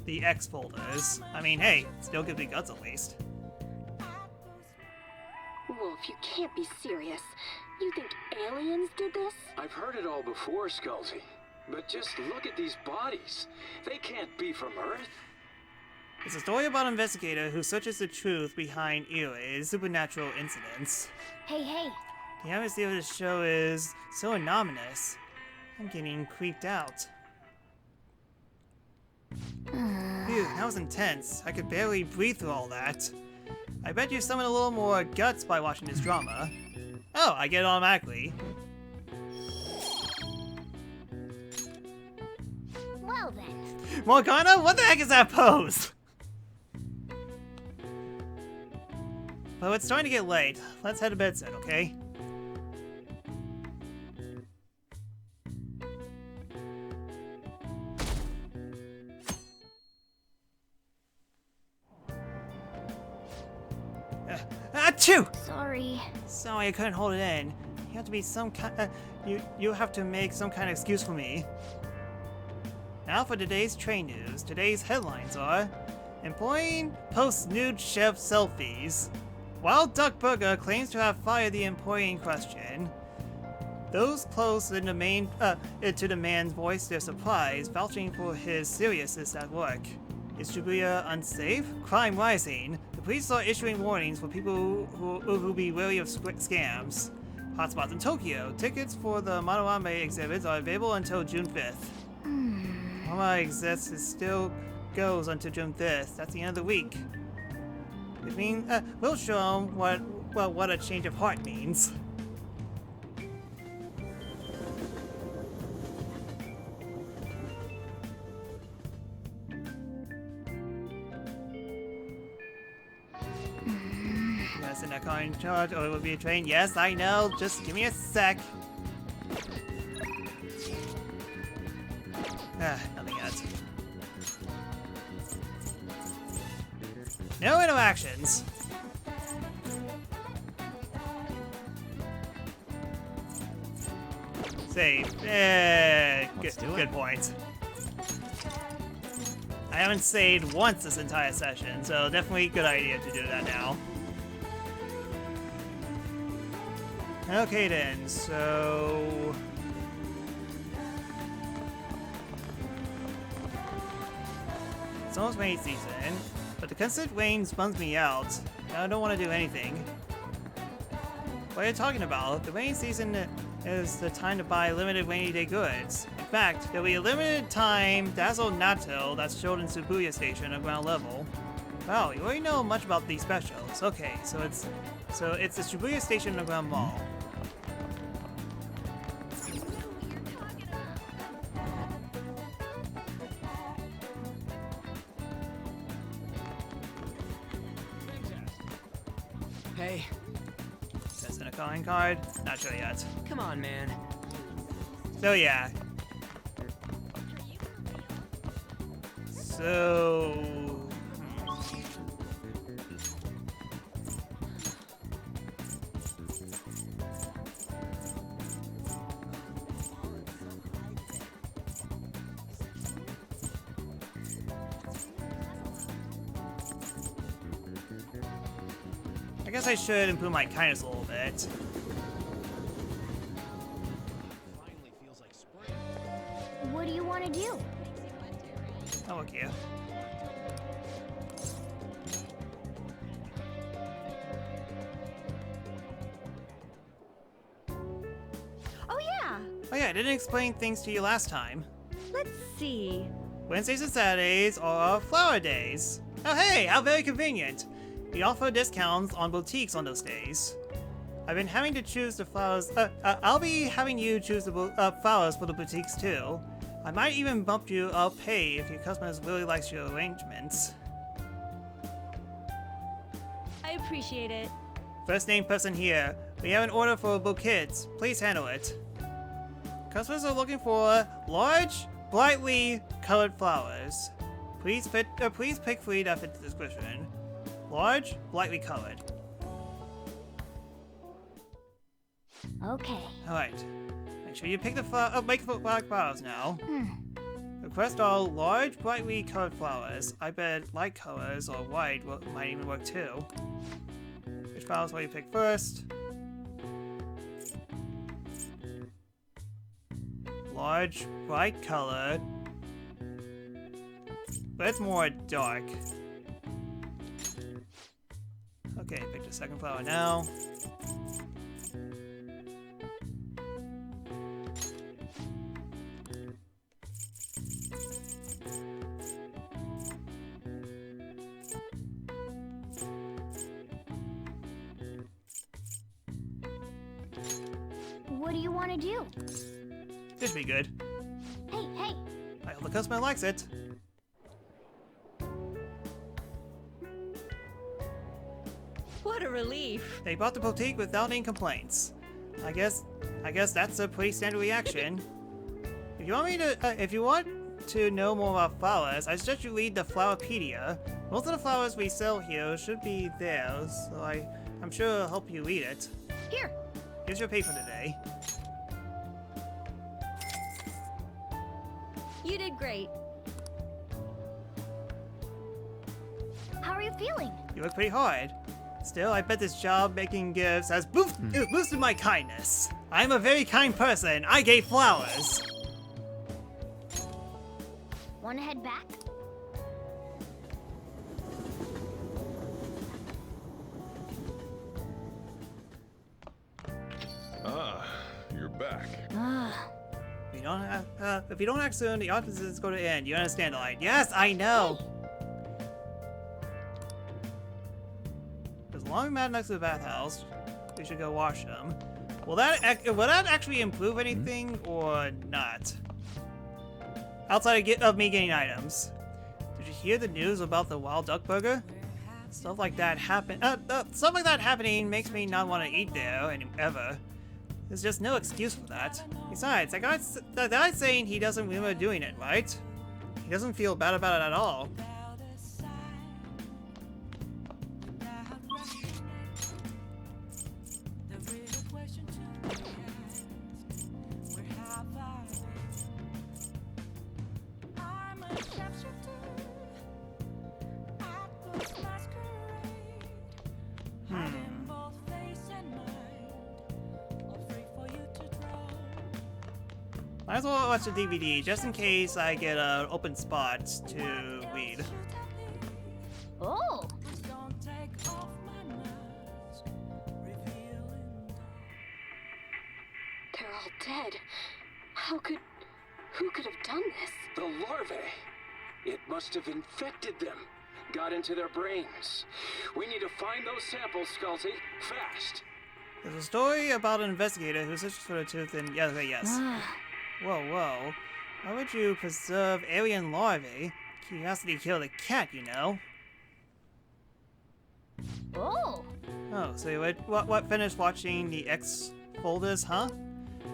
The X folders. I mean, hey, still gives me guts at least. Wolf, you can't be serious. You think aliens did this? I've heard it all before, Skullsy. But just look at these bodies. They can't be from Earth. It's a story about an investigator who searches the truth behind eerie supernatural incidents. Hey. The atmosphere of the show is so anonymous. I'm getting creeped out. Phew, that was intense. I could barely breathe through all that. I bet you summon a little more guts by watching this drama. Oh, I get it automatically. Well then. Morgana, what the heck is that pose? Well, it's starting to get late. Let's head to bed soon, okay? Achoo! Sorry, I couldn't hold it in. You have to be some kind. You have to make some kind of excuse for me. Now for today's train news. Today's headlines are: employee posts nude chef selfies. Wild Duck Burger claims to have fired the employee in question. Those close in the to the man voiced their surprise, vouching for his seriousness at work. Is Shibuya unsafe? Crime rising. The police are issuing warnings for people who be wary of scams. Hotspots in Tokyo. Tickets for the Monoame exhibits are available until June 5th. Monoame exists still goes until June 5th. That's the end of the week. It means we'll show them what a change of heart means. Yes, in that car in charge, or it will be a train. Yes, I know. Just give me a sec. Nothing yet. No interactions. Save. Good point. I haven't saved once this entire session, so definitely a good idea to do that now. Okay then, so... it's almost rainy season, but the constant rain bums me out. I don't want to do anything. What are you talking about? The rainy season is the time to buy limited rainy day goods. In fact, there'll be a limited time Dazzle Natto that's showed in Shibuya Station at ground level. Wow, you already know much about these specials. Okay, so it's the Shibuya Station underground mall. Hey. That's in a calling card? Not sure yet. Come on, man. So yeah. So... I guess I should improve my kindness a little bit. What do you want to do? Oh, okay. Oh yeah! Oh yeah, I didn't explain things to you last time. Let's see. Wednesdays and Saturdays are flower days. Oh hey, how very convenient. We offer discounts on boutiques on those days. I've been having to choose the flowers. I'll be having you choose the flowers for the boutiques too. I might even bump you up pay if your customers really likes your arrangements. I appreciate it. First name person here. We have an order for bouquets. Please handle it. Customers are looking for large, brightly colored flowers. Please pick free that fits the description. Large, lightly colored. Okay. Alright. Make sure you pick the make the black flowers now. Request all large, brightly colored flowers. I bet light colors or white might even work too. Which flowers will you pick first? Large, bright colored. But it's more dark. Okay, pick the second flower now. What do you want to do? This should be good. Hey, hey! I hope the customer likes it. What a relief. They bought the boutique without any complaints. I guess that's a pretty standard reaction. If you want to know more about flowers, I suggest you read the Flowerpedia. Most of the flowers we sell here should be there, so I'm sure it'll help you read it. Here. Here's your pay for today. You did great. How are you feeling? You look pretty hard. Still, I bet this job making gifts has boosted my kindness. I'm a very kind person. I gave flowers. Want to head back? Ah, you're back. If you don't act soon, the office is going to end. You understand, right? Yes, I know. As long as Mad next to the bathhouse, we should go wash them. Will that actually improve anything or not? Outside of me getting items. Did you hear the news about the wild duck burger? Stuff like that stuff like that happening makes me not want to eat there ever. There's just no excuse for that. Besides, that guy's saying he doesn't remember doing it, right? He doesn't feel bad about it at all. Might as well watch the DVD, just in case I get an open spot to read. Oh! They're all dead. Who could have done this? The larvae. It must have infected them. Got into their brains. We need to find those samples, Skullsy. Fast. There's a story about an investigator who searches for the tooth and yes. Whoa. Why would you preserve alien larvae? Curiosity killed a cat, you know. Oh! Oh, so you what finished watching the X folders, huh?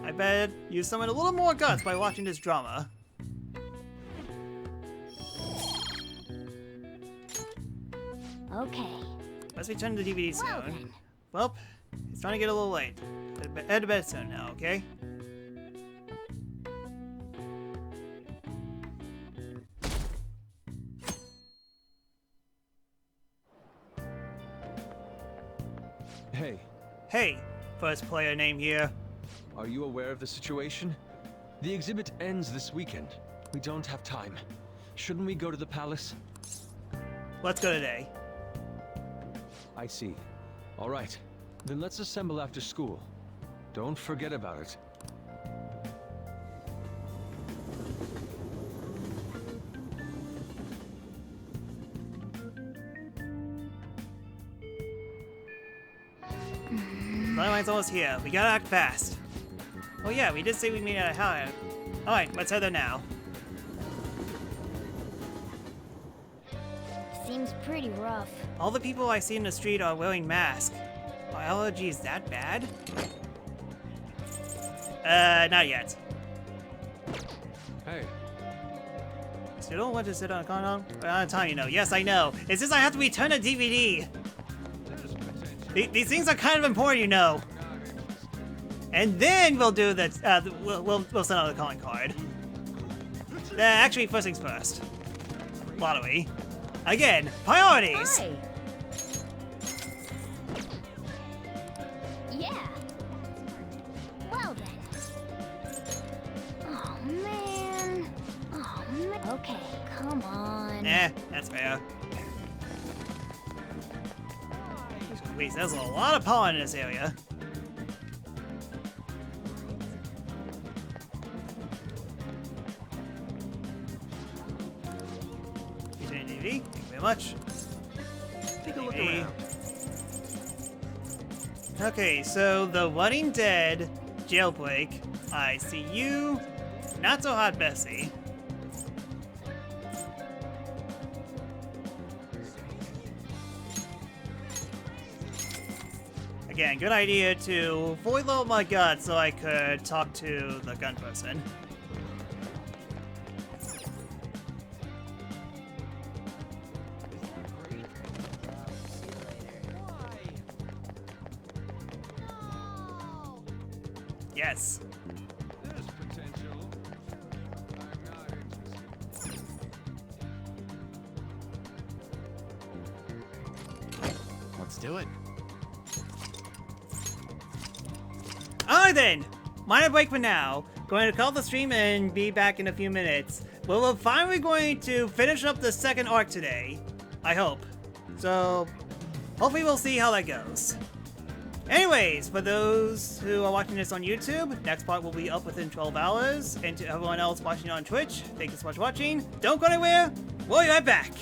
I bet you summoned a little more guts by watching this drama. Okay. Let's return to the DVD soon. Well then. Well, it's starting to get a little late. Head to bed soon now, okay? Hey. Hey, first player name here. Are you aware of the situation? The exhibit ends this weekend. We don't have time. Shouldn't we go to the palace? Let's go today. I see. All right. Then let's assemble after school. Don't forget about it. Line's almost here. We gotta act fast. Oh yeah, we did say we made it out of hell. Alright, let's head there now. Seems pretty rough. All the people I see in the street are wearing masks. Biology is that bad? Not yet. Hey. Still don't want to sit on a condom? On time, you know. Yes, I know. It's just I have to return a DVD. These things are kind of important, you know. And then we'll do the, we'll send out the calling card. Actually, first things first. Lottery. Again, priorities! Hi. Yeah. Well then. Oh man. Oh man. Okay, come on. That's fair. Wait, there's a lot of pollen in this area. DVD, thank you very much. Take a look around. Okay, so The Running Dead, Jailbreak, I See You, Not So Hot Bessie. Again, good idea to fully load my gun so I could talk to the gun person. Yes. Let's do it. Alright then! Minor break for now. Going to call the stream and be back in a few minutes. But we're finally going to finish up the second arc today. I hope. So, hopefully we'll see how that goes. Anyways, for those who are watching this on YouTube, next part will be up within 12 hours. And to everyone else watching on Twitch, thank you so much for watching. Don't go anywhere. We'll be right back.